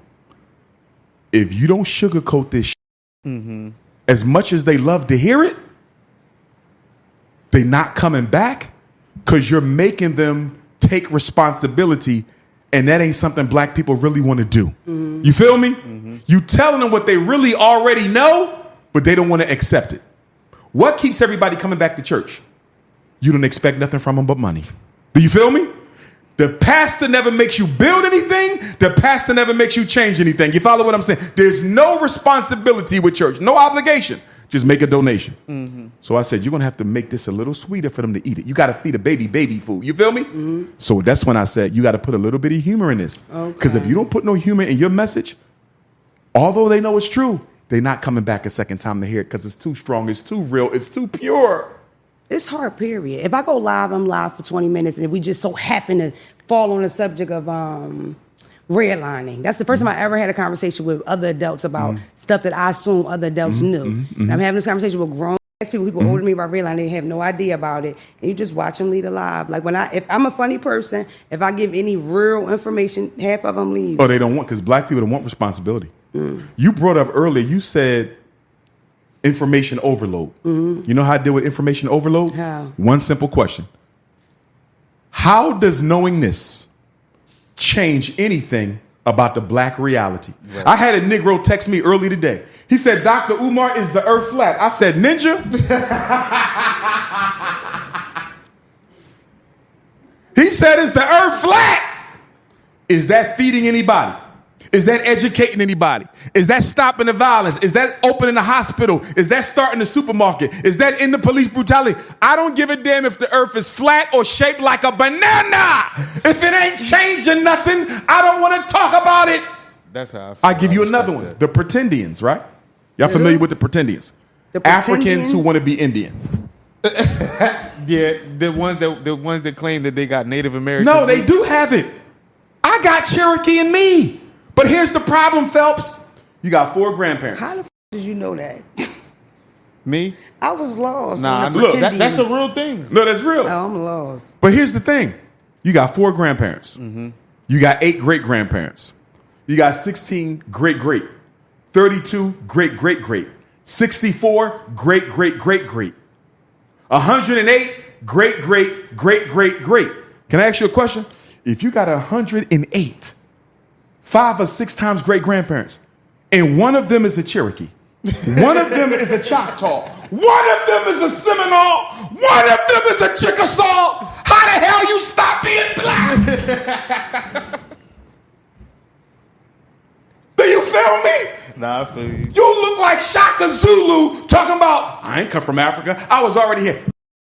If you don't sugarcoat this as much as they love to hear it, they're not coming back because you're making them take responsibility, and that ain't something black people really want to do. You feel me? You telling them what they really already know, but they don't want to accept it. What keeps everybody coming back to church? You don't expect nothing from them but money. Do you feel me? The pastor never makes you build anything. The pastor never makes you change anything. You follow what I'm saying? There's no responsibility with church, no obligation. Just make a donation. So I said, you're going to have to make this a little sweeter for them to eat it. You got to feed a baby food. You feel me? So that's when I said, you got to put a little bit of humor in this. Because if you don't put no humor in your message, although they know it's true, they're not coming back a second time to hear it because it's too strong, it's too real, it's too pure. It's hard, period. If I go live, I'm live for 20 minutes, and if we just so happen to fall on the subject of redlining, that's the first time I ever had a conversation with other adults about stuff that I assume other adults knew. And I'm having this conversation with grown people older than me about redlining. They have no idea about it, and you just watch them lead a live. Like if I'm a funny person, if I give any real information, half of them leave. Oh, they don't want, because black people don't want responsibility. You brought up earlier, you said information overload. You know how I deal with information overload? How? One simple question. How does knowing this change anything about the black reality? Right. I had a Negro text me early today. He said, Dr. Umar, is the earth flat? I said, Ninja. He said, is the earth flat? Is that feeding anybody? Is that educating anybody? Is that stopping the violence? Is that opening the hospital? Is that starting the supermarket? Is that in the police brutality? I don't give a damn if the earth is flat or shaped like a banana. If it ain't changing nothing, I don't want to talk about it. That's how I feel. I give you another one. The Pretendians, right? Y'all familiar with the Pretendians? Africans who want to be Indian. Yeah, the ones that claim that they got Native American. No, they do have it. I got Cherokee in me. But here's the problem, Phelps. You got 4 grandparents. How the f did you know that? Me? I was lost. Nah, look, that's a real thing. No, that's real. Oh, I'm lost. But here's the thing. You got 4 grandparents. You got 8 great-grandparents. You got 16 great-great. 32 great-great-great. 64 great-great-great-great. 108 great-great-great-great-great. Can I ask you a question? If you got 108 5 or 6 times great-grandparents, and one of them is a Cherokee, one of them is a Choctaw, one of them is a Seminole, one of them is a Chickasaw, how the hell you stop being black? Do you feel me? Nah, I feel you. You look like Shaka Zulu talking about, I ain't come from Africa, I was already here.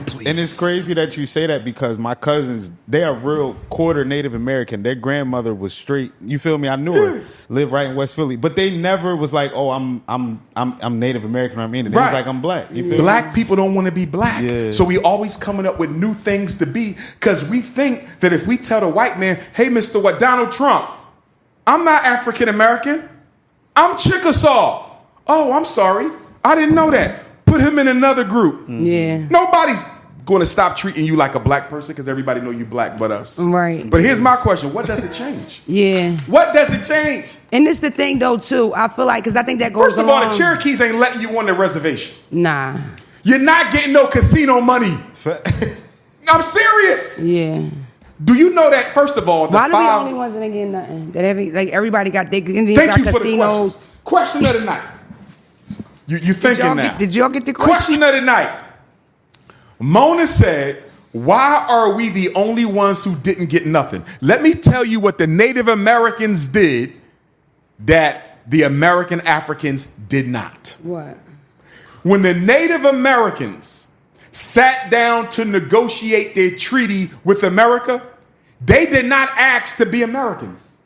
Please. And it's crazy that you say that because my cousins, they are real quarter Native American. Their grandmother was straight. You feel me? I knew her. Lived right in West Philly, but they never was like, "Oh, I'm Native American or I'm Indian." They was like, "I'm black." You feel black me? people don't want to be black, so we always coming up with new things to be because we think that if we tell the white man, "Hey, Mr. What Donald Trump, I'm not African American, I'm Chickasaw." Oh, I'm sorry, I didn't know that. Put him in another group. Yeah. Nobody's going to stop treating you like a black person because everybody know you black but us. Right. But here's my question. What does it change? Yeah. What does it change? And this the thing, though, too. I feel like, because I think that goes First of all, the Cherokees ain't letting you on the reservation. Nah. You're not getting no casino money. I'm serious. Yeah. Do you know that, first of all, why are we the only ones that ain't getting nothing? That everybody got, they Indians got casinos. Question of the night. You thinking now. Did y'all get the question? Question of the night. Mona said, why are we the only ones who didn't get nothing? Let me tell you what the Native Americans did that the American Africans did not. What? When the Native Americans sat down to negotiate their treaty with America, they did not ask to be Americans.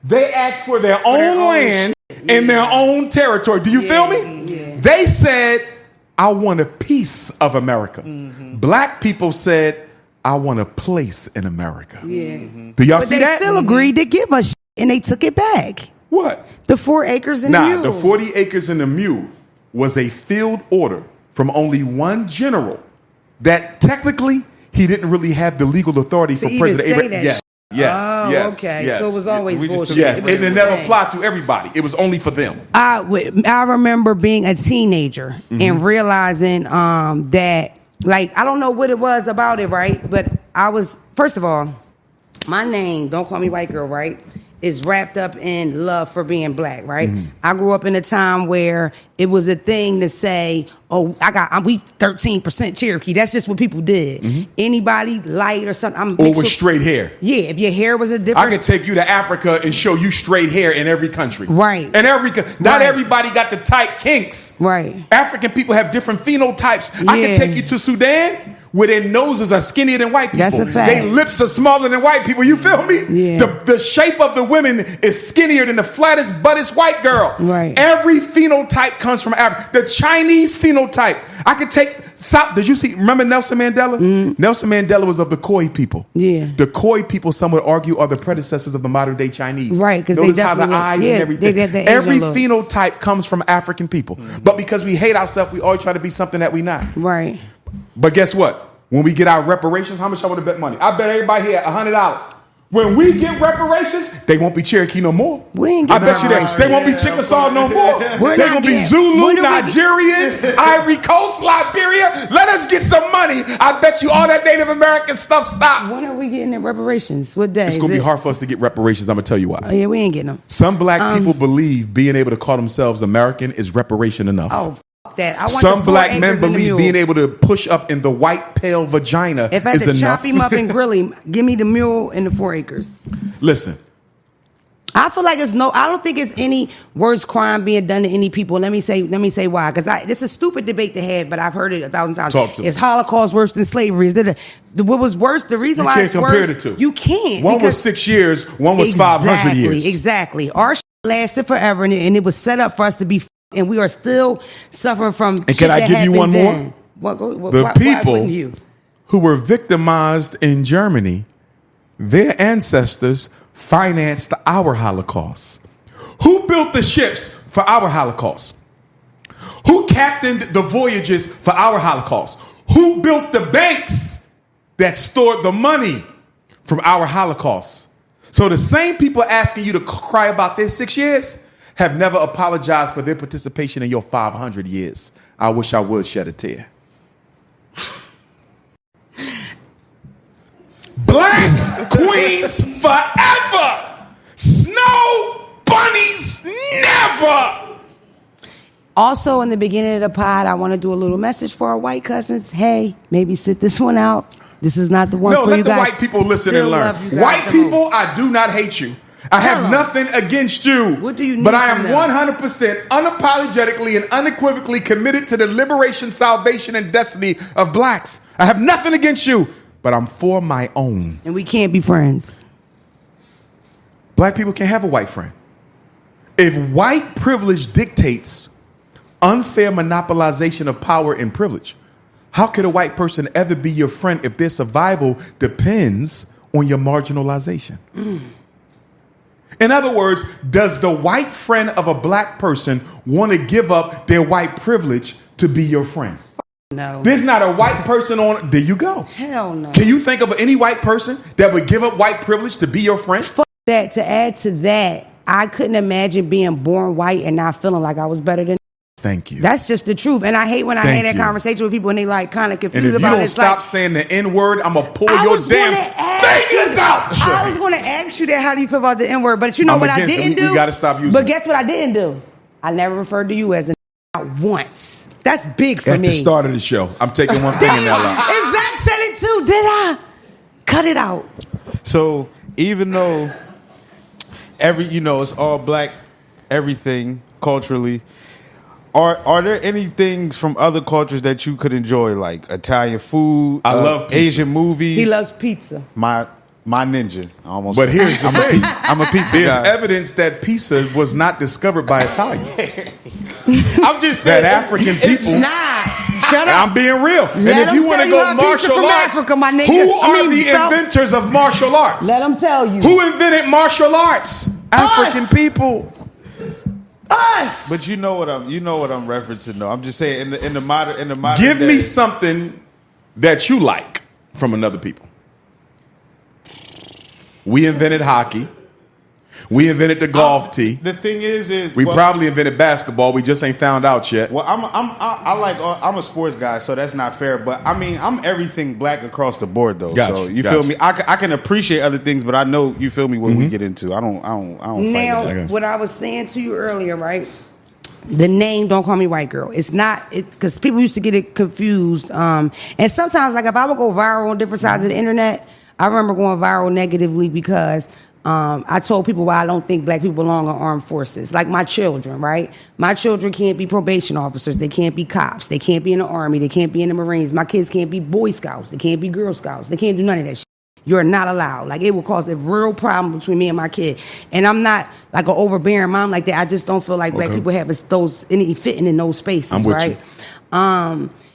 They asked for their own land and their own territory. Do you feel me? Yeah. They said, I want a piece of America. Black people said, I want a place in America. Yeah. Do y'all But see they that? still agreed to give us and they took it back. What? The 4 acres and the mule. The 40 acres and the mule was a field order from only one general that technically he didn't really have the legal authority for even President say Abraham. that. Yes. Okay. Yes. So it was always We just bullshit. took Yes, It was and it a never thing. applied to everybody. It was only for them. I remember being a teenager and realizing that, like, I don't know what it was about it, right? But I was, first of all, my name, don't call me white girl, right, is wrapped up in love for being black, right? I grew up in a time where it was a thing to say, oh, we 13% Cherokee. That's just what people did. Anybody light or something. Or with straight hair. Yeah, if your hair was a different. I could take you to Africa and show you straight hair in every country. Right. And not Right. everybody got the tight kinks. Right. African people have different phenotypes. I Yeah. can take you to Sudan where their noses are skinnier than white people. That's a fact. Their lips are smaller than white people. You feel me? Yeah. The shape of the women is skinnier than the flattest, buttest white girl. Right. Every phenotype comes from Africa. The Chinese phenotype. I could take South. Did you see? Remember Nelson Mandela? Nelson Mandela was of the Khoi people. Yeah. The Khoi people, some would argue, are the predecessors of the modern day Chinese. Right, 'cause they Notice how the definitely look- eyes yeah, and everything. they got the Asian Every look. phenotype comes from African people. But because we hate ourselves, we always try to be something that we're not. Right. But guess what? When we get our reparations, how much I want to bet money? I bet everybody here $100. When we get reparations, they won't be Cherokee no more. We ain't I getting bet you that reparations. they won't be Chickasaw no more. We're They're not gonna be getting- Zulu, when are we- Nigerian, Ivory Coast, Liberia. Let us get some money. I bet you all that Native American stuff stop. When are we getting the reparations? What day? It's gonna be hard for us to get reparations. I'm gonna tell you why. Oh, yeah, we ain't getting them. Some black people believe being able to call themselves American is reparation enough. Oh, fuck that. I want Some the 4 black men acres and the believe mule. being able to push up in the white pale vagina If I had is to enough. chop him up and grill him, give me the mule and the 4 acres. Listen, I feel like I don't think it's any worse crime being done to any people. Let me say why. Because it's a stupid debate to have, but I've heard it 1,000 times. Talk to me. Is Holocaust worse than slavery? What was worse? The reason you why can't it's compare worse, the two. you can't. One was because- 6 years, one was 500 years. Exactly. Our lasted forever, and it was set up for us to be, and we are still suffering from. And can I give you one more? The people who were victimized in Germany, their ancestors financed our Holocaust. Who built the ships for our Holocaust? Who captained the voyages for our Holocaust? Who built the banks that stored the money from our Holocaust? So the same people asking you to cry about their 6 years have never apologized for their participation in your 500 years. I wish I would shed a tear. Black queens forever. Snow bunnies never. Also, in the beginning of the pod, I want to do a little message for our white cousins. Hey, maybe sit this one out. This is not the one No, for let you the guys. white people listen Still and love learn. you guys White the people, most. I do not hate you. I Tell have 'em. nothing against you. What do you need But I am from them? 100% unapologetically and unequivocally committed to the liberation, salvation, and destiny of blacks. I have nothing against you, but I'm for my own. And we can't be friends. Black people can't have a white friend. If white privilege dictates unfair monopolization of power and privilege, how could a white person ever be your friend if their survival depends on your marginalization? In other words, does the white friend of a black person want to give up their white privilege to be your friend? No. There's not a white person on. There you go. Hell no. Can you think of any white person that would give up white privilege to be your friend? That to add to that, I couldn't imagine being born white and not feeling like I was better than. Thank you. That's just the truth. And I hate when I Thank had that you. conversation with people and they like kind of And confused if you about don't it. It's stop like, saying the N-word, I'm going to pull I your was damn gonna ask fingers out. I was going to ask you that. How do you feel about the N-word? But you know I'm what I against it. didn't We do? gotta stop using But it. guess what I didn't do? I never referred to you as a not once. That's big for At me. the start of the show, I'm taking one thing in that line. And Zack said it too. Did I? Cut it out. So even though it's all black, everything culturally, are there any things from other cultures that you could enjoy, like Italian food? I love pizza. Asian movies. He loves pizza. my ninja. Almost. But here's the thing. I'm a pizza There's guy. evidence that pizza was not discovered by Italians. I'm just saying That African people. Nah. Shut up. I'm being real. And Let if you them want tell to you go how pizza martial from arts, Africa, my nigga. who are the Phelps. inventors of martial arts? Let them tell you. Who invented martial arts? African people. Us. But you know what I'm referencing though. I'm just saying in the modern Give day, me something that you like from another people. We invented hockey. We invented the golf tee. The thing is We probably invented basketball. We just ain't found out yet. Well, I'm a sports guy, so that's not fair. But I mean, I'm everything black across the board, though. Gotcha, so you gotcha. feel me? I can appreciate other things, but I know you feel me when we get into. I don't Now, fight with what I was saying to you earlier, right? The name "Don't Call Me White Girl." It's not because people used to get it confused. And sometimes, like if I would go viral on different sides of the internet, I remember going viral negatively because I told people why I don't think black people belong in armed forces. Like my children, right? My children can't be probation officers. They can't be cops. They can't be in the Army. They can't be in the Marines. My kids can't be Boy Scouts. They can't be Girl Scouts. They can't do none of that shit. You're not allowed. Like, it will cause a real problem between me and my kid. And I'm not like an overbearing mom like that. I just don't feel like black people have any fitting in those spaces, I'm with right?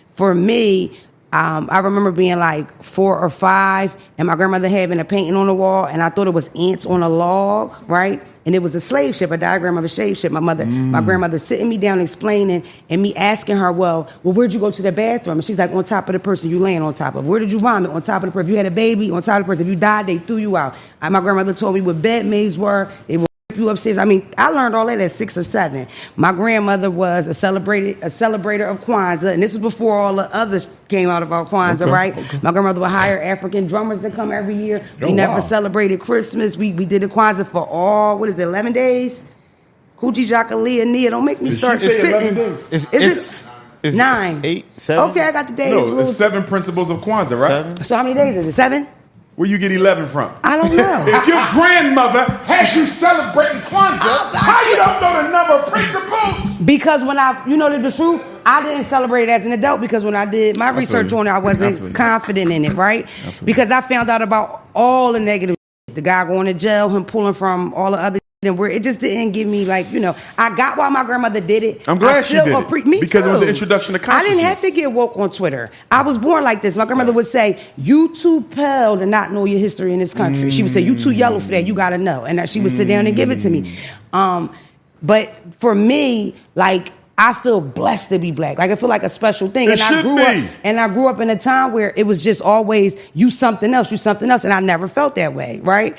For me, I remember being like 4 or 5, and my grandmother having a painting on the wall, and I thought it was ants on a log, right? And it was a slave ship, a diagram of a slave ship. My grandmother sitting me down explaining, and me asking her, well, where'd you go to the bathroom? And she's like, on top of the person you laying on top of. Where did you vomit? On top of the person. If you had a baby, on top of the person. If you died, they threw you out. My grandmother told me what bed maids were. They were you upstairs. I mean, I learned all that at 6 or 7. My grandmother was a celebrator of Kwanzaa, and this is before all the others came out about Kwanzaa, right? Okay. My grandmother would hire African drummers to come every year. We never celebrated Christmas. We did the Kwanzaa for 11 days? Coochie Jackalia Nia, don't make me start spitting. Is it 9? 8, 7? Okay, I got the days. No, it's 7 principles of Kwanzaa, right? 7? So how many days is it? 7? Where you get 11 from? I don't know. If your grandmother had you celebrating Kwanzaa, how you don't know the number of principles? Because when you know the truth, I didn't celebrate it as an adult because when I did my research on it, I wasn't confident in it, right? Because I found out about all the negative shit. The guy going to jail, him pulling from all the other and where it just didn't give me I got why my grandmother did it. I'm glad she did it. Me because too. It was an introduction to consciousness. I didn't have to get woke on Twitter. I was born like this. My grandmother would say, you too pale to not know your history in this country. She would say, you too yellow for that. You got to know. And that she would sit down and give it to me. But for me, I feel blessed to be black. I feel like a special thing. And I grew up in a time where it was just always you something else, and I never felt that way, right?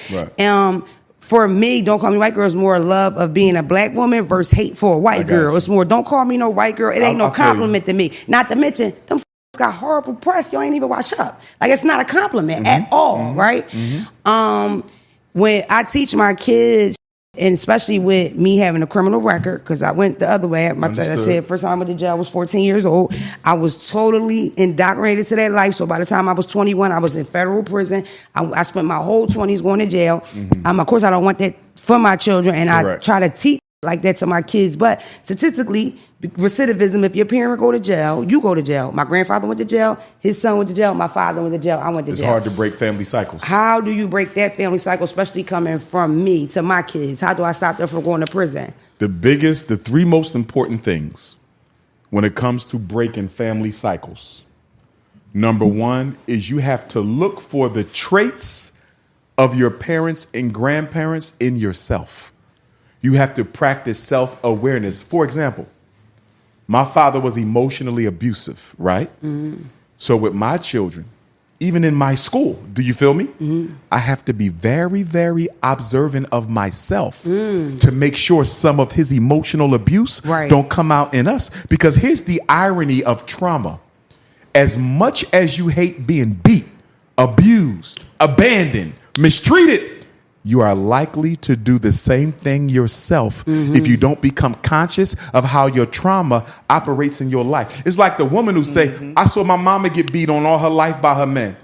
For me, Don't Call Me White Girl is more love of being a black woman versus hate for a white girl. It's more, don't call me no white girl. It ain't no compliment to me. Not to mention, them got horrible press. Y'all ain't even watch up. It's not a compliment at all, right? When I teach my kids, and especially with me having a criminal record, because I went the other way. I said, first time I went to jail, I was 14 years old. I was totally indoctrinated to that life. So by the time I was 21, I was in federal prison. I spent my whole 20s going to jail. Of course, I don't want that for my children, and I try to teach like that to my kids. But statistically, recidivism, if your parent go to jail, you go to jail. My grandfather went to jail. His son went to jail. My father went to jail. I went to jail. It's hard to break family cycles. How do you break that family cycle, especially coming from me to my kids? How do I stop them from going to prison? The 3 most important things when it comes to breaking family cycles. Number 1 is you have to look for the traits of your parents and grandparents in yourself. You have to practice self-awareness. For example, my father was emotionally abusive, right? So with my children, even in my school, do you feel me? I have to be very, very observant of myself to make sure some of his emotional abuse don't come out in us. Because here's the irony of trauma. As much as you hate being beat, abused, abandoned, mistreated, you are likely to do the same thing yourself if you don't become conscious of how your trauma operates in your life. It's like the woman who say, I saw my mama get beat on all her life by her men.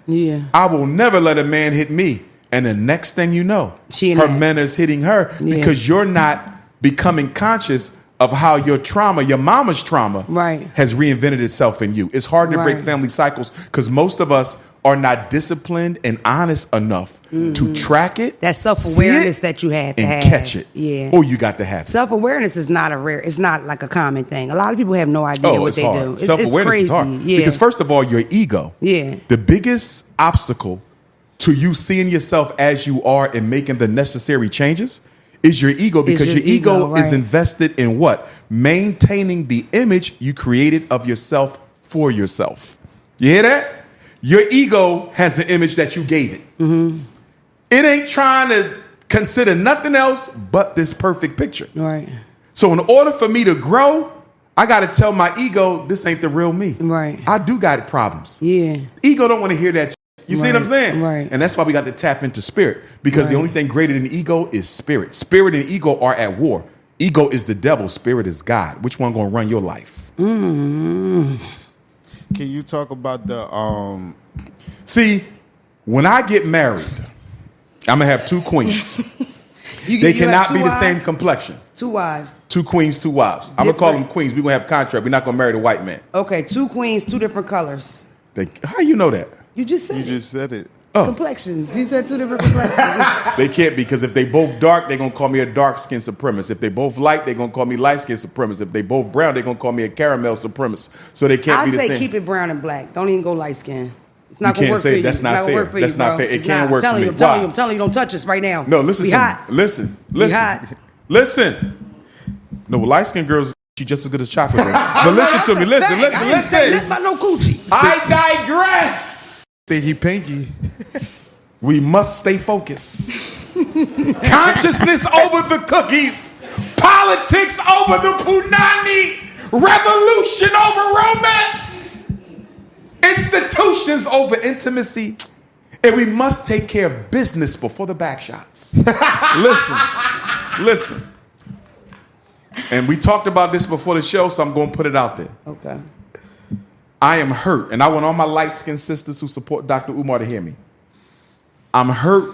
I will never let a man hit me. And the next thing you know, her men is hitting her because you're not becoming conscious of how your trauma, your mama's trauma, has reinvented itself in you. It's hard to break family cycles because most of us are not disciplined and honest enough to track it. That self-awareness see it, that you have to and have. catch it. Yeah. Or you got to have it. Self-awareness is not it's not like a common thing. A lot of people have no idea what it's they hard. do. It's Self-awareness crazy. is hard. Yeah. Because first of all, your ego. Yeah. The biggest obstacle to you seeing yourself as you are and making the necessary changes is your ego, because your ego right. is invested in what? Maintaining the image you created of yourself for yourself. You hear that? Your ego has an image that you gave it. Mm-hmm. It ain't trying to consider nothing else but this perfect picture. Right. So in order for me to grow, I got to tell my ego, this ain't the real me. Right. I do got problems. Yeah. Ego don't want to hear that. You see what I'm saying? Right. And that's why we got to tap into spirit, because the only thing greater than ego is spirit. Spirit and ego are at war. Ego is the devil. Spirit is God. Which one going to run your life? Can you talk about the See, when I get married, I'm going to have two queens. They cannot be the same complexion. 2 wives. 2 queens, 2 wives. I'm going to call them queens. We're going to have contract. We're not going to marry the white man. Okay, 2 queens, 2 different colors. How you know that? You just said you it. just said it. Oh. Complexions. You said 2 different complexions. They can't be, because if they both dark, they're going to call me a dark-skinned supremacist. If they both light, they're going to call me light-skinned supremacist. If they both brown, they're going to call me a caramel supremacist. So they can't I be the same. say keep it brown and black. Don't even go light skin. It's not You going to can't work say for you. that's It's not gonna fair. work for That's you, not bro. fair. It It's can't not. work for me. I'm Why? telling you, don't touch us right now. No, listen We to hot. me. Listen. hot. Listen. No, light-skinned girls, she just as good as chocolate girls. But listen to me. I didn't say this Listen. about no coochie. I digress. Stinky pinky. We must stay focused. Consciousness over the cookies. Politics over the punani. Revolution over romance. Institutions over intimacy. And we must take care of business before the back shots. Listen. And we talked about this before the show, so I'm going to put it out there. Okay. I am hurt, and I want all my light-skinned sisters who support Dr. Umar to hear me. I'm hurt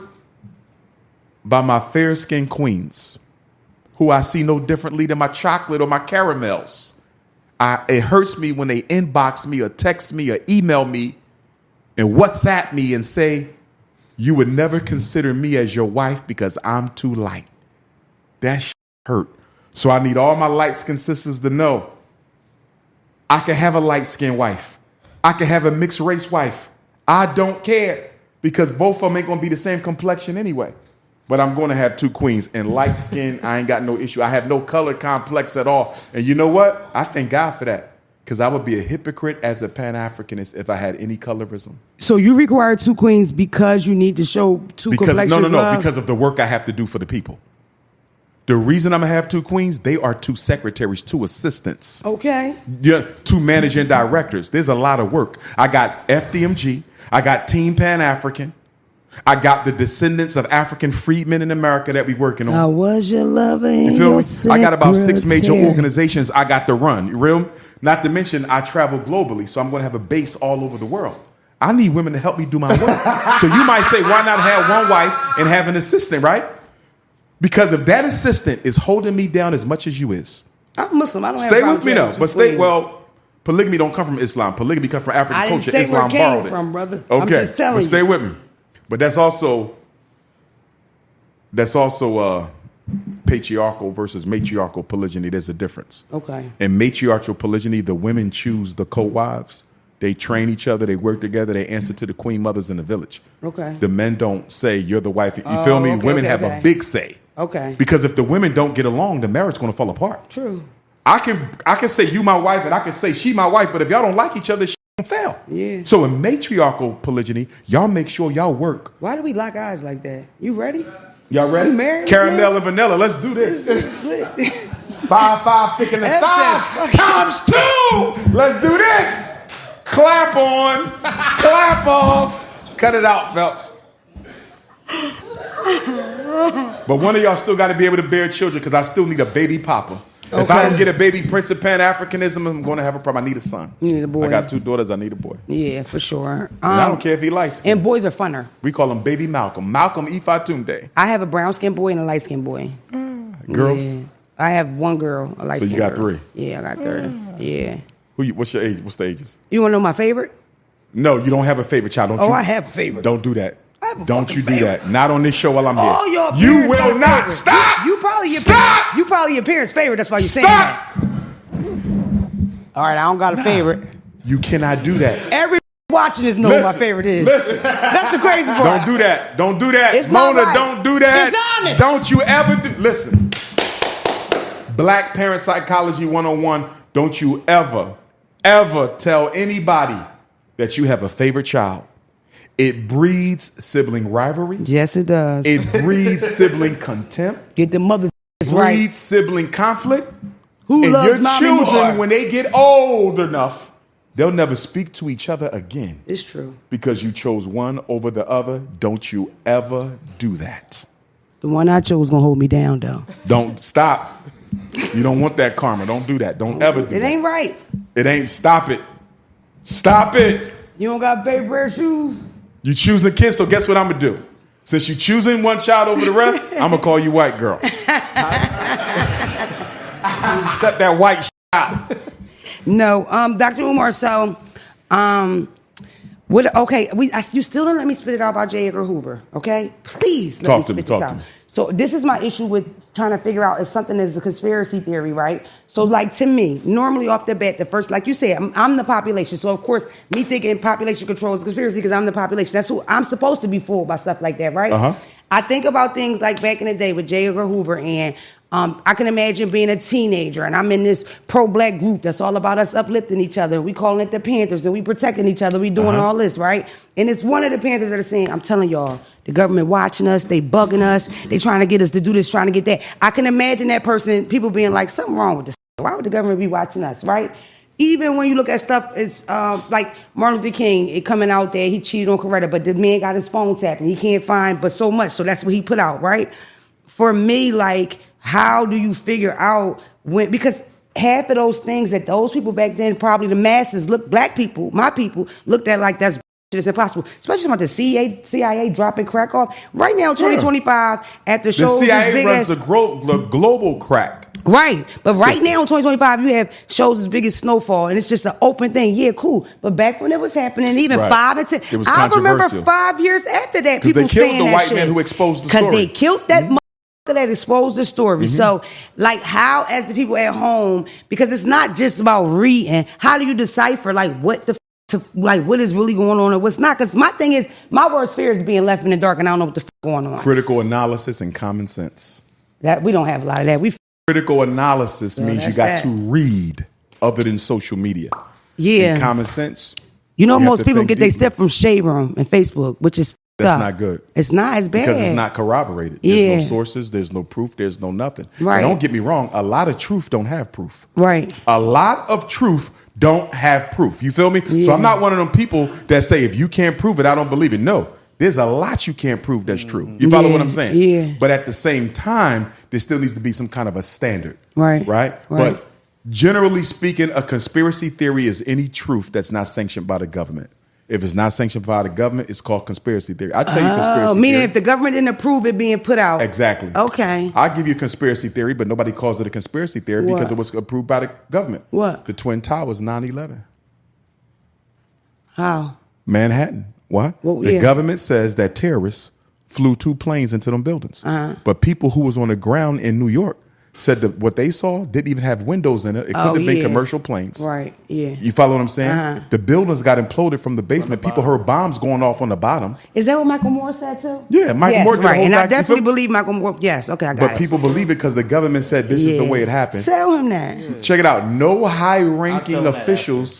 by my fair-skinned queens, who I see no differently than my chocolate or my caramels. It hurts me when they inbox me or text me or email me and WhatsApp me and say, you would never consider me as your wife because I'm too light. That shit hurt. So I need all my light-skinned sisters to know I can have a light-skinned wife. I can have a mixed-race wife. I don't care, because both of them ain't going to be the same complexion anyway. But I'm going to have 2 queens. And light skin, I ain't got no issue. I have no color complex at all. And you know what? I thank God for that, because I would be a hypocrite as a Pan-Africanist if I had any colorism. So you require 2 queens because you need to show 2 complexions love? Because of the work I have to do for the people. The reason I'm going to have 2 queens, they are 2 secretaries, 2 assistants. Okay. Yeah, 2 managing directors. There's a lot of work. I got FDMG. I got Team Pan-African. I got the descendants of African freedmen in America that we working on. I was your lover and You feel me? I got about 6 major secretary. organizations I got to run. You real? Not to mention I travel globally, so I'm going to have a base all over the world. I need women to help me do my work. So you might say, why not have one wife and have an assistant, right? Because if that assistant is holding me down as much as you is, I'm Muslim. I don't stay have with me though. But polygamy don't come from Islam. Polygamy comes from African I didn't culture. say Islam where it borrowed came it. from, brother. Okay, I'm just telling but you. stay with me. But that's also patriarchal versus matriarchal polygyny. There's a difference. Okay. In matriarchal polygyny, the women choose the co-wives. They train each other. They work together. They answer to the queen mothers in the village. Okay. The men don't say you're the wife. You feel me? Okay, Women okay, have okay. a big say. Okay. Because if the women don't get along, the marriage is going to fall apart. True. I can say you my wife and I can say she my wife, but if y'all don't like each other, she gonna fail. Yeah. So in matriarchal polygyny, y'all make sure y'all work. Why do we lock eyes like that? You ready? Y'all ready? You married, Caramel man? and vanilla. Let's do this. 5, thick in the F thighs says, times 2. Let's do this. Clap on, clap off. Cut it out, Phelps. But one of y'all still got to be able to bear children, because I still need a baby papa. If I don't get a baby Prince of Pan Africanism, I'm going to have a problem. I need a son. You need a boy. I got 2 daughters. I need a boy. Yeah, for sure. And I don't care if he likes. And boys are funner. We call him Baby Malcolm. Malcolm Ifatunde. I have a brown skinned boy and a light skinned boy. Girls. Yeah. I have 1 girl, a light skinned So you got girl. 3. Yeah, I got 3. Yeah. What's your age? What's the ages? You want to know my favorite? No, you don't have a favorite child. Don't you? I have a favorite. Don't do that. I have a Don't fucking you do favorite. that. Not on this show while I'm here. All your You parents got will a not. favorite. Stop. You probably your Stop. Parents, you probably your parents' favorite. That's why you're saying Stop. that. All right, I don't got a favorite. You cannot do that. Every watching this know what my favorite is. Listen. That's the crazy part. Don't do that. Don't do that. It's not Mona, right. don't do that. It's honest. Don't you ever do. Listen. Black Parent Psychology 101. Don't you ever tell anybody that you have a favorite child. It breeds sibling rivalry. Yes, it does. It breeds sibling contempt. Get the mother Breeds right. sibling conflict. Who And loves your mommy children, more? when they get old enough, they'll never speak to each other again. It's true. Because you chose one over the other. Don't you ever do that. The one I chose gonna hold me down though. Don't stop. You don't want that karma. Don't do that. Don't ever do that. It ain't right. It ain't. Stop it. Stop it. You don't got a favorite pair of shoes? You choose a kid, so guess what I'm going to do? Since you choosing one child over the rest, I'm going to call you white girl. Cut that white out. No, Dr. Umar, so, you still don't let me spit it out about J. Edgar Hoover, okay? Please let me spit this out. So this is my issue with trying to figure out if something is a conspiracy theory, right? So like to me, normally off the bat, the first, like you said, I'm the population. So of course, me thinking population control is a conspiracy because I'm the population. That's who I'm supposed to be fooled by stuff like that, right? Uh-huh. I think about things like back in the day with J. Edgar Hoover and I can imagine being a teenager and I'm in this pro-black group that's all about us uplifting each other. We calling it the Panthers and we protecting each other. We doing all this, right? And it's one of the Panthers that are saying, I'm telling y'all, the government watching us, they bugging us, they trying to get us to do this, trying to get that. I can imagine that person, people being like, something wrong with this. Why would the government be watching us, right? Even when you look at stuff, it's like Martin Luther King, it coming out there, he cheated on Coretta, but the man got his phone tapped and he can't find but so much, so that's what he put out, right? For me, like, how do you figure out when, because half of those things that those people back then, probably the masses, black people, my people, looked at like that's it's impossible, especially about the CIA dropping crack off. Right now, 2025, after shows the CIA as big runs as... the global crack. Right. But right system. now in 2025, you have shows as big as Snowfall, and it's just an open thing. Yeah, cool. But back when it was happening, even 5 and 10, it was I remember controversial. 5 years after that, people They killed saying the that white shit. man who exposed the Because story. they killed that motherfucker that exposed the story. So, like, how, as the people at home, because it's not just about reading, how do you decipher, like, what the what is really going on and what's not? Because my thing is, my worst fear is being left in the dark and I don't know what the going on. Critical analysis and common sense. That we don't have a lot of that. Critical analysis means you got that's to read other than social media. Yeah. And common sense. You know, you have most to people think get their deeply. stuff from Shade Room and Facebook, which is That's up. not good. It's not as bad. Because it's not corroborated. There's Yeah. no sources. There's no proof. There's no nothing. Right. And don't get me wrong. A lot of truth don't have proof. Right. A lot of truth don't have proof. You feel me? Yeah. So I'm not one of them people that say, if you can't prove it, I don't believe it. No. There's a lot you can't prove that's true. You follow Yeah. what I'm saying? Yeah. But at the same time, there still needs to be some kind of a standard. Right. Right? Right. But generally speaking, a conspiracy theory is any truth that's not sanctioned by the government. If it's not sanctioned by the government, it's called conspiracy theory. I tell you conspiracy meaning theory. if the government didn't approve it being put out. Exactly. Okay. I give you conspiracy theory, but nobody calls it a conspiracy theory What? because it was approved by the government. What? The Twin Towers, 9/11. How? Manhattan. What? Well, the yeah. government says that terrorists flew 2 planes into them buildings. But people who was on the ground in New York said that what they saw didn't even have windows in it. It couldn't have been yeah. commercial planes. Right. Yeah. You follow what I'm saying? The buildings got imploded from the basement. People heard bombs going off on the bottom. Is that what Michael Moore said too? Yeah, Michael yes, Moore did a right. whole And I doc- you definitely feel- believe Michael Moore. Yes. Okay, I got But it. people believe it because the government said this is the way it happened. Tell him that. Check it out. No high-ranking I'll tell him officials,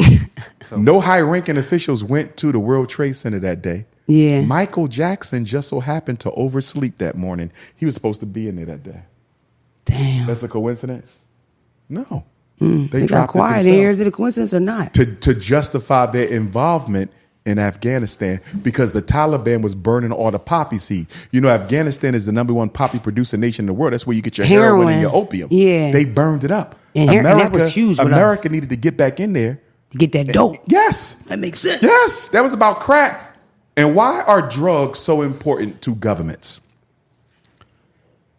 no high-ranking officials went to the World Trade Center that day. Yeah. Michael Jackson just so happened to oversleep that morning. He was supposed to be in there that day. Damn. That's a coincidence? No. They got dropped it quiet in here. themselves Is it a coincidence or not? to justify their involvement in Afghanistan because the Taliban was burning all the poppy seed. You know, Afghanistan is the #1 poppy producing nation in the world. That's where you get your heroin and your opium. Yeah. They burned it up. And that was huge with America us. needed to get back in there. To get that dope. Yes. That makes sense. Yes. That was about crack. And why are drugs so important to governments?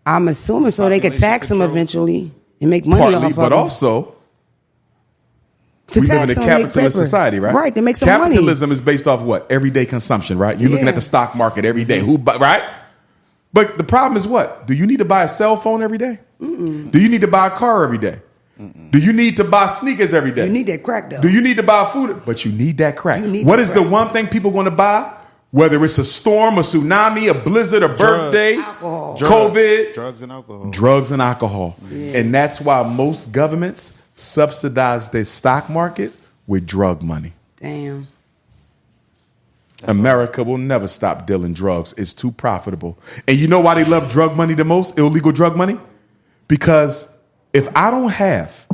I'm assuming so they could Population tax them control. eventually and make money Partly, off but of also To we live in tax a on their capitalist paper. society, right? Right, to make some money. Capitalism is based off what? Everyday consumption, right? You're looking Yeah. at the stock market every day. Right? But the problem is what? Do you need to buy a cell phone every day? Do you need to buy a car every day? Do you need to buy sneakers every day? You need that crack, though. Do you need to buy food? But you need that crack. You need What that is crack. the one thing people going to buy? Whether it's a storm, a tsunami, a blizzard, a birthday, Alcohol. COVID. Drugs and alcohol. Drugs and alcohol. And that's why most governments subsidize their stock market with drug money. Damn. America will never stop dealing drugs. It's too profitable. And you know why they love drug money the most, illegal drug money? Because if I don't have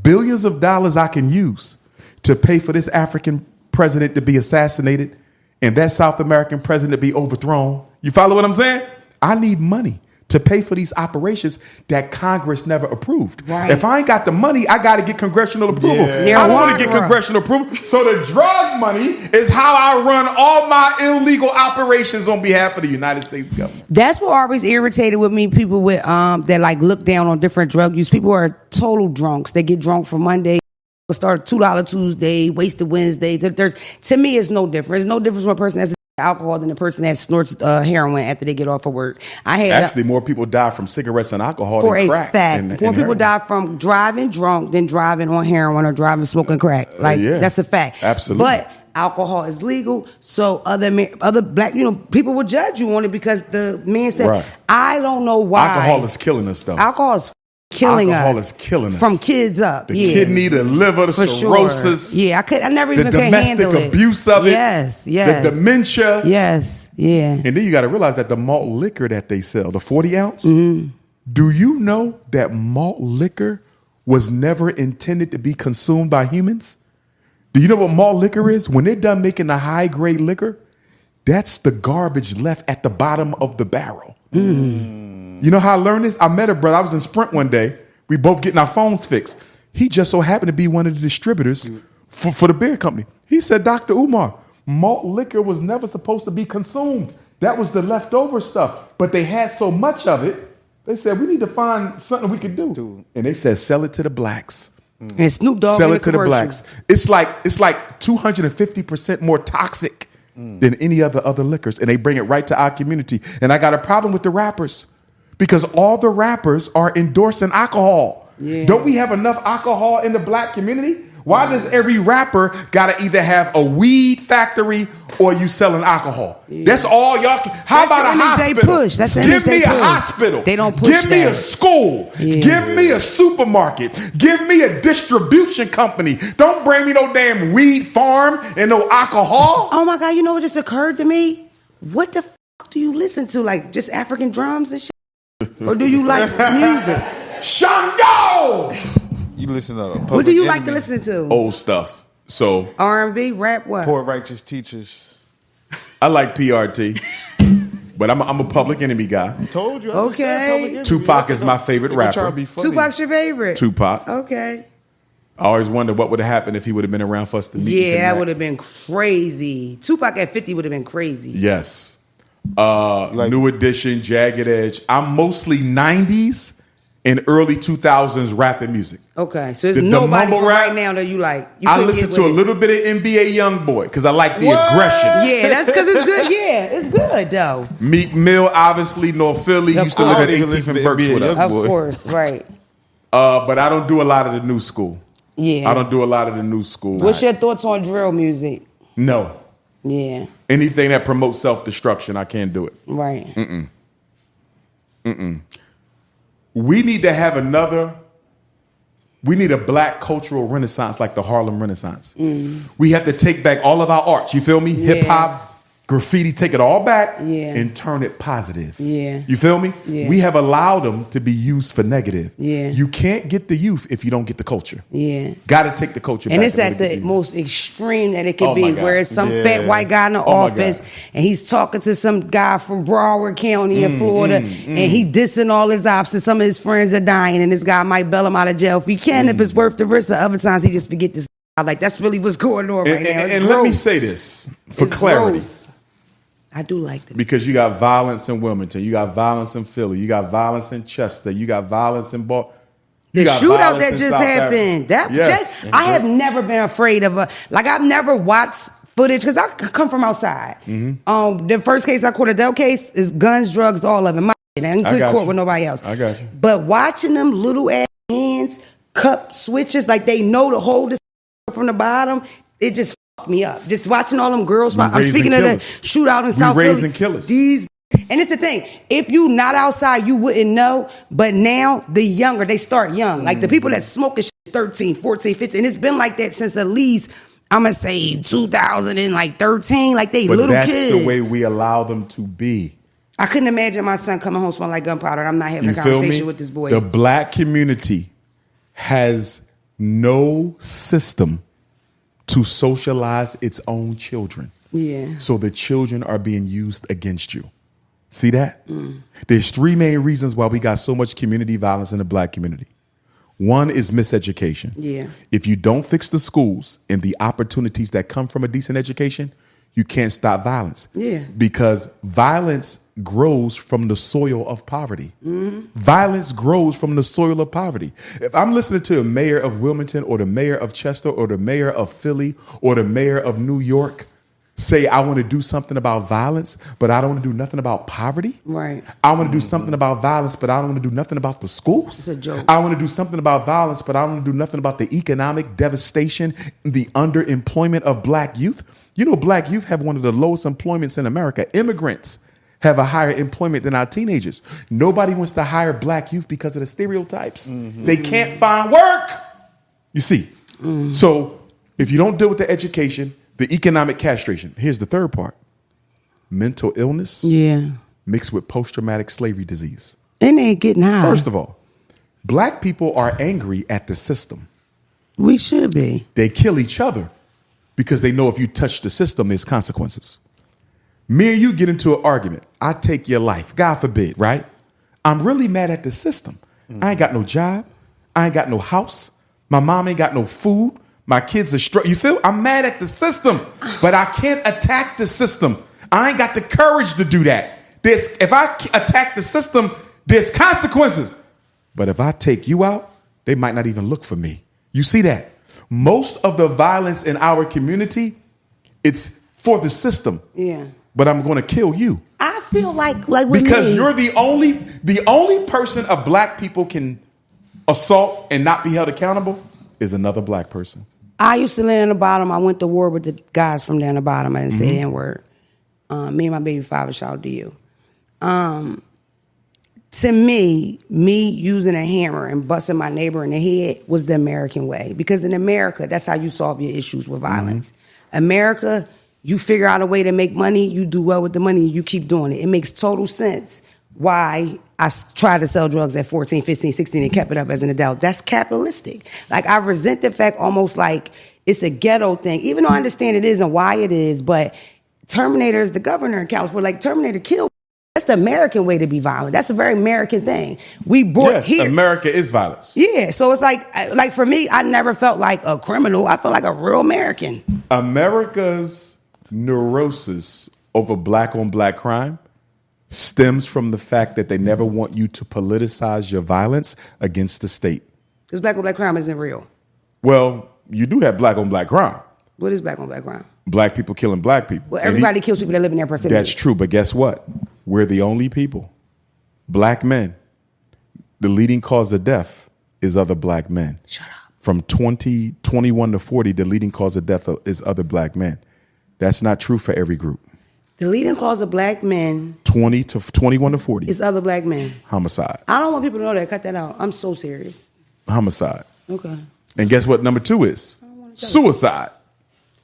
billions of dollars I can use to pay for this African president to be assassinated and that South American president to be overthrown, you follow what I'm saying? I need money to pay for these operations that Congress never approved. Right. If I ain't got the money, I got to get congressional approval. Yeah. I don't want to get Marijuana. congressional approval. So the drug money is how I run all my illegal operations on behalf of the United States government. That's what always irritated with me. People with that like look down on different drug use. People are total drunks. They get drunk from Monday, start $2 Tuesday, wasted Wednesday. To me, it's no different. It's no difference from a person that's alcohol than the person that snorts heroin after they get off of work. I had Actually, more people die from cigarettes and alcohol for than a crack. fact. and More people heroin. die from driving drunk than driving on heroin or driving smoking crack. Like Yeah. that's a fact. Absolutely. But alcohol is legal, so other black people will judge you on it because the man said, Right. "I don't know why Alcohol is killing us, though. alcohol is killing Alcohol us. is killing us. From kids up. The yeah. kidney, the liver, the For cirrhosis. Sure. Yeah, I never the even could domestic handle it. abuse of it. Yes. The dementia. Yes, yeah. And then you got to realize that the malt liquor that they sell, the 40 ounce, Mm-hmm. do you know that malt liquor was never intended to be consumed by humans? Do you know what malt liquor is? When they're done making the high grade liquor, that's the garbage left at the bottom of the barrel. You know how I learned this? I met a brother. I was in Sprint one day. We both getting our phones fixed. He just so happened to be one of the distributors for the beer company. He said, Dr. Umar, malt liquor was never supposed to be consumed. That was the leftover stuff. But they had so much of it, they said, we need to find something we could do. And they said, sell it to the blacks. And Snoop Dogg Sell in it to the commercial. blacks. It's like 250% more toxic than any other liquors. And they bring it right to our community. And I got a problem with the rappers because all the rappers are endorsing alcohol. Yeah. Don't we have enough alcohol in the black community? Why does every rapper gotta either have a weed factory or you selling alcohol? That's all y'all can. How That's about the a image they hospital? push. That's the Give image they me a push. hospital. They don't push Give me that. a school. Yeah. Give me a supermarket. Give me a distribution company. Don't bring me no damn weed farm and no alcohol. Oh my God, you know what just occurred to me? What the fuck do you listen to? Like just African drums and shit? Or do you like music? Shango! You listen to What do you like to listen to? Old stuff. So R&B, rap, what? Poor righteous teachers. I like PRT, but I'm a Public Enemy guy. Told you. Okay. Tupac is my favorite rapper. Tupac's your favorite? Tupac. Okay. I always wonder what would have happened if he would have been around for us to meet. and Yeah, that connect. would have been crazy. Tupac at 50 would have been crazy. Yes. New Edition, Jagged Edge. I'm mostly 90s and early 2000s rapping music. Okay, so there's The nobody mumble from rap, right now that you like. You I couldn't listen get to a with it. little bit of NBA Youngboy because I like the aggression. Yeah, that's because it's good. Yeah, it's good though. Meek Mill, obviously, North Philly. Of Used to live at course. 18th and Burks with us. Of boy. course, right. But I don't do a lot of the new school. Yeah. I don't do a lot of the new school. What's your thoughts on drill music? No. Yeah, Anything that promotes self-destruction, I can't do it. right. We need to have we need a black cultural renaissance like the Harlem Renaissance. We have to take back all of our arts, you feel me? Hip hop, graffiti, take it all back and turn it positive. Yeah. You feel me? Yeah. We have allowed them to be used for negative. Yeah. You can't get the youth if you don't get the culture. Yeah. Got to take the culture And back. it's at the most extreme that it can Oh, be, my God. where it's some Yeah. fat white guy in the Oh, my office God. and he's talking to some guy from Broward County in Florida and he dissing all his ops and some of his friends are dying and this guy might bail him out of jail if he can, if it's worth the risk. The other times he just forget this. Like, that's really what's going on right now. It's And let me gross. say this for It's clarity. gross. I do like them. Because you got violence in Wilmington, you got violence in Philly, you got violence in Chester, you got violence in Baltimore. The got shootout violence that in just South happened. Africa. Yes. I have never been afraid of I've never watched footage because I come from outside. The first case I caught, Adele case, is guns, drugs, all of it. I didn't court with nobody else. I got you. But watching them little ass hands, cup switches, like they know to hold this from the bottom, it just fucked me up. Just watching all them girls. I'm speaking of the shootout in South Philly. Raising killers. And it's the thing, if you not outside, you wouldn't know. But now, the younger, they start young. Like the people that smoke is 13, 14, 15. And it's been like that since at least, I'm going to say 2013. Like they little kids. But that's the way we allow them to be. I couldn't imagine my son coming home smelling like gunpowder and I'm not having a conversation with this boy. The black community has no system to socialize its own children. Yeah. So the children are being used against you. See that? There's three main reasons why we got so much community violence in the black community. One is miseducation. Yeah. If you don't fix the schools and the opportunities that come from a decent education, you can't stop violence. Yeah. Because violence grows from the soil of poverty. Violence grows from the soil of poverty. If I'm listening to a mayor of Wilmington or the mayor of Chester or the mayor of Philly or the mayor of New York say, I want to do something about violence, but I don't want to do nothing about poverty. Right. I want to do something about violence, but I don't want to do nothing about the schools. It's a joke. I want to do something about violence, but I don't want to do nothing about the economic devastation, the underemployment of black youth. You know, black youth have one of the lowest employments in America. Immigrants have a higher employment than our teenagers. Nobody wants to hire black youth because of the stereotypes. They can't find work. You see? So if you don't deal with the education, the economic castration, here's the third part. Mental illness mixed with post-traumatic slavery disease. And they getting high. First of all, black people are angry at the system. We should be. They kill each other because they know if you touch the system, there's consequences. Me and you get into an argument. I take your life. God forbid, right? I'm really mad at the system. I ain't got no job. I ain't got no house. My mom ain't got no food. My kids are struggling. You feel? I'm mad at the system, but I can't attack the system. I ain't got the courage to do that. If I attack the system, there's consequences. But if I take you out, they might not even look for me. You see that? Most of the violence in our community, it's for the system. Yeah. But I'm going to kill you. I feel like with because me, you're the only person a black people can assault and not be held accountable is another black person. I used to live in the bottom. I went to war with the guys from down the bottom. I didn't say the N-word. Me and my baby father, shout out to you. To me using a hammer and busting my neighbor in the head was the American way. Because in America, that's how you solve your issues with violence. America, you figure out a way to make money, you do well with the money, you keep doing it. It makes total sense why I tried to sell drugs at 14, 15, 16 and kept it up as an adult. That's capitalistic. Like, I resent the fact almost like it's a ghetto thing, even though I understand it is and why it is, but Terminator is the governor in California. Like, Terminator killed. That's the American way to be violent. That's a very American thing. We brought here. America is violence. Yeah, so it's like for me, I never felt like a criminal. I felt like a real American. America's neurosis over black on black crime stems from the fact that they never want you to politicize your violence against the state. Because black on black crime isn't real. Well, you do have black on black crime. What is black on black crime? Black people killing black people. Well, everybody kills people that live in their proximity. That's true, but guess what? We're the only people. Black men. The leading cause of death is other black men. Shut up. From 21 to 40, the leading cause of death is other black men. That's not true for every group. The leading cause of black men 21 to 40 is other black men. Homicide. I don't want people to know that. Cut that out. I'm so serious. Homicide. Okay. And guess what number 2 is? Suicide.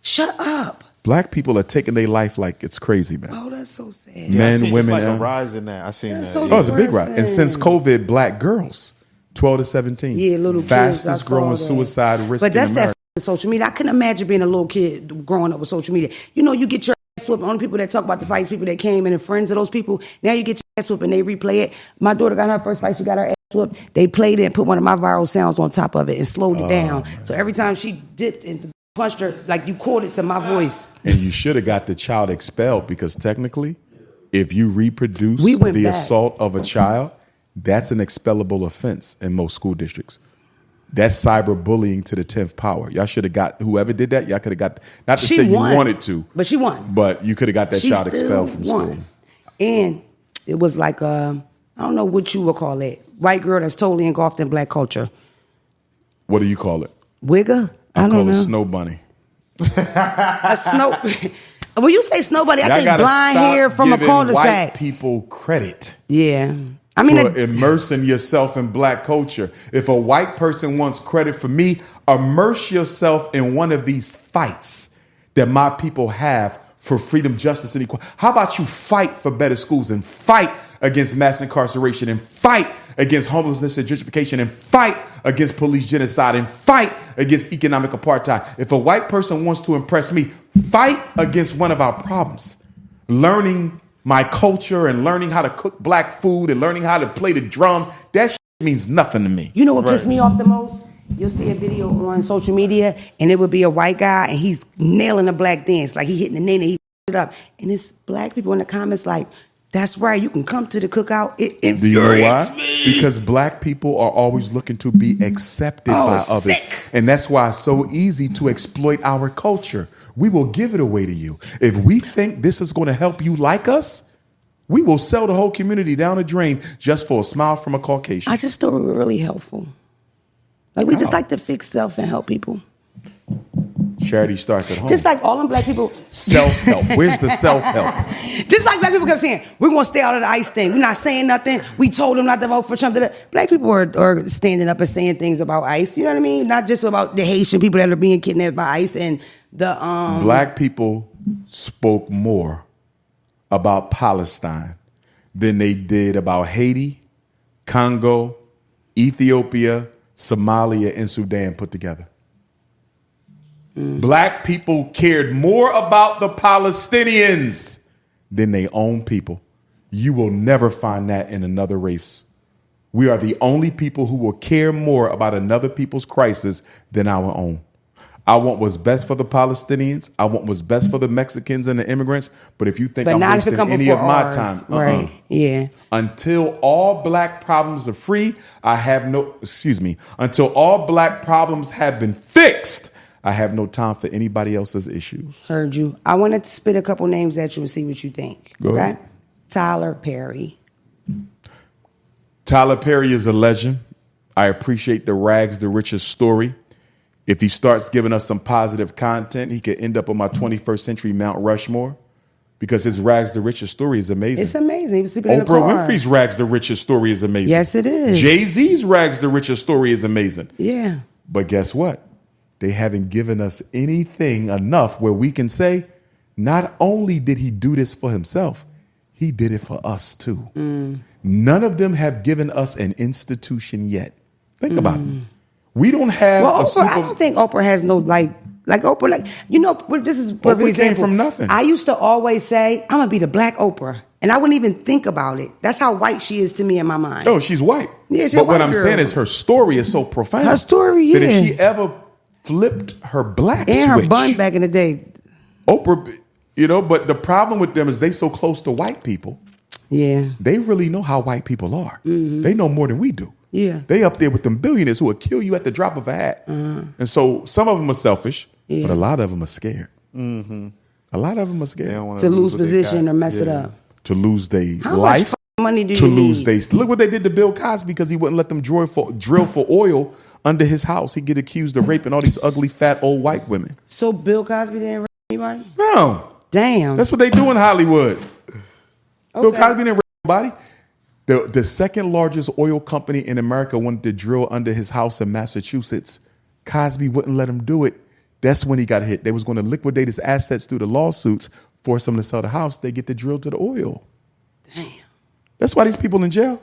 Shut up. Black people are taking their life like it's crazy, man. Oh, that's so sad. Men, women. It's like a rise in that. I seen that. So it's a big rise. And since COVID, black girls, 12 to 17. Yeah, little kids. Fastest growing suicide risk but that's in America. that social media. I couldn't imagine being a little kid growing up with social media. You know, you get your ass whooped. Only people that talk about the fights, people that came and the friends of those people. Now you get your ass whooped and they replay it. My daughter got her first fight. She got her ass whooped. They played it and put one of my viral sounds on top of it and slowed it down. Man. So every time she dipped and punched her, like you caught it to my voice. And you should have got the child expelled because technically, if you reproduce the assault of a child, that's an expellable offense in most school districts. That's cyberbullying to the 10th power. Y'all should have got, whoever did that, y'all could have got, not to She say won. you wanted to. But she won. But you could have got that She child still expelled from won. school. And it was like I don't know what you would call it. White girl that's totally engulfed in black culture. What do you call it? Wigger? I call don't it know. snow bunny. A snow. When you say snow bunny, I Y'all think gotta blind stop hair from a giving cul-de-sac. white people credit. Yeah. I mean, for immersing yourself in black culture. If a white person wants credit for me, immerse yourself in one of these fights that my people have for freedom, justice, and equality. How about you fight for better schools and fight against mass incarceration and fight against homelessness and gentrification and fight against police genocide and fight against economic apartheid? If a white person wants to impress me, fight against one of our problems. Learning my culture and learning how to cook black food and learning how to play the drum, that shit means nothing to me. You know what pissed me off the most? You'll see a video on social media and it would be a white guy and he's nailing a black dance. Like he hitting the name and he it up. And it's black people in the comments like, that's right, you can come to the cookout. It Do you know infuriates why? me. Because black people are always looking to be accepted by others. Sick. And that's why it's so easy to exploit our culture. We will give it away to you. If we think this is going to help you like us, we will sell the whole community down the drain just for a smile from a Caucasian. I just thought we were really helpful. Like we just like to fix stuff and help people. Charity starts at home. Just like all them black people. Self-help. Where's the self-help? Just like black people kept saying, we're going to stay out of the ICE thing. We're not saying nothing. We told them not to vote for Trump. Black people are standing up and saying things about ICE. You know what I mean? Not just about the Haitian people that are being kidnapped by ICE and the... Black people spoke more about Palestine than they did about Haiti, Congo, Ethiopia, Somalia, and Sudan put together. Black people cared more about the Palestinians than their own people. You will never find that in another race. We are the only people who will care more about another people's crisis than our own. I want what's best for the Palestinians. I want what's best for the Mexicans and the immerants. But if you think I'm wasting any of my time, right? Yeah. Until all black problems are free, until all black problems have been fixed, I have no time for anybody else's issues. Heard you. I want to spit a couple names at you and see what you think. Go ahead. Tyler Perry. Tyler Perry is a legend. I appreciate the rags to riches story. If he starts giving us some positive content, he could end up on my 21st century Mount Rushmore because his rags to riches story is amazing. It's amazing. He was sleeping in the Oprah car. Winfrey's rags to riches story is amazing. Yes, it is. Jay-Z's rags to riches story is amazing. Yeah. But guess what? They haven't given us anything enough where we can say, not only did he do this for himself, he did it for us too. None of them have given us an institution yet. Think about it. We don't have Well, a Oprah, I don't think Oprah has no like Oprah, this is perfect Oprah example. came from nothing. I used to always say, I'm gonna be the black Oprah. And I wouldn't even think about it. That's how white she is to me in my mind. Oh, she's white. Yeah, she's a but what white I'm girl. saying is her story is so profound. Her story, That yeah. if she ever flipped her black And switch. her bun back in the day. Oprah, but the problem with them is they so close to white people. Yeah. They really know how white people are. They know more than we do. Yeah. They up there with them billionaires who will kill you at the drop of a hat. And so some of them are selfish, but a lot of them are scared. A lot of them are scared. They don't wanna To lose what they position got. or mess it up. To lose their How life. much money do to you lose need? Look what they did to Bill Cosby because he wouldn't let them drill for oil under his house. He'd get accused of raping all these ugly, fat, old white women. So Bill Cosby didn't rape anybody? No. Damn. That's what they do in Hollywood. Bill Okay. Cosby didn't rape nobody. The second largest oil company in America wanted to drill under his house in Massachusetts. Cosby wouldn't let him do it. That's when he got hit. They was going to liquidate his assets through the lawsuits, force him to sell the house. They get the drill to the oil. Damn. That's why these people in jail.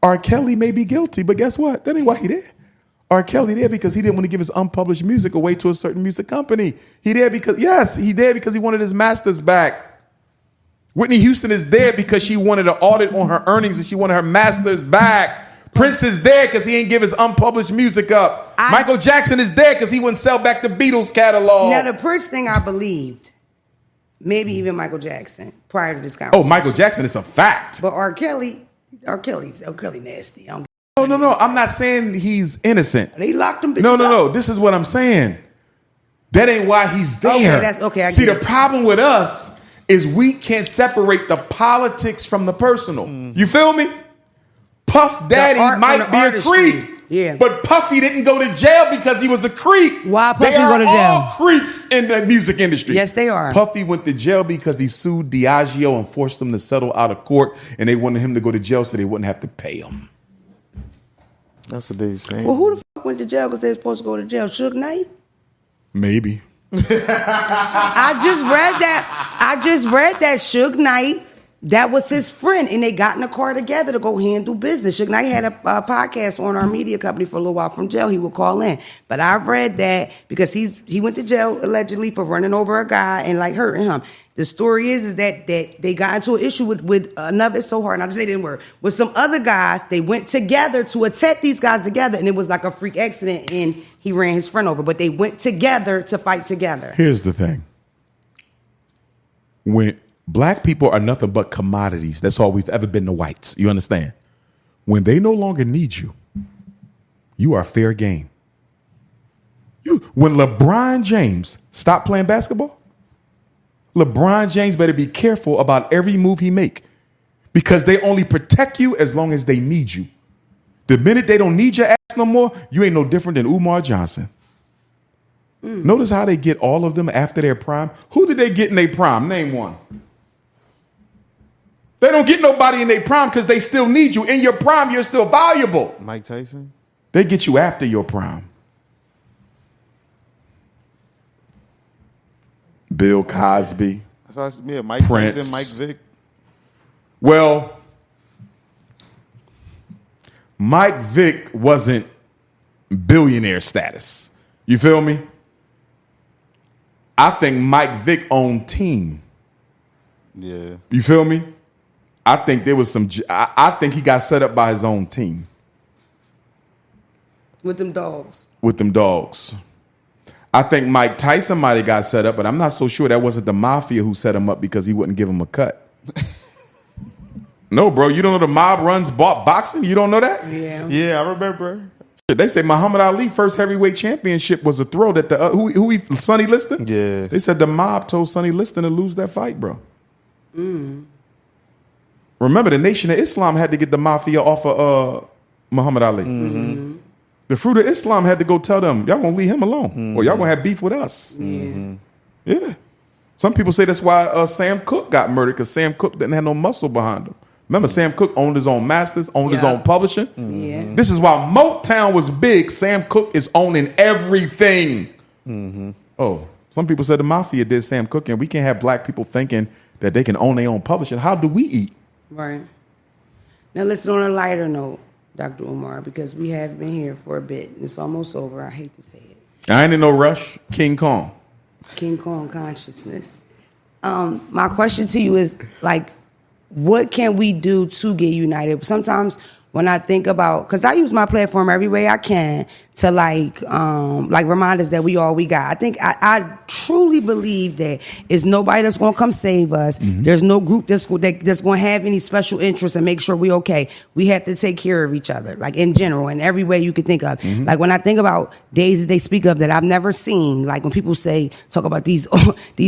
R. Kelly may be guilty, but guess what? That ain't why he there. R. Kelly there because he didn't want to give his unpublished music away to a certain music company. He there because he wanted his masters back. Whitney Houston is there because she wanted an audit on her earnings and she wanted her masters back. Prince is there because he ain't give his unpublished music up. Michael Jackson is there because he wouldn't sell back the Beatles catalog. Now, the Prince thing I believed. Maybe even Michael Jackson prior to this conversation. Oh, Michael Jackson is a fact. But R. Kelly's nasty. I don't No. I'm not saying he's innocent. They locked him. No. This is what I'm saying. That ain't why he's there. I See, get the problem with us is we can't separate the politics from the personal. You feel me? Puff Daddy might be a creep. Yeah. But Puffy didn't go to jail because he was a creep. Why Puffy they go to jail? All creeps in the music industry. Yes, they are. Puffy went to jail because he sued Diageo and forced them to settle out of court, and they wanted him to go to jail so they wouldn't have to pay him. That's what they're saying. Well, who the fuck went to jail because they were supposed to go to jail? Suge Knight? Maybe. I just read that Suge Knight, that was his friend, and they got in a car together to go handle business. Suge Knight had a podcast on our media company for a little while from jail. He would call in. But I've read that because he went to jail allegedly for running over a guy and like hurting him. The story is that they got into an issue with another, it's so hard not to say the word, with some other guys. They went together to attack these guys together, and it was like a freak accident, and he ran his friend over. But they went together to fight together. Here's the thing. When black people are nothing but commodities, that's all we've ever been to whites. You understand? When they no longer need you, you are fair game. When LeBron James stopped playing basketball, LeBron James better be careful about every move he make, because they only protect you as long as they need you. The minute they don't need your ass no more, you ain't no different than Umar Johnson. Notice how they get all of them after their prime. Who did they get in their prime? Name one. They don't get nobody in their prime because they still need you. In your prime, you're still valuable. Mike Tyson? They get you after your prime. Bill Cosby. That's why I said, yeah, Mike Prince. Tyson, Mike Vick. Well, Mike Vick wasn't billionaire status. You feel me? I think Mike Vick owned team. Yeah. You feel me? I think there was some. I think he got set up by his own team. With them dogs. I think Mike Tyson might have got set up, but I'm not so sure that wasn't the mafia who set him up because he wouldn't give him a cut. No, bro, you don't know the mob runs boxing? You don't know that? Yeah, I remember. They say Muhammad Ali first heavyweight championship was a throw that the Sonny Liston? Yeah. They said the mob told Sonny Liston to lose that fight, bro. Remember, the Nation of Islam had to get the mafia off of Muhammad Ali. The Fruit of Islam had to go tell them, y'all gonna leave him alone, or y'all gonna have beef with us. Yeah. Some people say that's why Sam Cooke got murdered, because Sam Cooke didn't have no muscle behind him. Remember, Sam Cooke owned his own masters, owned his own publishing. This is why Motown was big. Sam Cooke is owning everything. Oh, some people said the mafia did Sam Cooke, and we can't have black people thinking that they can own their own publishing. How do we eat? Right. Now, listen, on a lighter note, Dr. Umar, because we have been here for a bit. It's almost over. I hate to say it. I ain't in no rush. King Kong consciousness. My question to you is, like, what can we do to get united? Sometimes when I think about, because I use my platform every way I can to like remind us that we all we got. I think I truly believe that it's nobody that's going to come save us. There's no group that's going to have any special interest and make sure we okay. We have to take care of each other, like in general, in every way you could think of. Like when I think about days that they speak of that I've never seen, like when people talk about these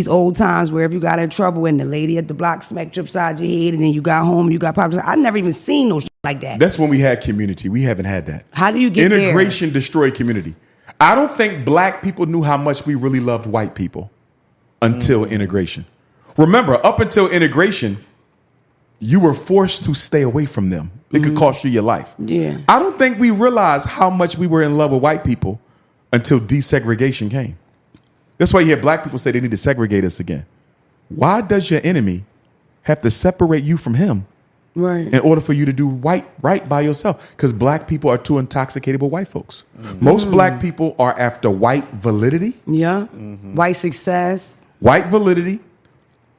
old times where if you got in trouble and the lady at the block smacked you upside your head and then you got home, you got problems. I've never even seen no shit like that. That's when we had community. We haven't had that. How do you get integration destroyed community. I don't think black people knew how much we really loved white people until integration. Remember, up until integration, you were forced to stay away from them. It could cost you your life. Yeah. I don't think we realized how much we were in love with white people until desegregation came. That's why you hear black people say they need to segregate us again. Why does your enemy have to separate you from him? Right. In order for you to do right by yourself. Because black people are too intoxicated with white folks. Most black people are after white validity. Yeah. White success. White validity.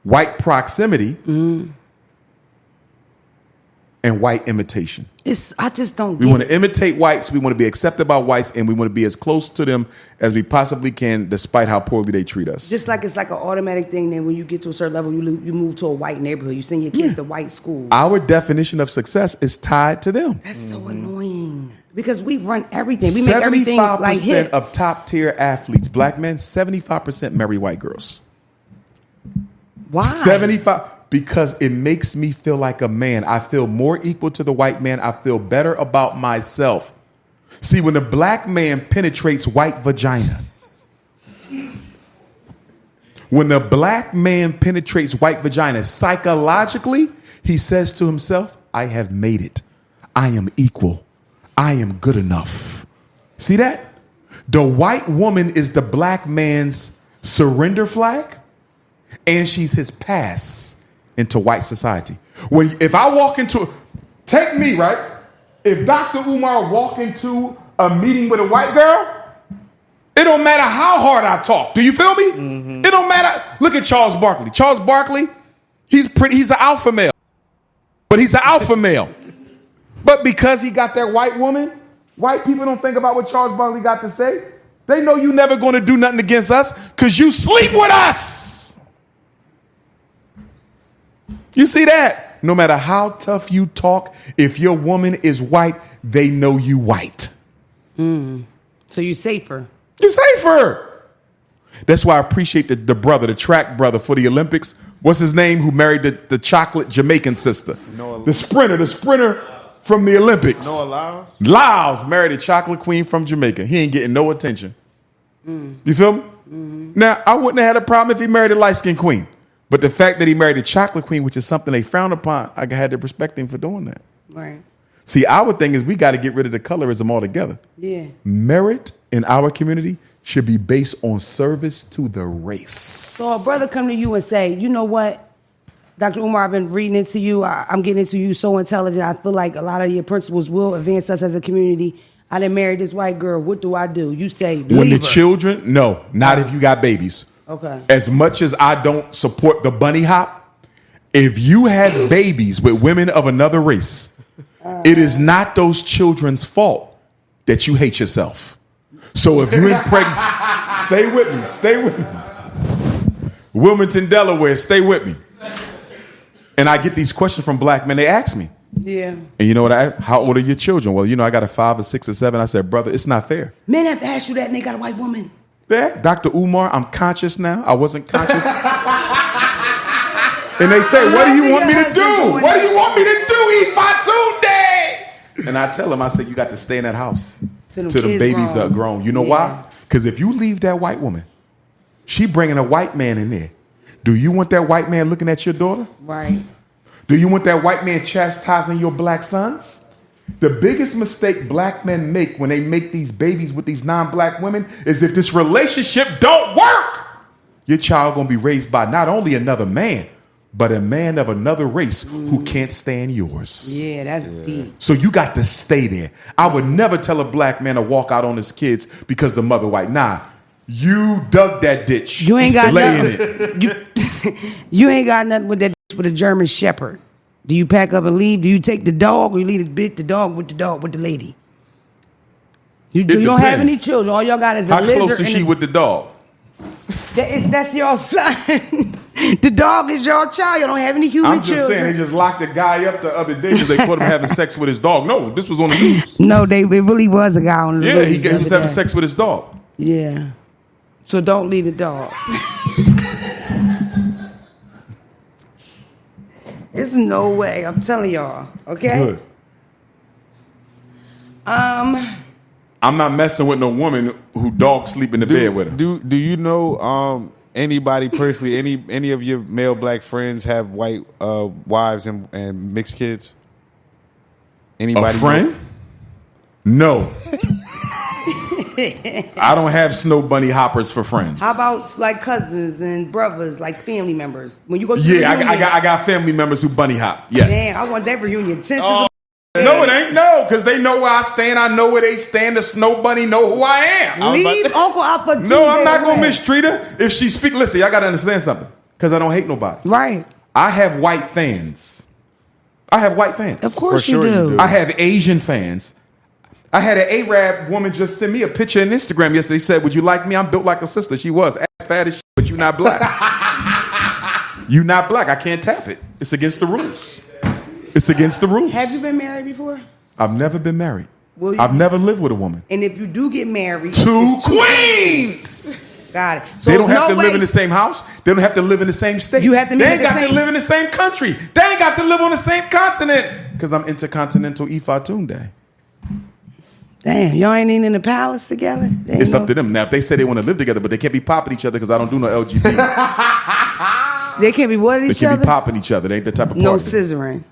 White proximity. And white imitation. I just don't We want to imitate whites. We want to be accepted by whites. And we want to be as close to them as we possibly can, despite how poorly they treat us. Just like it's like an automatic thing that when you get to a certain level, you move to a white neighborhood. You send your kids to white schools. Our definition of success is tied to them. That's so annoying. Because we run everything. We make everything like hip. 75% of top tier athletes, black men, 75% marry white girls. Why? 75, because it makes me feel like a man. I feel more equal to the white man. I feel better about myself. See, when the black man penetrates white vagina, when the black man penetrates white vagina, psychologically, he says to himself, I have made it. I am equal. I am good enough. See that? The white woman is the black man's surrender flag, and she's his pass into white society. If I walk into, take me, right? If Dr. Umar walk into a meeting with a white girl, it don't matter how hard I talk. Do you feel me? Mm-hmm. It don't matter. Look at Charles Barkley. Charles Barkley, he's an alpha male. But he's an alpha male. But because he got that white woman, white people don't think about what Charles Barkley got to say. They know you never going to do nothing against us because you sleep with us. You see that? No matter how tough you talk, if your woman is white, they know you white. So you're safer. You're safer. That's why I appreciate the brother, the track brother for the Olympics. What's his name? Who married the chocolate Jamaican sister? The sprinter from the Olympics. Noah Lyles? Lyles married a chocolate queen from Jamaica. He ain't getting no attention. You feel me? Mm-hmm. Now, I wouldn't have had a problem if he married a light-skinned queen. But the fact that he married a chocolate queen, which is something they frown upon, I had to respect him for doing that. Right. See, our thing is we got to get rid of the colorism altogether. Yeah. Merit in our community should be based on service to the race. So a brother come to you and say, you know what, Dr. Umar, I've been reading into you. I'm getting into you, so intelligent. I feel like a lot of your principles will advance us as a community. I done married this white girl. What do I do? You say, leave when the her. children, no, not if you got babies. Okay. As much as I don't support the bunny hop, if you have babies with women of another race, it is not those children's fault that you hate yourself. So if you impregnate, stay with me. Wilmington, Delaware, stay with me. And I get these questions from black men. They ask me. Yeah. And you know what? How old are your children? Well, I got a 5 or 6 or 7. I said, brother, it's not fair. Men have to ask you that and they got a white woman. Dr. Umar, I'm conscious now. I wasn't conscious. And they say, what do you want me to do? What do you want me to do, Ifatunde? And I tell them, I said, you got to stay in that house till the babies are grown. You know why? Because if you leave that white woman, she bringing a white man in there. Do you want that white man looking at your daughter? Right. Do you want that white man chastising your black sons? The biggest mistake black men make when they make these babies with these non-black women is if this relationship don't work, your child gonna be raised by not only another man, but a man of another race who can't stand yours. Yeah, that's deep. So you got to stay there. I would never tell a black man to walk out on his kids because the mother white. Nah, you dug that ditch. You ain't got nothing. You ain't got nothing with that ditch with a German Shepherd. Do you pack up and leave? Do you take the dog or you leave the dog with the lady? You don't have any children. All y'all got is a lizard. How close is she with the dog? That's your son. The dog is your child. You don't have any human children. I'm just saying, they just locked the guy up the other day because they caught him having sex with his dog. No, this was on the news. No, it really was a guy on the news. He was having sex with his dog. Yeah. So don't leave the dog. There's no way. I'm telling y'all. Okay? Good. I'm not messing with no woman who dog sleep in the bed with her. Do you know anybody personally, any of your male black friends have white wives and mixed kids? Anybody? A friend? No. I don't have snow bunny hoppers for friends. How about like cousins and brothers, like family members? When you go to the reunion, I got family members who bunny hop. Yes. Man, I want that reunion. No, it ain't. No, because they know where I stand. I know where they stand. The snow bunny know who I am. Leave Uncle out for No, I'm not going to mistreat her. If she speak, listen, y'all got to understand something. Because I don't hate nobody. Right. I have white fans. Of course you do. I have Asian fans. I had an Arab woman just send me a picture on Instagram yesterday. She said, would you like me? I'm built like a sister. She was. Ass fat as shit, but you not black. You not black. I can't tap it. It's against the rules. It's against the rules. Have you been married before? I've never been married. Will you? I've never lived with a woman. And if you do get married, Two it's queens. Got it. So They don't have no to live in the same house. They don't have to live in the same state. You have to They meet ain't at the got same- to live in the same country. They ain't got to live on the same continent. Because I'm intercontinental Ifatunde. Damn, y'all ain't even in the palace together? It's up to them. Now, if they say they want to live together, but they can't be popping each other because I don't do no LGBTs. They can't be what at They each can't other? be popping each other. They ain't the type of No party. scissoring.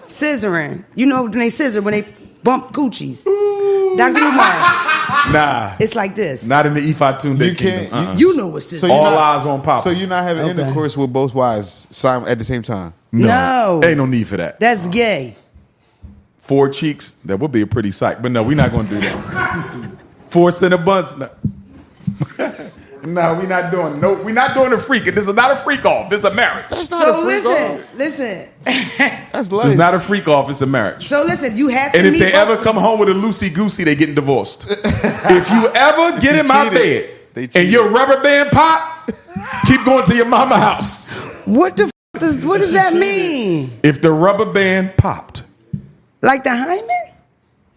Scissoring. You know when they scissor, when they bump coochies. Dr. Umar. Nah. It's like this. Not in the Ifatunde You kingdom. can't- You know what's scissor. you're All eyes on Papa. So you're not having Okay. intercourse with both wives at the same time? No. Ain't no need for that. That's gay. 4 cheeks, that would be a pretty sight. But no, we're not going to do that. 4 center buns. No. No, we're not doing. No, we're not doing a freak. This is not a freak off. This is a marriage. That's not So a freak off. listen. That's life. It's not a freak off. It's a marriage. So listen, you have to And if meet they both- ever come home with a loosey goosey, they getting divorced. If you ever get in my cheated. They bed cheated. and your rubber band pop, keep going to your mama house. What the what does that mean? If the rubber band popped, Like the hymen?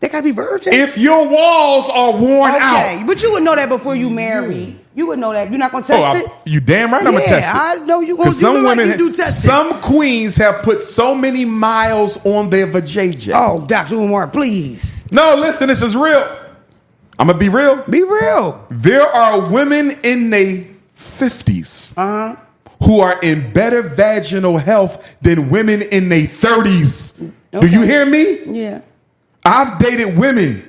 They gotta be virgins? if your walls are worn Okay, out, but you would know that before you marry. You would know that. You're not gonna test it? you damn right I'm gonna test it. I know you gonna. 'Cause You look like you do test it. some queens have put so many miles on their vajayjay. Oh, Dr. Umar, please No, listen, this is real. I'm gonna be real. be real. There are women in their 50s who are in better vaginal health than women in their 30s. Do you hear me? Yeah. I've dated women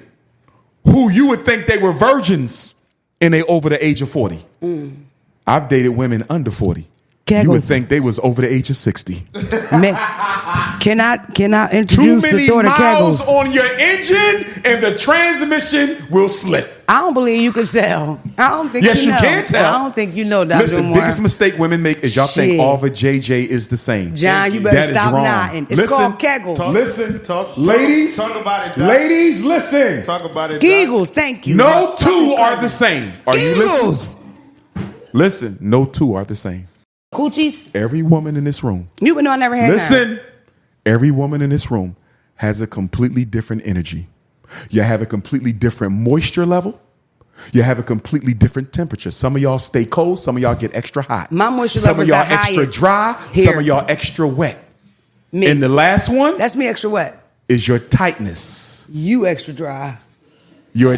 who you would think they were virgins and they over the age of 40. I've dated women under 40. You would Kegels. think they was over the age of 60. Man, can I Too introduce the many thought of miles Kegels? on your engine and the transmission will slip. I don't believe you can tell. I don't think Yes, you you know. can tell. I don't think you know, Dr. Listen, Umar. biggest mistake women make is y'all think Shit. all of a JJ is the same. John, you better That is stop wrong. nodding. It's called Kegels. Listen, ladies, ladies, talk about it, Doc. ladies, listen. Talk about it. Kegels, thank you. No two are the same. Are you Kegels. listening? Listen, no two are the same. Coochies? Every woman in this room, You would know I never had none. listen, every woman in this room has a completely different energy. You have a completely different moisture level. You have a completely different temperature. Some of y'all stay cold. Some of y'all get extra hot. My moisture Some level of is y'all the extra highest dry. here. Some of y'all extra wet. Me. And the last one That's me extra wet. is your tightness. You extra dry. Your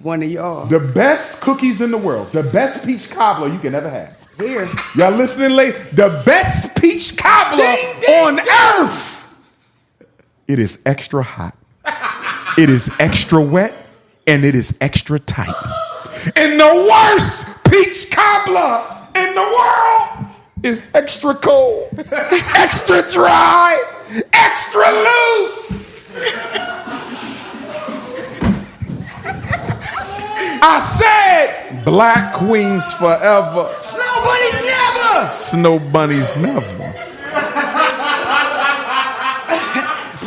One of y'all. the best cookies in the world, the best peach cobbler you can ever have. Here. Y'all listening, late? The best peach cobbler Ding, ding, on earth. It is extra hot. It is extra wet, and it is extra tight. And the worst peach cobbler in the world is extra cold, extra dry, extra loose. I said black queens forever. Snow bunnies never. Snow bunnies never.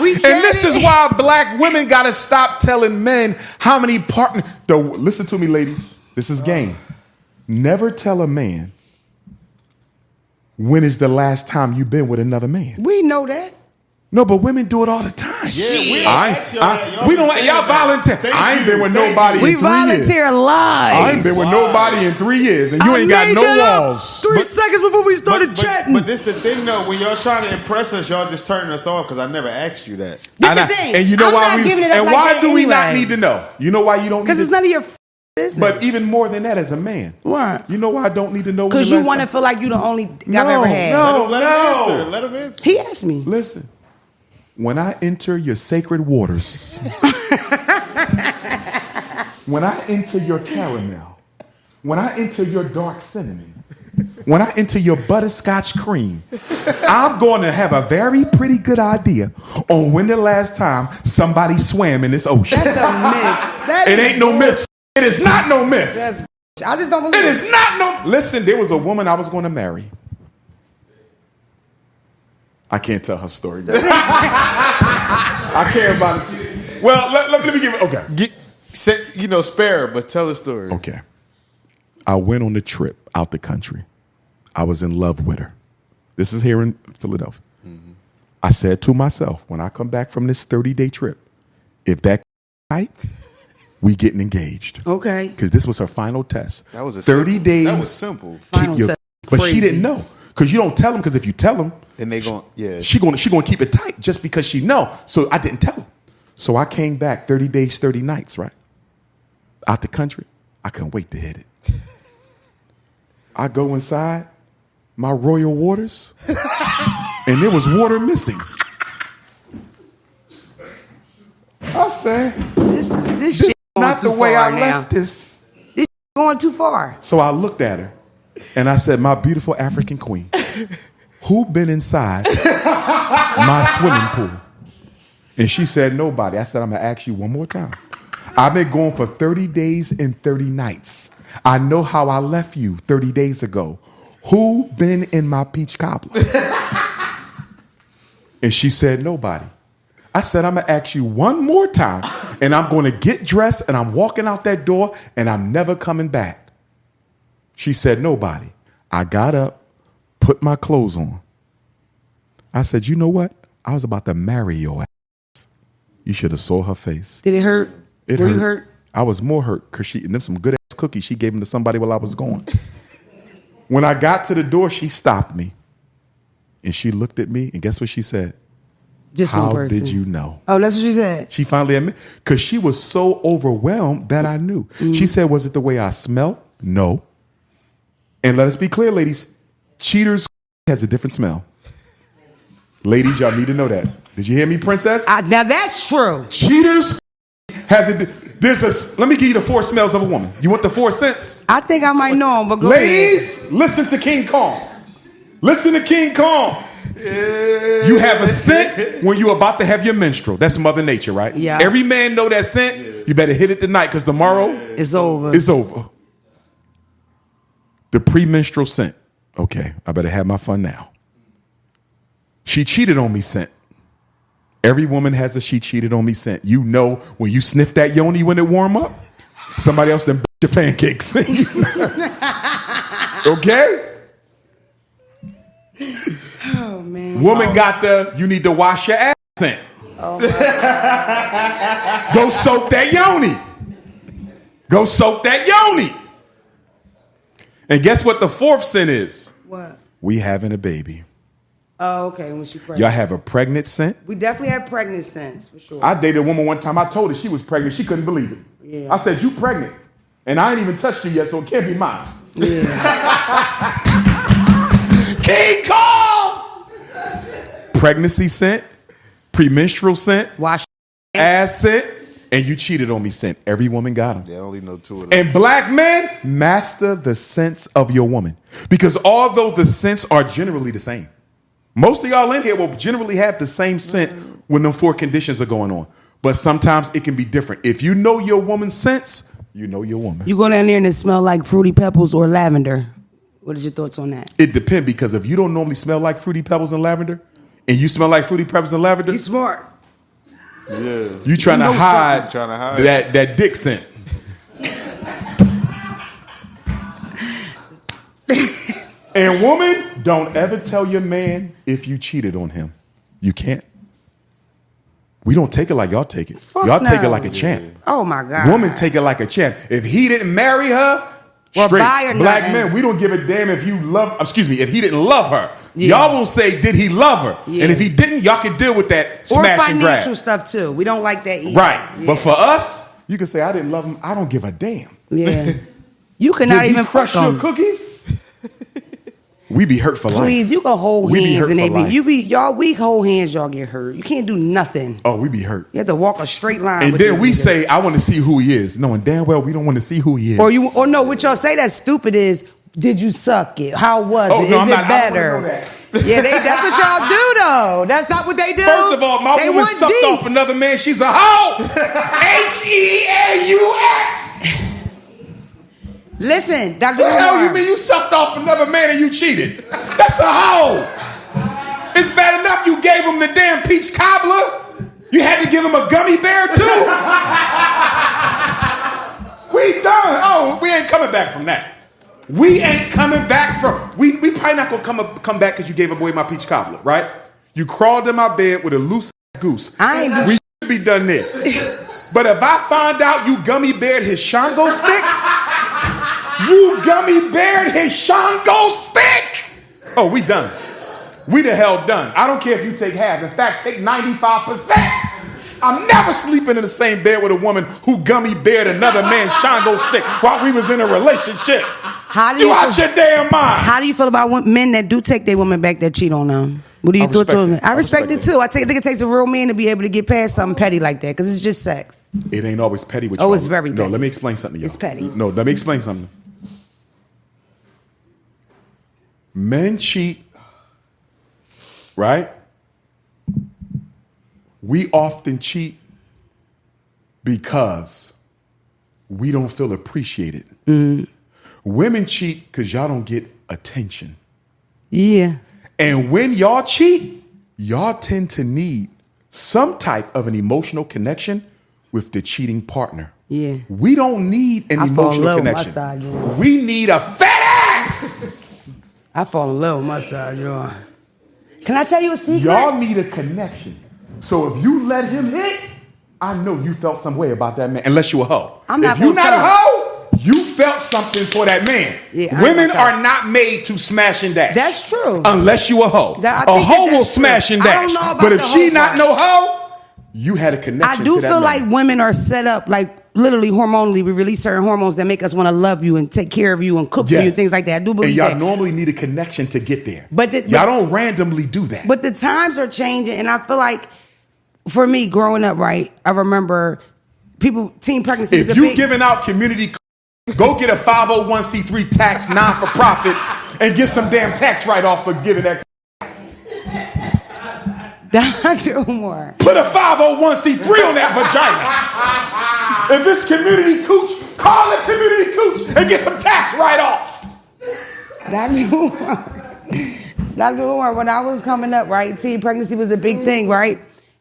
We And said this it. is why black women gotta stop telling men how many partners. Listen to me, ladies. This is game. Never tell a man when is the last time you've been with another man. We know that. No, but women do it all the time. Yeah, we don't ask y'all that. Y'all we be don't. saying Y'all that. volunteer. Thank I ain't you. been with Thank nobody We in 3 years. volunteer lies. I ain't been with nobody in 3 years, and you ain't got made no that up walls. 3 seconds before we started chatting. But this the thing though, when y'all trying to impress us, y'all just turning us off because I never asked you that. This And the thing. And you know I'm why not we? giving it up And like why that do we not anyway. need to know? You know why you don't need Because to? it's none of your business. But even more than that, as a man, Why? you know why I don't need to know? Because you want to feel like you the only guy I've ever had. No. Let him answer. Let him answer. He asked me. Listen, when I enter your sacred waters, when I enter your caramel, when I enter your dark cinnamon, when I enter your butterscotch cream, I'm going to have a very pretty good idea on when the last time somebody swam in this ocean. That's a myth. That It is ain't no myth. It is not no myth. That's I just don't believe It is not no. Listen, there was a woman I was going to marry. I can't tell her story. I care about it. Well, let me give it. Okay. Spare, but tell the story. Okay. I went on the trip out the country. I was in love with her. This is here in Philadelphia. I said to myself, when I come back from this 30-day trip, if that right, we getting engaged. Okay. Because this was her final test. That was 30 days. That was simple. Final test. But she didn't know. Because you don't tell them. Because if you tell them, And they going, yeah. she gonna keep it tight just because she know. So I didn't tell them. So I came back 30 days, 30 nights, right? Out the country. I couldn't wait to hit it. I go inside my royal waters, and there was water missing. I said, This shit going not too the way far I now. left this. This going too far. So I looked at her, and I said, my beautiful African queen, who been inside my swimming pool? And she said, nobody. I said, I'm going to ask you one more time. I've been going for 30 days and 30 nights. I know how I left you 30 days ago. Who been in my peach cobbler? And she said, nobody. I said, I'm going to ask you one more time, and I'm going to get dressed, and I'm walking out that door, and I'm never coming back. She said, nobody. I got up, put my clothes on. I said, you know what? I was about to marry your ass. You should have saw her face. Did it hurt? It Were hurt. you hurt? I was more hurt because and them some good ass cookies she gave them to somebody while I was going. When I got to the door, she stopped me. And she looked at me, and guess what she said? Just How one person. did you know? Oh, that's what she said. She finally admitted, because she was so overwhelmed that I knew. She said, was it the way I smelled? No. And let us be clear, ladies, cheaters has a different smell. Ladies, y'all need to know that. Did you hear me, princess? Now that's true. Cheaters has let me give you the 4 smells of a woman. You want the 4 scents? I think I might know him, but go Ladies, ahead. listen to King Kong. Listen to King Kong. You have a scent when you're about to have your menstrual. That's Mother Nature, right? Yeah. Every man know that scent. You better hit it tonight because tomorrow It's over. it's over. The premenstrual scent. Okay, I better have my fun now. She cheated on me scent. Every woman has a she cheated on me scent. You know when you sniff that yoni when it warm up, somebody else done your pancakes. Okay? Oh, man. Woman got the you need to wash your ass scent. Oh, Go soak that yoni. Go soak that yoni. And guess what the 4th scent is? what? We having a baby. Oh, okay. When she pregnant. Y'all have a pregnant scent? We definitely have pregnant scents, for sure. I dated a woman one time. I told her she was pregnant. She couldn't believe it. Yeah. I said, you pregnant. And I ain't even touched you yet, so it can't be mine. Yeah. King Kong! Pregnancy scent, premenstrual scent, Wash ass scent, and you cheated on me scent. Every woman got them. They only know 2 of them. And black men, master the scents of your woman. Because although the scents are generally the same, most of y'all in here will generally have the same scent when them 4 conditions are going on. But sometimes it can be different. If you know your woman's scents, you know your woman. You go down there and it smell like Fruity Pebbles or lavender. What is your thoughts on that? It depends, because if you don't normally smell like Fruity Pebbles and lavender, and you smell like Fruity Pebbles and lavender, He's smart. Yeah. you trying to know hide, Trying to hide. that dick scent. And woman, don't ever tell your man if you cheated on him. You can't. We don't take it like y'all take it. Fuck y'all take no. it like a champ. Oh, my God. Woman take it like a champ. If he didn't marry her, Well, straight. buy or Black nothing. men, we don't give a damn if you love, if he didn't love her. Yeah. Y'all will say, did he love her? Yeah. And if he didn't, y'all can deal with that Or smash and grab. financial stuff, too. We don't like that either. Right. Yeah. But for us, you can say, I didn't love him. I don't give a damn. Yeah. You Did cannot he even crush fuck your them. cookies? We be hurt for life. Please, you can hold We be hands hurt and they for be, life. y'all weak hold hands, y'all get hurt. You can't do nothing. Oh, we be hurt. You have to walk a straight line. And with then these we niggas. say, I want to see who he is. Knowing damn well we don't want to see who he is. or no, what y'all say that's stupid is, did you suck it? How was Oh, it? no, Is I'm it not- I don't better? wanna know that. Yeah, that's what y'all do though. That's not what they do. First of all, my They woman want sucked deets. off another man. She's a hoe. H-E-A-U-X. Listen, Dr. What the hell Umar. you mean you sucked off another man and you cheated? That's a hoe. It's bad enough you gave him the damn peach cobbler. You had to give him a gummy bear too. We done. Oh, we ain't coming back from that. We ain't coming back from. We probably not gonna come back because you gave away my peach cobbler, right? You crawled in my bed with a loose goose. I ain't We should be done there. But if I find out you gummy beared his Shango stick, you gummy beared his Shango stick. Oh, we done. We the hell done. I don't care if you take half. In fact, take 95%. I'm never sleeping in the same bed with a woman who gummy beared another man's Shango stick while we was in a relationship. How do you out your damn mind. How do you feel about men that do take their women back that cheat on them? What do you do? I respect it too. I think it takes a real man to be able to get past something petty like that because it's just sex. It ain't always petty with you. Oh, it's very petty. No, let me explain something to y'all. It's petty. No, let me explain something. Men cheat, right? We often cheat because we don't feel appreciated. Mm-hmm. Women cheat because y'all don't get attention. Yeah. And when y'all cheat, y'all tend to need some type of an emotional connection with the cheating partner. Yeah. We don't need an emotional connection. We need a fat ass. I fall in love with my side, y'all. Can I tell you a secret? Y'all need a connection. So if you let him hit, I know you felt some way about that man. Unless you a hoe. If you're not a hoe, you felt something for that man. Yeah, women are not made to smash and dash. That's true. Unless you a hoe. A hoe will smash and dash. I don't know about but if she not no hoe, you had a connection. I do feel like women are set up like literally hormonally. We release certain hormones that make us want to love you and take care of you and cook for you and things like that. I do believe and y'all normally need a connection to get there. But y'all don't randomly do that. But the times are changing, and I feel like for me growing up, right, I remember teen pregnancy. If you giving out community, go get a 501c3 tax non-for-profit and get some damn tax write-off for giving that. Dr. Umar. Put a 501c3 on that vagina. If it's community cooch, call it community cooch and get some tax write-offs. Dr. Umar, when I was coming up, right, teen pregnancy was a big thing, right?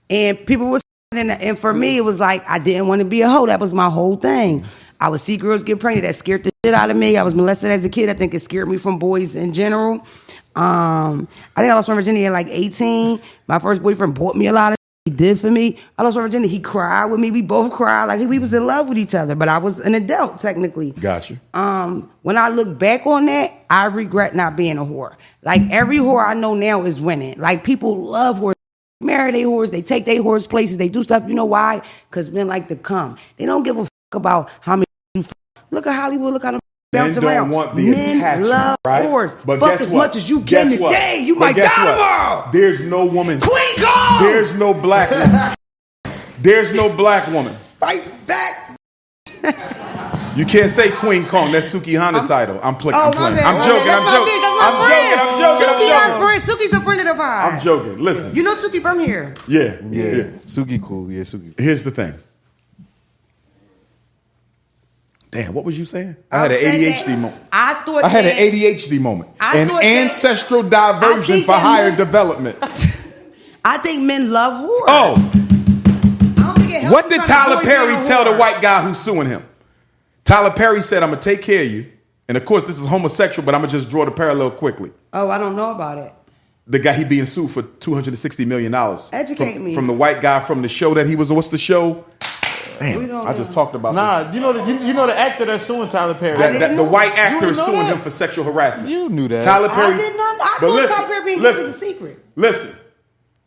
And people were, and for me, it was like I didn't want to be a hoe. That was my whole thing. I would see girls get pregnant. That scared the shit out of me. I was molested as a kid. I think it scared me from boys in general. I think I lost my virginity at like 18. My first boyfriend bought me a lot of shit. He did for me. I lost my virginity. He cried with me. We both cried. Like we was in love with each other. But I was an adult, technically. Gotcha. When I look back on that, I regret not being a whore. Like every whore I know now is winning. Like people love whores. Marry their whores. They take their whores places. They do stuff. You know why? Because men like to come. They don't give a fuck about how many you fuck. Look at Hollywood. Look how them bounce around. Want the men love whores. But fuck as much as you can today. You might die tomorrow. There's no woman. Queen Kong. There's no black woman. There's no black woman. Fight back. You can't say Queen Kong. That's Suki Honda title. I'm playing. I'm joking. Suki's a friend of the pod. I'm joking. Listen. You know Suki from here. Yeah. Suki cool. Yeah, Suki. Here's the thing. Damn, what was you saying? I had an ADHD moment. I had an ADHD moment. An ancestral diversion for higher development. I think men love whores. Oh. What did Tyler Perry tell the white guy who's suing him? Tyler Perry said, I'm going to take care of you. And of course, this is homosexual, but I'm going to just draw the parallel quickly. Oh, I don't know about it. The guy, he being sued for $260 million. Educate me. From the white guy from the show that he was, what's the show? Damn, I just talked about this. You know the actor that's suing Tyler Perry. The white actor is suing him for sexual harassment. You knew that. Tyler Perry. I did not. I thought Tyler Perry being gay was a secret. Listen.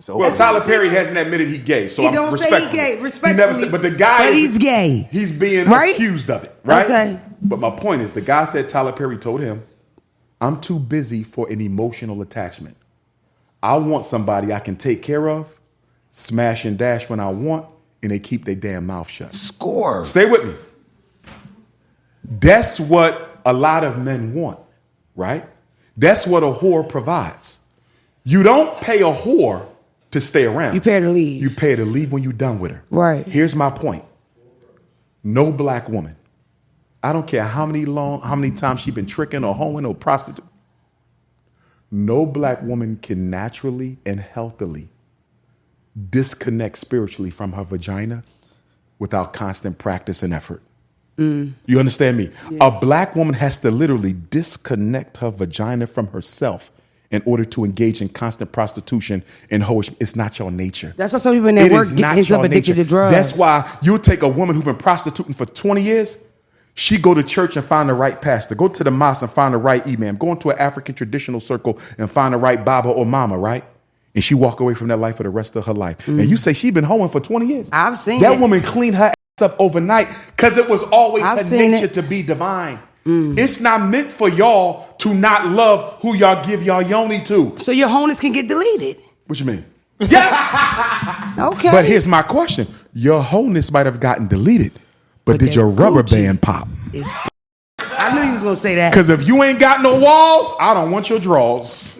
Well, Tyler Perry hasn't admitted he's gay, so he I'm don't respectful. say he gay. Respectfully. He never said, but the guy but he's gay. He's being accused of it, right? Okay. But my point is, the guy said Tyler Perry told him, I'm too busy for an emotional attachment. I want somebody I can take care of, smash and dash when I want, and they keep their damn mouth shut. Score. Stay with me. That's what a lot of men want, right? That's what a whore provides. You don't pay a whore to stay around. You pay her to leave. You pay her to leave when you're done with her. Right. Here's my point. No black woman, I don't care how many times she's been tricking or hoeing or prostitute. No black woman can naturally and healthily disconnect spiritually from her vagina without constant practice and effort. You understand me? Yeah. A black woman has to literally disconnect her vagina from herself in order to engage in constant prostitution and hoish. It's not your nature. That's why some people in their work ends up addicted to drugs. That's why you'll take a woman who's been prostituting for 20 years. She go to church and find the right pastor. Go to the mosque and find the right imam. Go into an African traditional circle and find the right baba or mama, right? And she walk away from that life for the rest of her life. And you say she been hoeing for 20 years. I've seen that it. woman cleaned her ass up overnight because it was always her nature to be divine. It's not meant for y'all to not love who y'all give y'all yoni to. So your wholeness can get deleted. What you mean? Yes. Okay. But here's my question. Your wholeness might have gotten deleted, but did your rubber band pop? I knew you was going to say that. Because if you ain't got no walls, I don't want your drawers.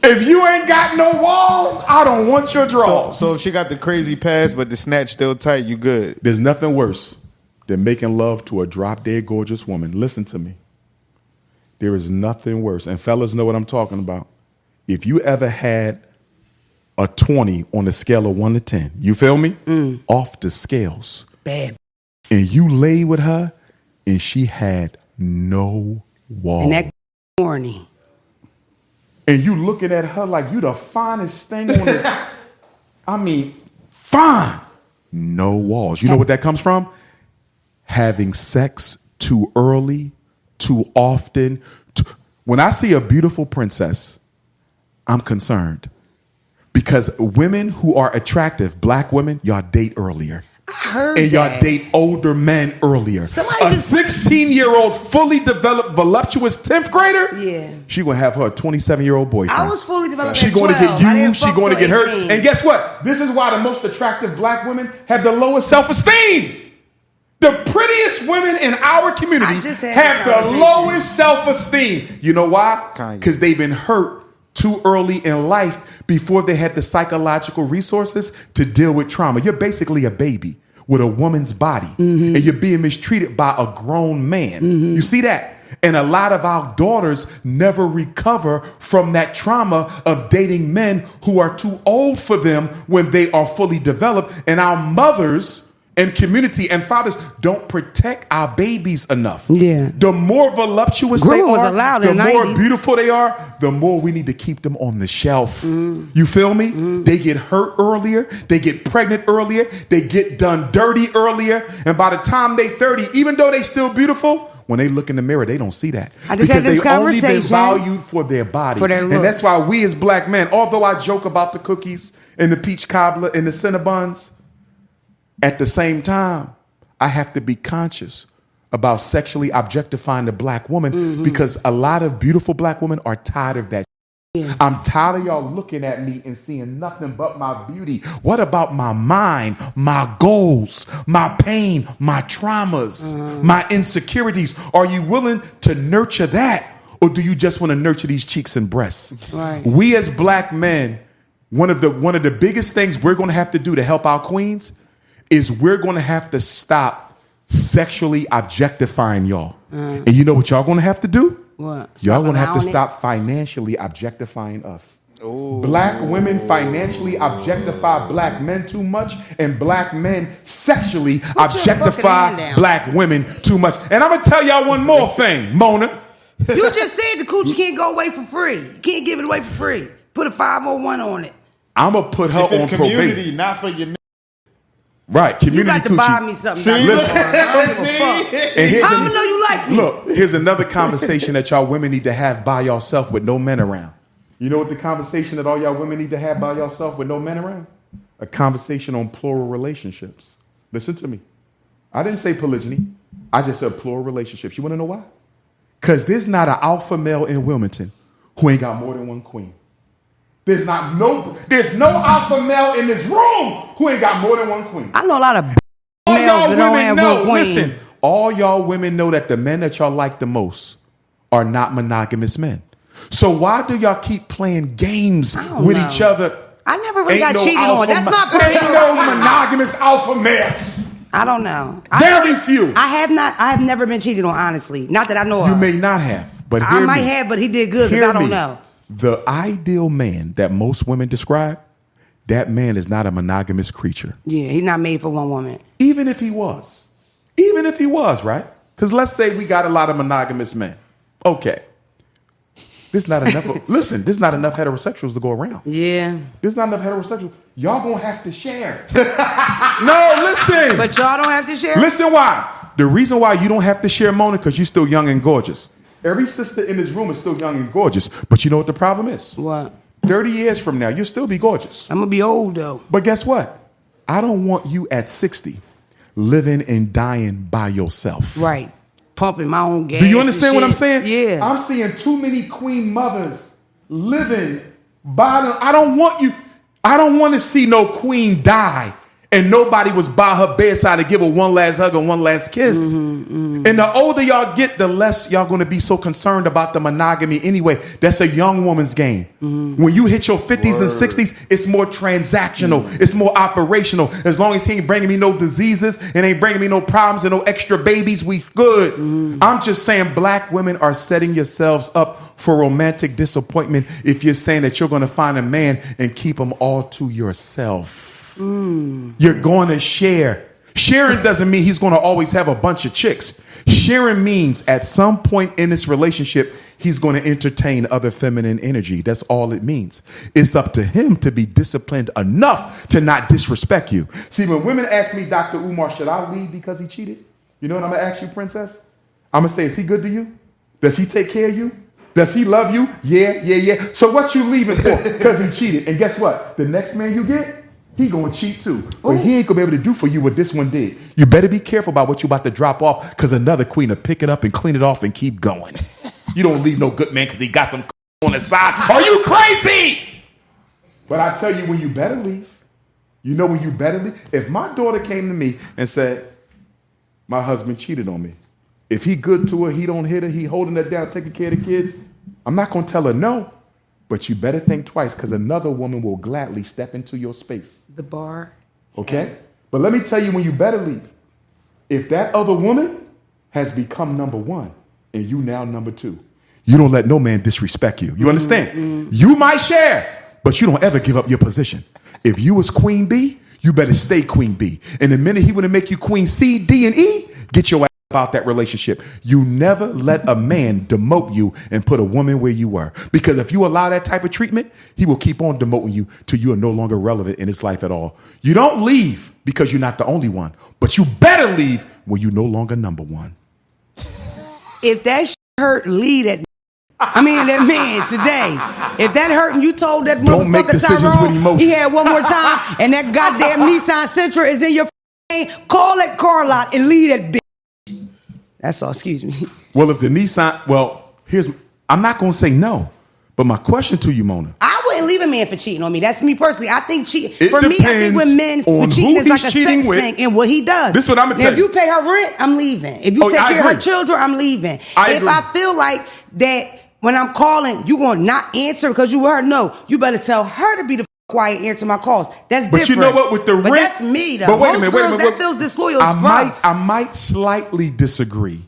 If you ain't got no walls, I don't want your drawers. So if she got the crazy pass, but the snatch still tight, you good. There's nothing worse than making love to a drop-dead gorgeous woman. Listen to me. There is nothing worse. And fellas know what I'm talking about. If you ever had a 20 on a scale of 1 to 10, you feel me? Off the scales. Bad. And you lay with her and she had no walls. And that horny. And you looking at her like you the finest thing on this. I mean, fine. No walls. You know what that comes from? Having sex too early, too often. When I see a beautiful princess, I'm concerned. Because women who are attractive, black women, y'all date earlier. I heard and y'all that. date older men earlier. A 16-year-old, fully developed, voluptuous 10th grader, she gonna have her 27-year-old boyfriend. I was fully developed She at going 12. to get you. She going to get 18. her. And guess what? This is why the most attractive black women have the lowest self-esteems. The prettiest women in our community have the lowest self-esteem. You know why? Because they've been hurt too early in life before they had the psychological resources to deal with trauma. You're basically a baby with a woman's body, and you're being mistreated by a grown man. You see that? And a lot of our daughters never recover from that trauma of dating men who are too old for them when they are fully developed. And our mothers and community and fathers don't protect our babies enough. Yeah. The more voluptuous they are, the more beautiful they are, the more we need to keep them on the shelf. You feel me? They get hurt earlier. They get pregnant earlier. They get done dirty earlier. And by the time they 30, even though they still beautiful, when they look in the mirror, they don't see that. Because they've only been valued for their body. For their looks. And that's why we as black men, although I joke about the cookies and the peach cobbler and the Cinnabons, at the same time, I have to be conscious about sexually objectifying the black woman because a lot of beautiful black women are tired of that. I'm tired of y'all looking at me and seeing nothing but my beauty. What about my mind, my goals, my pain, my traumas, my insecurities? Are you willing to nurture that? Or do you just want to nurture these cheeks and breasts? Right. We as black men, one of the biggest things we're going to have to do to help our queens is we're going to have to stop sexually objectifying y'all. And you know what y'all going to have to do? What? Y'all going to have to stop financially objectifying us. Ooh. Black women financially objectify black men too much, and black men sexually objectify black women too much. And I'm going to tell y'all one more thing, Mona. You just said the coochie can't go away for free. You can't give it away for free. Put a 501 on it. I'm going to put her on community, probation. not for your Right, community You got to buy me something. See, listen. I don't give a fuck. And how am I know you like me? Look, here's another conversation that y'all women need to have by yourself with no men around. You know what the conversation that all y'all women need to have by yourself with no men around? A conversation on plural relationships. Listen to me. I didn't say polygyny. I just said plural relationships. You want to know why? Because there's not an alpha male in Wilmington who ain't got more than one queen. There's no alpha male in this room who ain't got more than one queen. I know a lot of males that don't have one queen. Listen, all y'all women know that the men that y'all like the most are not monogamous men. So why do y'all keep playing games with each other? I never really got cheated on. That's my personal. Ain't no monogamous alpha males. I don't know. Very few. I have never been cheated on, honestly. Not that I know of. You may not have, but I might have, but he did good because I don't know. The ideal man that most women describe, that man is not a monogamous creature. Yeah, he's not made for one woman. Even if he was, right? Because let's say we got a lot of monogamous men. Okay. There's not enough. Listen, there's not enough heterosexuals to go around. Yeah. There's not enough heterosexuals. Y'all gonna have to share. No, listen. But y'all don't have to share? Listen why. The reason why you don't have to share, Mona, because you're still young and gorgeous. Every sister in this room is still young and gorgeous. But you know what the problem is? What? 30 years from now, you'll still be gorgeous. I'm going to be old, though. But guess what? I don't want you at 60 living and dying by yourself. Right. Pumping my own gas. Do you understand what I'm saying? Yeah. I'm seeing too many queen mothers living by them. I don't want to see no queen die and nobody was by her bedside to give her one last hug and one last kiss. And the older y'all get, the less y'all going to be so concerned about the monogamy anyway. That's a young woman's game. When you hit your 50s and 60s, it's more transactional. It's more operational. As long as he ain't bringing me no diseases and ain't bringing me no problems and no extra babies, we good. I'm just saying black women are setting yourselves up for romantic disappointment if you're saying that you're going to find a man and keep him all to yourself. You're going to share. Sharing doesn't mean he's going to always have a bunch of chicks. Sharing means at some point in this relationship, he's going to entertain other feminine energy. That's all it means. It's up to him to be disciplined enough to not disrespect you. See, when women ask me, Dr. Umar, should I leave because he cheated? You know what I'm going to ask you, princess? I'm going to say, is he good to you? Does he take care of you? Does he love you? Yeah. So what you leaving for? Because he cheated. And guess what? The next man you get, he gonna cheat too. But he ain't gonna be able to do for you what this one did. You better be careful about what you about to drop off because another queen will pick it up and clean it off and keep going. You don't leave no good man because he got some on the side. Are you crazy? But I tell you when you better leave. You know when you better leave? If my daughter came to me and said, my husband cheated on me. If he good to her, he don't hit her, he holding her down, taking care of the kids, I'm not gonna tell her no. But you better think twice because another woman will gladly step into your space. The bar. Okay? But let me tell you when you better leave. If that other woman has become number one and you now number two, you don't let no man disrespect you. You understand? You might share, but you don't ever give up your position. If you was queen B, you better stay queen B. And the minute he want to make you queen C, D, and E, get your ass about that relationship. You never let a man demote you and put a woman where you were. Because if you allow that type of treatment, he will keep on demoting you till you are no longer relevant in his life at all. You don't leave because you're not the only one, but you better leave when you're no longer number one. If that hurt, lead that man today. If that hurt and you told that Don't make decisions with emotion. he had one more time and that goddamn Nissan Sentra is in your name, call that car lot and leave that bitch. That's all, excuse me. Well, if the Nissan, I'm not going to say no, but my question to you, Mona. I wouldn't leave a man for cheating on me. That's me personally. I think cheating, I think when men cheating is like a sex thing and what he does. This is what I'm going to tell you. If you pay her rent, I'm leaving. If you take care of her children, I'm leaving. If I feel like that when I'm calling, you going to not answer because you heard no, you better tell her to be the quiet, answer my calls. That's different. But you know what? With the rent, that's me though. But wait a minute, that feels disloyal. I might slightly disagree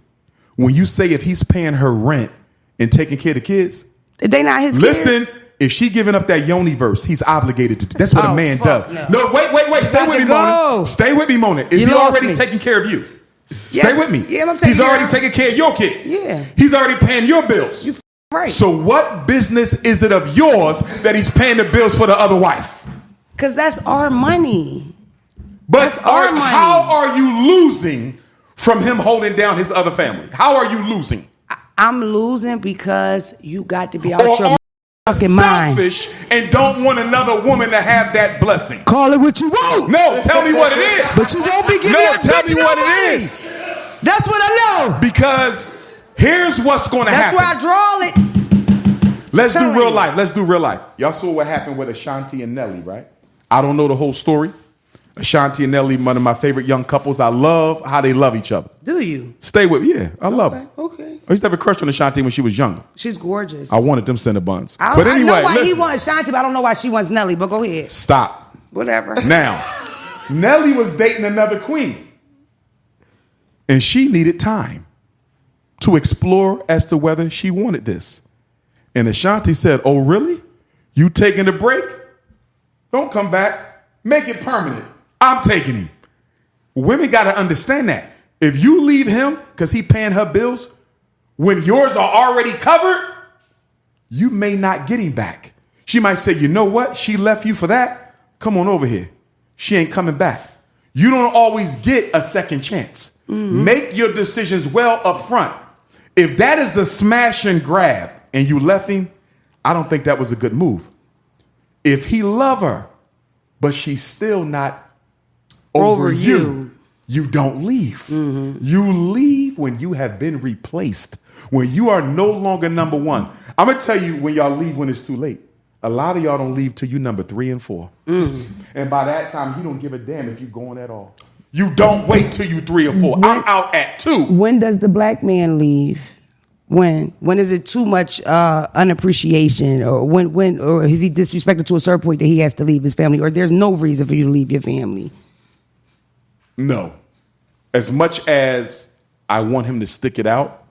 when you say if he's paying her rent and taking care of the kids. They not his kids. Listen, if she giving up that yoni verse, he's obligated to. That's what a man does. No, wait. Stay with me, Mona. Stay with me, Mona. Is he already taking care of you? Yes. Stay with me. Yeah, I'm taking He's already taking care of your kids. Yeah. He's already paying your bills. You right. So what business is it of yours that he's paying the bills for the other wife? Because that's our money. But how are you losing from him holding down his other family? How are you losing? I'm losing because you got to be out your fucking mind. Selfish and don't want another woman to have that blessing. Call it what you want. No, tell me what it is. But you won't be giving that tell me what money. It is. That's what I know. Because here's what's going to happen. That's where I draw it. Let's do real life. Y'all saw what happened with Ashanti and Nelly, right? I don't know the whole story. Ashanti and Nelly, one of my favorite young couples. I love how they love each other. Do you? Stay with me. Yeah, I love her. Okay. I used to have a crush on Ashanti when she was younger. She's gorgeous. I wanted them cinnamons. But anyway, I know why he wants Ashanti, but I don't know why she wants Nelly. But go ahead. Stop. Whatever. Now, Nelly was dating another queen. And she needed time to explore as to whether she wanted this. And Ashanti said, oh, really? You taking a break? Don't come back. Make it permanent. I'm taking him. Women got to understand that. If you leave him because he paying her bills when yours are already covered, you may not get him back. She might say, you know what? She left you for that. Come on over here. She ain't coming back. You don't always get a second chance. Make your decisions well up front. If that is a smash and grab and you left him, I don't think that was a good move. If he love her, but she's still not over you, you don't leave. You leave when you have been replaced, when you are no longer number one. I'm going to tell you when y'all leave when it's too late. A lot of y'all don't leave till you number 3 and 4. And by that time, you don't give a damn if you're going at all. You don't wait till you 3 or 4. I'm out at 2. When does the black man leave? When is it too much unappreciation, or when or is he disrespected to a certain point that he has to leave his family, or there's no reason for you to leave your family? No. As much as I want him to stick it out,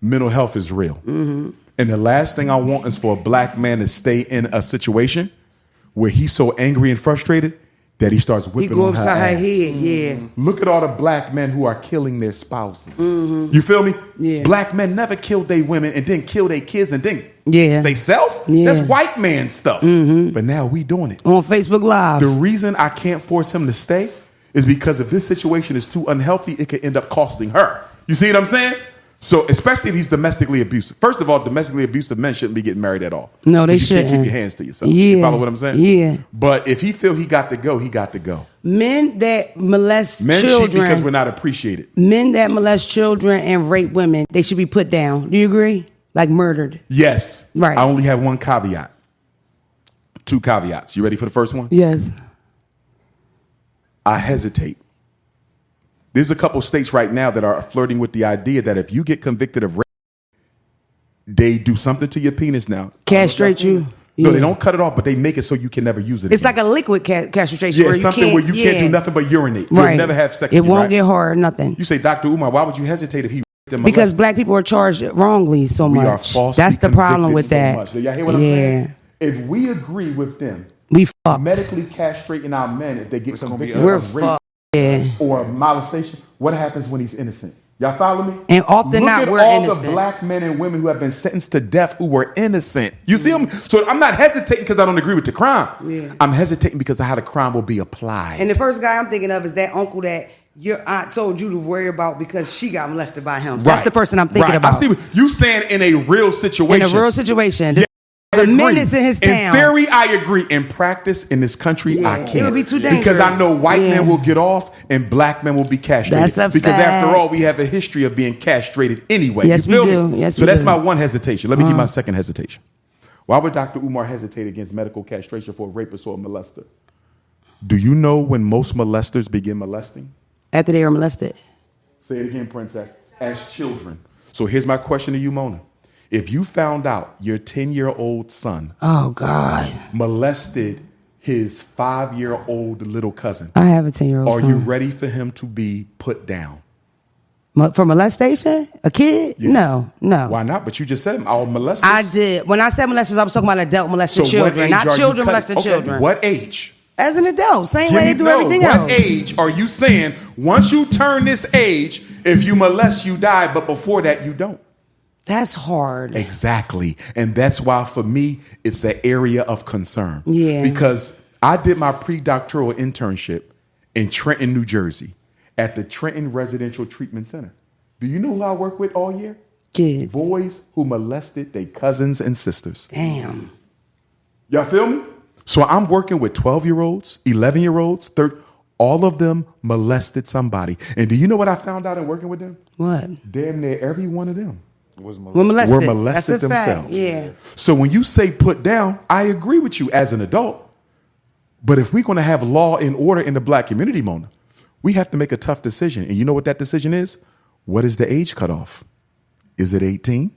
mental health is real. And the last thing I want is for a black man to stay in a situation where he's so angry and frustrated that he starts whipping on her ass. He go upside her head, yeah. Look at all the black men who are killing their spouses. You feel me? Yeah. Black men never killed their women and didn't kill their kids and didn't they self? Yeah. That's white man stuff. But now we doing it. On Facebook Live. The reason I can't force him to stay is because if this situation is too unhealthy, it could end up costing her. You see what I'm saying? So especially if he's domestically abusive. First of all, domestically abusive men shouldn't be getting married at all. No, they shouldn't. You can't keep your hands to yourself. Yeah. You follow what I'm saying? Yeah. But if he feel he got to go, he got to go. Men that molest Men children. cheat because we're not appreciated. Men that molest children and rape women, they should be put down. Do you agree? Like murdered. Yes. Right. I only have one caveat. 2 caveats. You ready for the first one? Yes. I hesitate. There's a couple states right now that are flirting with the idea that if you get convicted of rape, they do something to your penis now. Castrate you? No, they don't cut it off, but they make it so you can never use it It's again. like a liquid castration. Yeah, where something where you can't do nothing but urinate. You'll never have sex again, It won't right? get hard or nothing. You say, Dr. Umar, why would you hesitate if he raped and Because molested? black people are charged wrongly so much. We are falsely That's the problem with convicted that. so much. Do y'all hear what I'm saying? If we agree with them, We fucked. medically castrating our men if they get convicted We're of rape fucked. Yeah. or molestation, what happens when he's innocent? Y'all follow me? And often Look not, at we're all innocent. the black men and women who have been sentenced to death who were innocent. You see them? So I'm not hesitating because I don't agree with the crime. Yeah. I'm hesitating because of how the crime will be applied. And the first guy I'm thinking of is that uncle that your aunt told you to worry about because she got molested by him. That's the person I'm thinking about. I see what you saying in a real situation. In a real situation. Yeah. There's a menace in his town. In theory, I agree. In practice, in this country, I can't. It would be too dangerous. Because I know white men will get off and black men will be castrated. That's a because fact. after all, we have a history of being castrated anyway. Yes, you feel we do. me? Yes, so we that's do. my one hesitation. Let me give you my second hesitation. Why would Dr. Umar hesitate against medical castration for a rapist or a molester? Do you know when most molesters begin molesting? After they were molested. Say it again, princess. As children. So here's my question to you, Mona. If you found out your 10-year-old son Oh, God. molested his 5-year-old little cousin, I have a 10-year-old are son. you ready for him to be put down? For molestation? A kid? Yes. No. Why not? But you just said all molesters. I did. When I said molesters, I was talking about adult molested So children, what age not are you children cutting? molested Okay, children. What age? As an adult, same way they do No, everything what else. age are you saying once you turn this age, if you molest, you die, but before that, you don't? That's hard. Exactly. And that's why, for me, it's an area of concern. Yeah. Because I did my pre-doctoral internship in Trenton, New Jersey, at the Trenton Residential Treatment Center. Do you know who I worked with all year? Kids. Boys who molested their cousins and sisters. Damn. Y'all feel me? So I'm working with 12-year-olds, 11-year-olds, all of them molested somebody. And do you know what I found out in working with them? What? Damn near every one of them We're molested. were molested That's a fact. themselves. Yeah. So when you say put down, I agree with you as an adult. But if we're going to have law and order in the black community, Mona, we have to make a tough decision. And you know what that decision is? What is the age cutoff? Is it 18?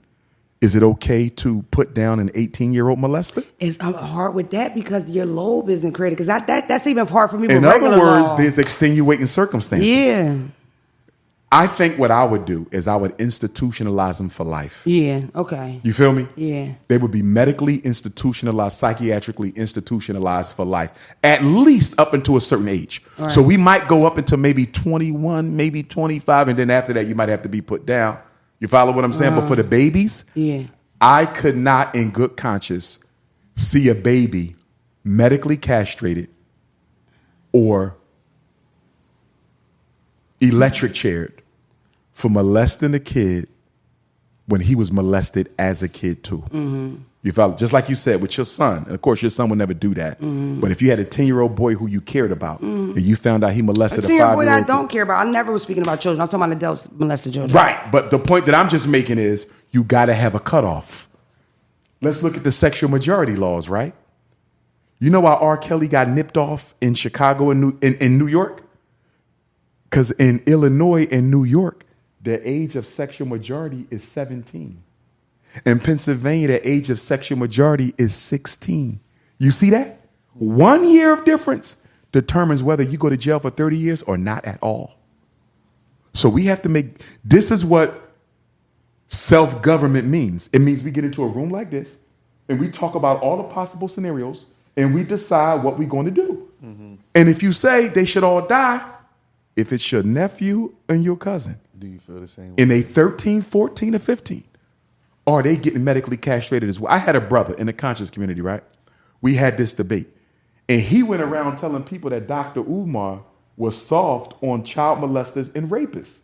Is it okay to put down an 18-year-old molester? I'm hard with that because your lobe isn't created. Because that's even hard for me with In regular other words, law. there's extenuating circumstances. Yeah. I think what I would do is I would institutionalize them for life. Yeah. Okay. You feel me? Yeah. They would be medically institutionalized, psychiatrically institutionalized for life, at least up until a certain age. Right. So we might go up until maybe 21, maybe 25, and then after that, you might have to be put down. You follow what I'm saying? But for the babies, Yeah. I could not, in good conscience, see a baby medically castrated or electric chaired for molesting a kid when he was molested as a kid too. Mm-hmm. You follow? Just like you said with your son. And of course, your son would never do that. Mm-hmm. But if you had a 10-year-old boy who you cared about and you found out he molested a 5-year-old boy that I don't care about. I never was speaking about children. I'm talking about adults molested children. Right. But the point that I'm just making is you got to have a cutoff. Let's look at the sexual majority laws, right? You know why R. Kelly got nipped off in Chicago and in New York? Because in Illinois and New York, the age of sexual majority is 17. In Pennsylvania, the age of sexual majority is 16. You see that? 1 year of difference determines whether you go to jail for 30 years or not at all. So we have to make, this is what self-government means. It means we get into a room like this and we talk about all the possible scenarios and we decide what we're going to do. Mm-hmm. And if you say they should all die, if it's your nephew and your cousin, do you feel the same way? And they 13, 14, or 15, are they getting medically castrated as well? I had a brother in the conscious community, right? We had this debate. And he went around telling people that Dr. Umar was soft on child molesters and rapists.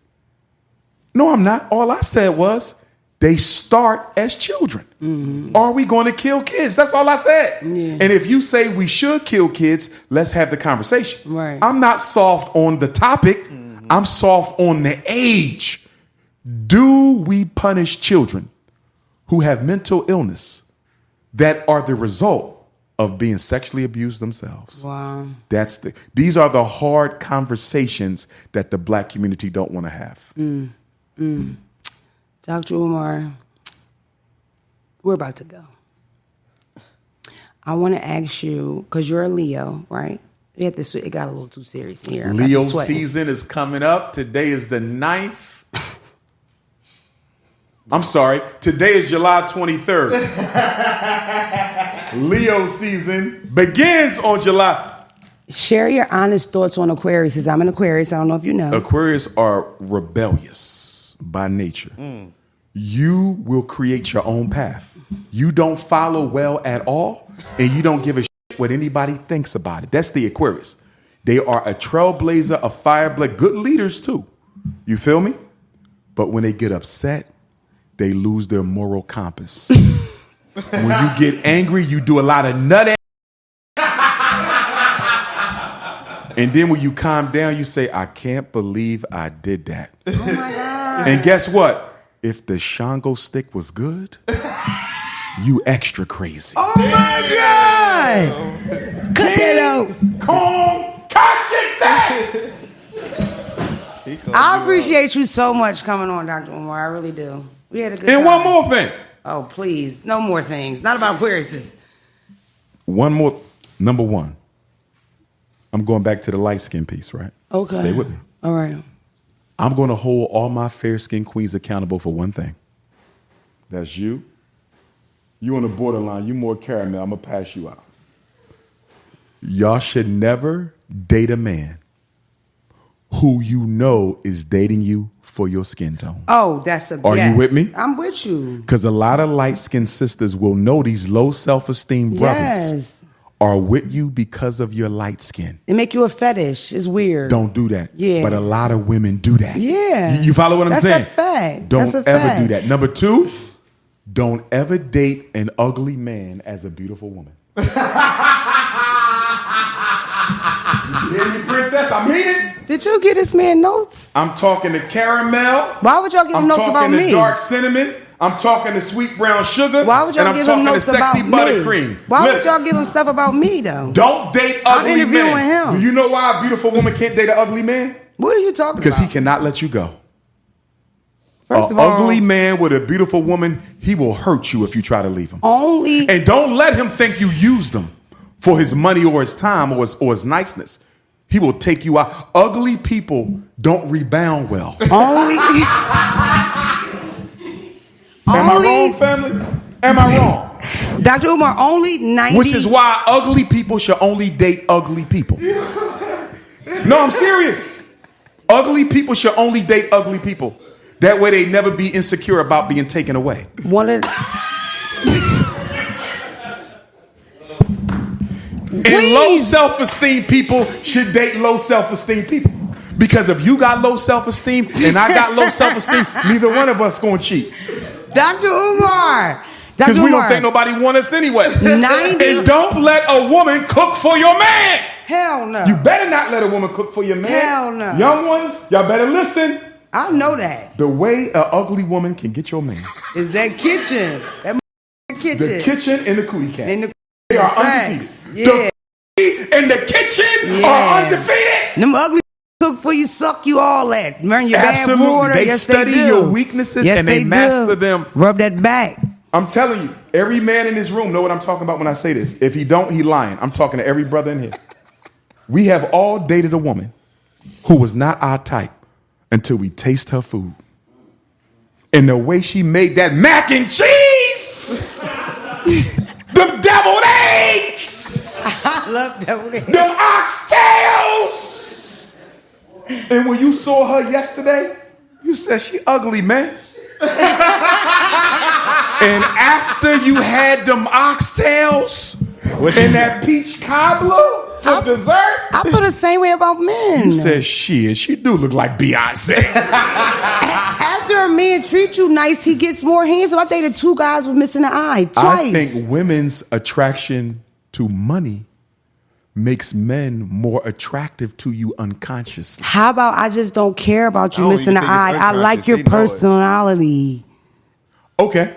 No, I'm not. All I said was they start as children. Mm-hmm. Are we going to kill kids? That's all I said. Yeah. And if you say we should kill kids, let's have the conversation. Right. I'm not soft on the topic. Mm-hmm. I'm soft on the age. Do we punish children who have mental illness that are the result of being sexually abused themselves? Wow. These are the hard conversations that the black community don't want to have. Dr. Umar, we're about to go. I want to ask you, because you're a Leo, right? It got a little too serious here. Leo season is coming up. Today is the 9th. I'm sorry. Today is July 23rd. Leo season begins on July. Share your honest thoughts on Aquarius. I'm an Aquarius. I don't know if you know. Aquarius are rebellious by nature. You will create your own path. You don't follow well at all, and you don't give a shit what anybody thinks about it. That's the Aquarius. They are a trailblazer, a fireblazer, good leaders too. You feel me? But when they get upset, they lose their moral compass. When you get angry, you do a lot of nut. And then when you calm down, you say, I can't believe I did that. Oh my God. And guess what? If the Shango stick was good, you extra crazy. Oh my God. Cut that out. Calm consciousness. I appreciate you so much coming on, Dr. Umar. I really do. We had a good time. And one more thing. Oh, please. No more things. Not about Aquarius. One more. Number one. I'm going back to the light skin piece, right? Okay. Stay with me. All right. I'm going to hold all my fair skinned queens accountable for one thing. That's you. You on the borderline. You more caramel. I'm going to pass you out. Y'all should never date a man who you know is dating you for your skin tone. Oh, that's a Are yes. you with me? I'm with you. Because a lot of light-skinned sisters will know these low self-esteem brothers are with you because of your light skin. It make you a fetish. It's weird. Don't do that. Yeah. But a lot of women do that. Yeah. You follow what I'm saying? That's a fact. Don't That's a ever fact. do that. Number two, don't ever date an ugly man as a beautiful woman. You hear me, princess? I mean it. Did you get this man notes? I'm talking to caramel. Why would y'all give him notes about I'm talking to me? dark cinnamon. I'm talking to sweet brown sugar. Why would y'all give him notes about me? And I'm talking to sexy buttercream. Why would Listen, y'all give him stuff about me, though? don't date ugly I'm interviewing men. him. Do you know why a beautiful woman can't date an ugly man? What are you talking Because about? he cannot let you go. First An of all, ugly man with a beautiful woman, he will hurt you if you try to leave him. only And don't let him think you used him for his money or his time or his niceness. He will take you out. Ugly people don't rebound well. only Am I wrong, family? Am I wrong? Dr. Umar, only 90. Which is why ugly people should only date ugly people. No, I'm serious. Ugly people should only date ugly people. That way they never be insecure about being taken away. One of And low self-esteem people should date low self-esteem people. Because if you got low self-esteem and I got low self-esteem, neither one of us going to cheat. Dr. Umar. Because we don't think nobody want us anyway. 90. And don't let a woman cook for your man. Hell no. You better not let a woman cook for your man. Hell no. Young ones, y'all better listen. I know that. The way an ugly woman can get your man is that kitchen. That kitchen. The kitchen and the cootie cat. And they are undefeated. Yeah. The and the kitchen are undefeated. Them ugly cook for you, suck you all that. Learn your Absolutely. bad water. They yes, study they do. your weaknesses and they master them. Rub that back. I'm telling you, every man in this room know what I'm talking about when I say this. If he don't, he lying. I'm talking to every brother in here. We have all dated a woman who was not our type until we taste her food. And the way she made that mac and cheese, them deviled eggs, I love deviled eggs, them oxtails. And when you saw her yesterday, you said she ugly, man. And after you had them oxtails and that peach cobbler for dessert, I feel the same way about men. You said she do look like Beyonce. After a man treats you nice, he gets more hands. So I dated 2 guys with missing an eye twice. I think women's attraction to money makes men more attractive to you unconsciously. How about I just don't care about you missing an eye? I like your personality. Okay,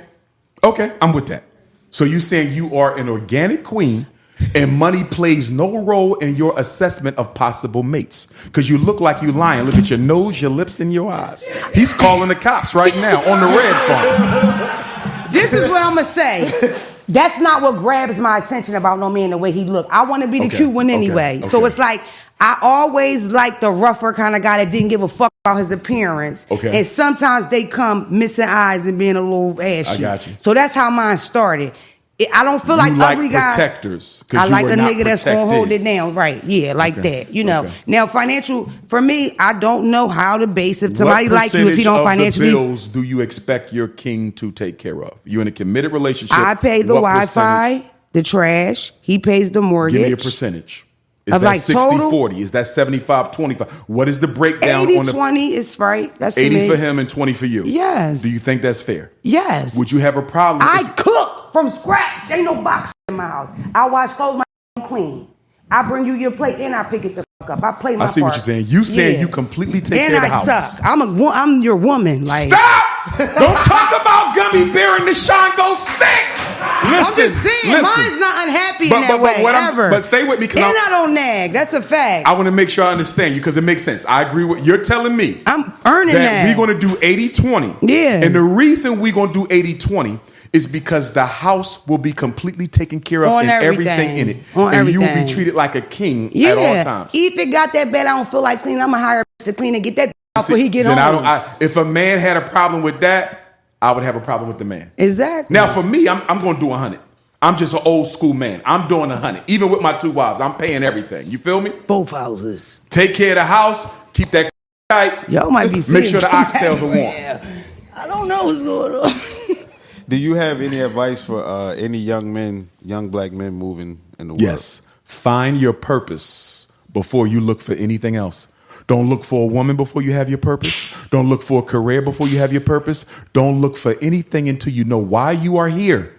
I'm with that. So you're saying you are an organic queen and money plays no role in your assessment of possible mates? Because you look like you lying. Look at your nose, your lips, and your eyes. He's calling the cops right now on the red phone. This is what I'm going to say. That's not what grabs my attention about no man, the way he look. I want to be the cute one anyway. So it's like, I always like the rougher kind of guy that didn't give a fuck about his appearance. Okay. And sometimes they come missing eyes and being a little ashy. I got you. So that's how mine started. I don't feel like ugly guys. Protectors. I like a nigga that's going to hold it down. Right. Yeah, like that. You know. Now, financial, for me, I don't know how to base if somebody like you if he don't financially. What bills do you expect your king to take care of? You in a committed relationship. I pay the Wi-Fi, the trash. He pays the mortgage. Give me a percentage. Is of that like 60-40? Is that 75-25? What is the breakdown 80-20 is right. That's 80 for him and 20 for you. Yes. Do you think that's fair? Yes. Would you have a problem? I cook from scratch. Ain't no box in my house. I wash clothes, my clean. I bring you your plate and I pick it the fuck up. I play my part. I see what you're saying. You saying you completely take care of the house. And I suck. I'm your woman. Like, stop! Don't talk about gummy bear and the Shango stick. Listen, I'm just saying, mine's not unhappy in that way, ever. But stay with me. And I don't nag. That's a fact. I want to make sure I understand you because it makes sense. I agree with you're telling me. I'm earning that. We're going to do 80-20. Yeah. And the reason we're going to do 80-20 is because the house will be completely taken care of and everything in it. And you will be treated like a king at all times. If it got that bad, I don't feel like cleaning. I'm going to hire a bitch to clean and get that off before he get home. If a man had a problem with that, I would have a problem with the man. Exactly. Now, for me, I'm going to do 100. I'm just an old school man. I'm doing 100. Even with my 2 wives, I'm paying everything. You feel me? Both houses. Take care of the house. Keep that tight. Yo might be Make sure the oxtails are warm. I don't know what's going on. Do you have any advice for any young black men moving in the world? Yes. Find your purpose before you look for anything else. Don't look for a woman before you have your purpose. Don't look for a career before you have your purpose. Don't look for anything until you know why you are here.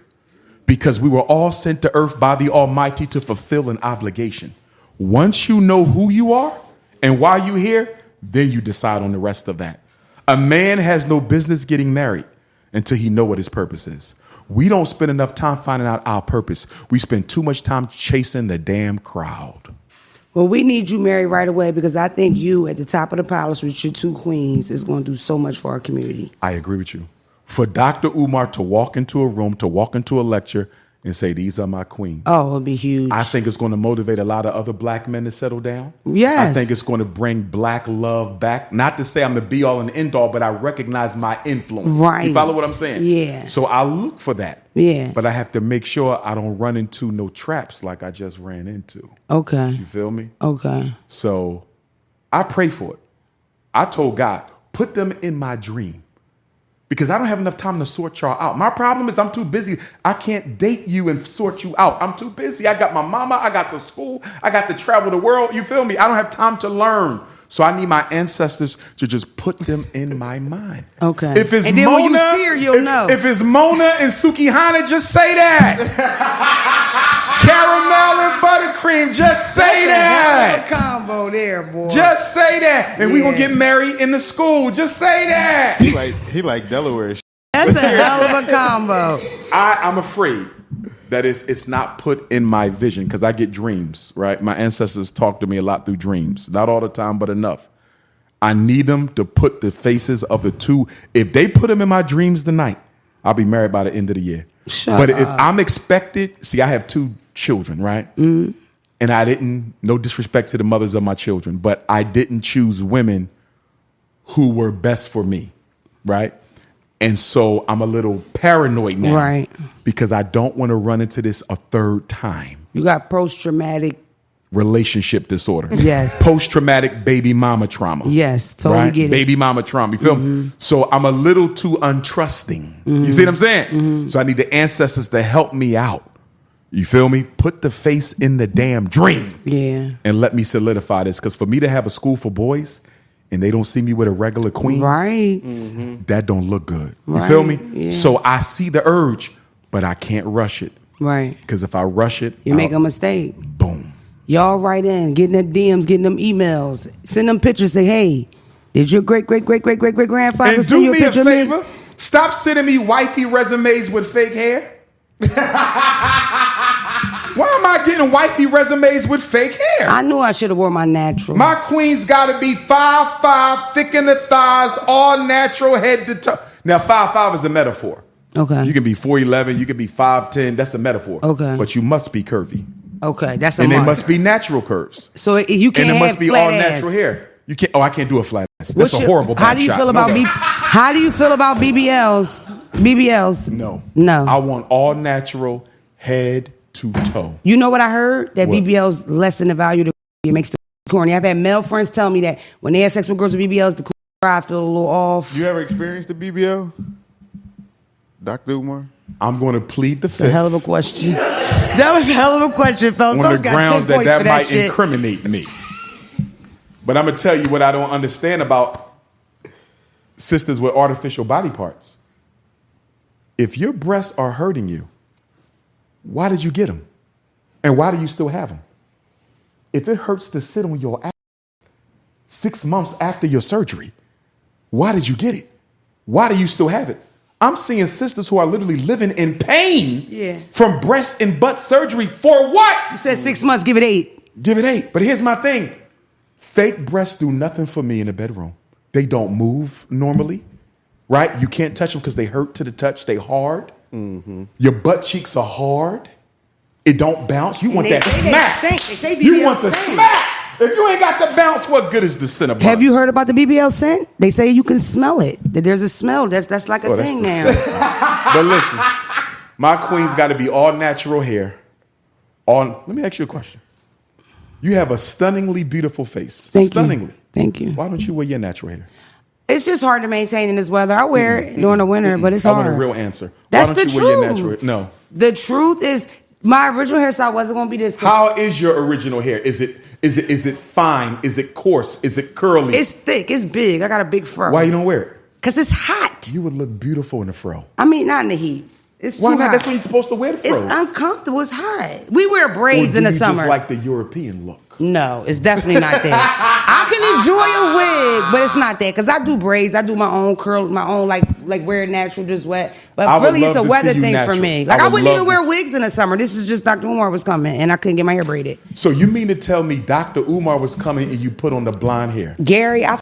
Because we were all sent to earth by the Almighty to fulfill an obligation. Once you know who you are and why you're here, then you decide on the rest of that. A man has no business getting married until he know what his purpose is. We don't spend enough time finding out our purpose. We spend too much time chasing the damn crowd. Well, we need you married right away because I think you at the top of the palace with your 2 queens is going to do so much for our community. I agree with you. For Dr. Umar to walk into a room, to walk into a lecture and say, these are my queens. Oh, it'll be huge. I think it's going to motivate a lot of other black men to settle down. Yes. I think it's going to bring black love back. Not to say I'm the be all and end all, but I recognize my influence. Right. You follow what I'm saying? Yeah. So I look for that. Yeah. But I have to make sure I don't run into no traps like I just ran into. Okay. You feel me? Okay. So I pray for it. I told God, put them in my dream. because I don't have enough time to sort y'all out. My problem is I'm too busy. I can't date you and sort you out. I'm too busy. I got my mama. I got the school. I got to travel the world. You feel me? I don't have time to learn. So I need my ancestors to just put them in my mind. Okay. If it's and then Mona, when you see her, you'll know. If it's Mona and Sukihana, just say that. Caramel and buttercream, just say that. That's a combo there, boy. Just say that. And we gonna get married in the school. Just say that. He like Delaware. That's a hell of a combo. I'm afraid that if it's not put in my vision, because I get dreams, right? My ancestors talk to me a lot through dreams. Not all the time, but enough. I need them to put the faces of the two. If they put them in my dreams tonight, I'll be married by the end of the year. But if I'm expected, see, I have 2 children, right? Mm. And I didn't, no disrespect to the mothers of my children, but I didn't choose women who were best for me, right? And so I'm a little paranoid now. Right. Because I don't want to run into this a third time. You got post-traumatic relationship disorder. Yes. Post-traumatic baby mama trauma. Yes, totally right? get it. Baby mama trauma. You feel me? So I'm a little too untrusting. You see what I'm saying? So I need the ancestors to help me out. You feel me? Put the face in the damn dream. Yeah. And let me solidify this. Because for me to have a school for boys and they don't see me with a regular queen, right? That don't look good. You feel me? Yeah. So I see the urge, but I can't rush it. Right. Because if I rush it, you make a mistake. Boom. Y'all write in, getting them DMs, getting them emails, send them pictures, say, hey, did your great-great-great-great-great-great-grandfather send you a picture of me? Do me a favor. Stop sending me wifey resumes with fake hair. Why am I getting wifey resumes with fake hair? I knew I should have worn my natural. My queen's got to be 5'5", thick in the thighs, all natural head to toe. Now, 5'5" is a metaphor. Okay. You can be 4'11", you can be 5'10". That's a metaphor. Okay. But you must be curvy. Okay, that's a and must. it must be natural curves. So you can't and it have must be flat all ass. natural hair. You can't. Oh, I can't do a flat ass. That's a horrible back How do you shot. feel about How do you feel about BBLs? BBLs? No. I want all natural, head to toe. You know what I heard? That What? BBLs lessen the value. It makes the corny. I've had male friends tell me that when they have sex with girls with BBLs, the cry feel a little off. You ever experienced the BBL, Dr. Umar? I'm going to plead the It's a fifth. hell of a question. That was a hell of a question, fellas. On Those the got grounds 10 points that for might shit. incriminate me. But I'm going to tell you what I don't understand about sisters with artificial body parts. If your breasts are hurting you, why did you get them? And why do you still have them? If it hurts to sit on your ass 6 months after your surgery, why did you get it? Why do you still have it? I'm seeing sisters who are literally living in pain from breast and butt surgery for what? You said 6 months, give it 8. Give it 8. But here's my thing. Fake breasts do nothing for me in the bedroom. They don't move normally, right? You can't touch them because they hurt to the touch. They hard. Your butt cheeks are hard. It don't bounce. You want that smack. They say BBL You want the stink. smack. If you ain't got the bounce, what good is the Cinnabon? Have you heard about the BBL scent? They say you can smell it. That there's a smell. That's like a thing now. But listen, my queen's got to be all natural hair. Let me ask you a question. You have a stunningly beautiful face. Stunningly. Thank you. Why don't you wear your natural hair? It's just hard to maintain in this weather. I wear it during the winter, but it's hard. I want a real answer. That's Why don't the you wear your truth. natural hair? No. The truth is, my original hairstyle wasn't going to be this. How is your original hair? Is it fine? Is it coarse? Is it curly? It's thick. It's big. I got a big fro. Why you don't wear it? Because it's hot. You would look beautiful in a fro. I mean, not in the heat. It's Why too not? hot. That's when you're supposed to wear the fros. It's uncomfortable. It's hot. We wear Or braids do in the you summer. just like the European look? No, it's definitely not that. I can enjoy a wig, but it's not that because I do braids. I do my own curl, my own like wear natural, just wet. But really, it's a weather thing for me. Like I wouldn't even wear wigs in the summer. This is just Dr. Umar was coming, and I couldn't get my hair braided. So you mean to tell me Dr. Umar was coming and you put on the blonde hair? Gary, I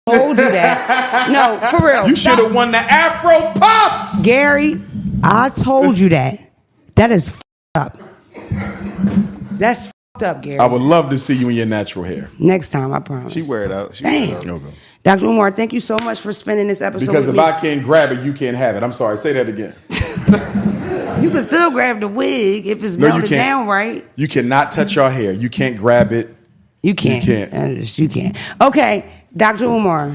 told you that. No, for real. You should have won the Afro Puffs. Gary, I told you that. That is up. That's up, Gary. I would love to see you in your natural hair. Next time, I promise. She wear it out. Damn. Okay. Dr. Umar, thank you so much for spending this episode Because with if me. I can't grab it, you can't have it. I'm sorry. Say that again. You can still grab the wig if it's No, you melted can't. down right. You cannot touch your hair. You can't grab it. You can't. You can't. You can't. Okay, Dr. Umar.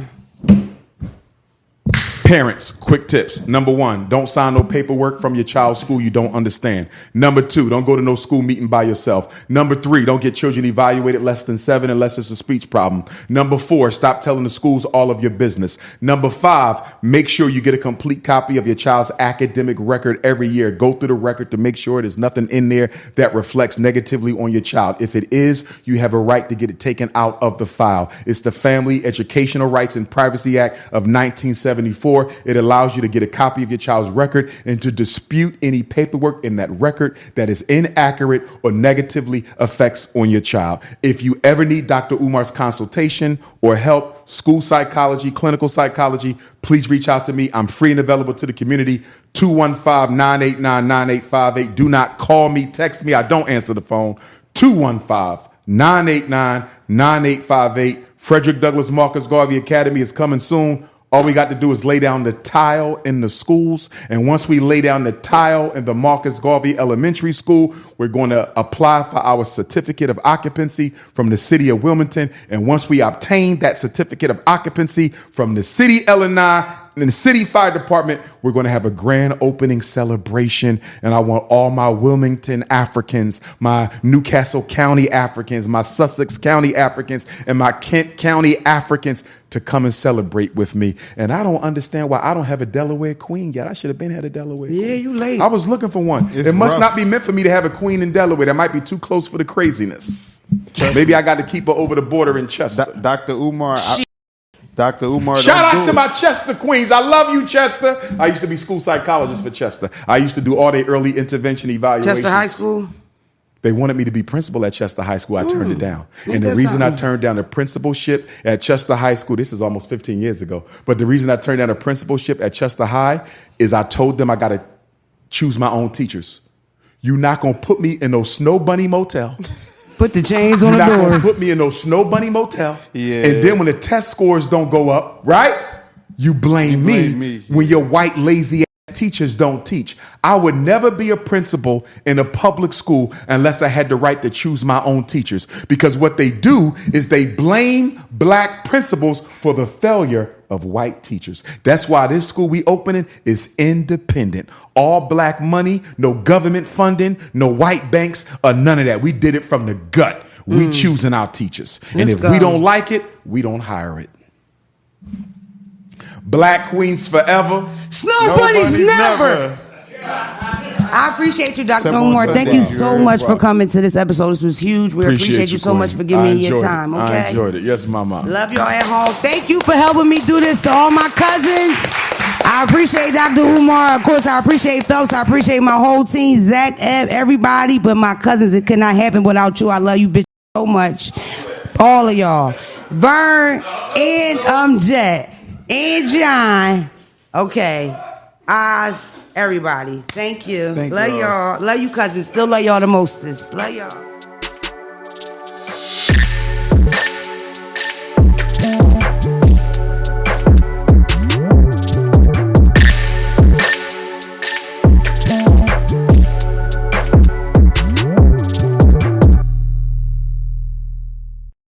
Parents, quick tips. Number 1, don't sign no paperwork from your child's school you don't understand. Number 2, don't go to no school meeting by yourself. Number 3, don't get children evaluated less than 7 unless it's a speech problem. Number 4, stop telling the schools all of your business. Number 5, make sure you get a complete copy of your child's academic record every year. Go through the record to make sure there's nothing in there that reflects negatively on your child. If it is, you have a right to get it taken out of the file. It's the Family Educational Rights and Privacy Act of 1974. It allows you to get a copy of your child's record and to dispute any paperwork in that record that is inaccurate or negatively affects on your child. If you ever need Dr. Umar's consultation or help, school psychology, clinical psychology, please reach out to me. I'm free and available to the community. 215-989-9858. Do not call me, text me. I don't answer the phone. 215-989-9858. Frederick Douglass Marcus Garvey Academy is coming soon. All we got to do is lay down the tile in the schools. And once we lay down the tile in the Marcus Garvey Elementary School, we're going to apply for our certificate of occupancy from the city of Wilmington. And once we obtain that certificate of occupancy from the city Illinois and the city fire department, we're going to have a grand opening celebration. And I want all my Wilmington Africans, my Newcastle County Africans, my Sussex County Africans, and my Kent County Africans to come and celebrate with me. And I don't understand why I don't have a Delaware queen yet. I should have had a Delaware queen. Yeah, you late. I was looking for one. It's it must rough. not be meant for me to have a queen in Delaware. That might be too close for the craziness. Maybe I got to keep her over the border in Chester. Dr. Umar. Dr. Umar. Shout out to my Chester queens. I love you, Chester. I used to be school psychologist for Chester. I used to do all their early intervention evaluations. Chester High School? They wanted me to be principal at Chester High School. I turned it down. And the that's reason I something. turned down the principalship at Chester High School, this is almost 15 years ago, but the reason I turned down the principalship at Chester High is I told them I got to choose my own teachers. You're not going to put me in no Snow Bunny motel. Put the chains on You're the not going to doors. put me in no Snow Bunny motel. Yeah. And then when the test scores don't go up, right? You blame me when your white lazy ass teachers don't teach. I would never be a principal in a public school unless I had the right to choose my own teachers. Because what they do is they blame black principals for the failure of white teachers. That's why this school we opening is independent. All black money, no government funding, no white banks, or none of that. We did it from the gut. We choosing our teachers. And if we don't like it, we don't hire it. Black queens forever. Snow bunnies never. I appreciate you, Dr. Simple Umar. Thank you Sunday. so You're much for welcome. coming to this episode. This was huge. We appreciate you so queen. much for giving I me your enjoyed it. time. Okay. I enjoyed it. Yes, mama. Love y'all at home. Thank you for helping me do this to all my cousins. I appreciate Dr. Umar. Of course, I appreciate Phelps. I appreciate my whole team, Zack, Eb, everybody. But my cousins, it could not happen without you. I love you, bitch, so much. All of y'all. Vern and Jet and John. Okay. Oz, everybody. Thank you. Thank love y'all. y'all. Love you, cousins. Still love y'all the mostest. Love y'all.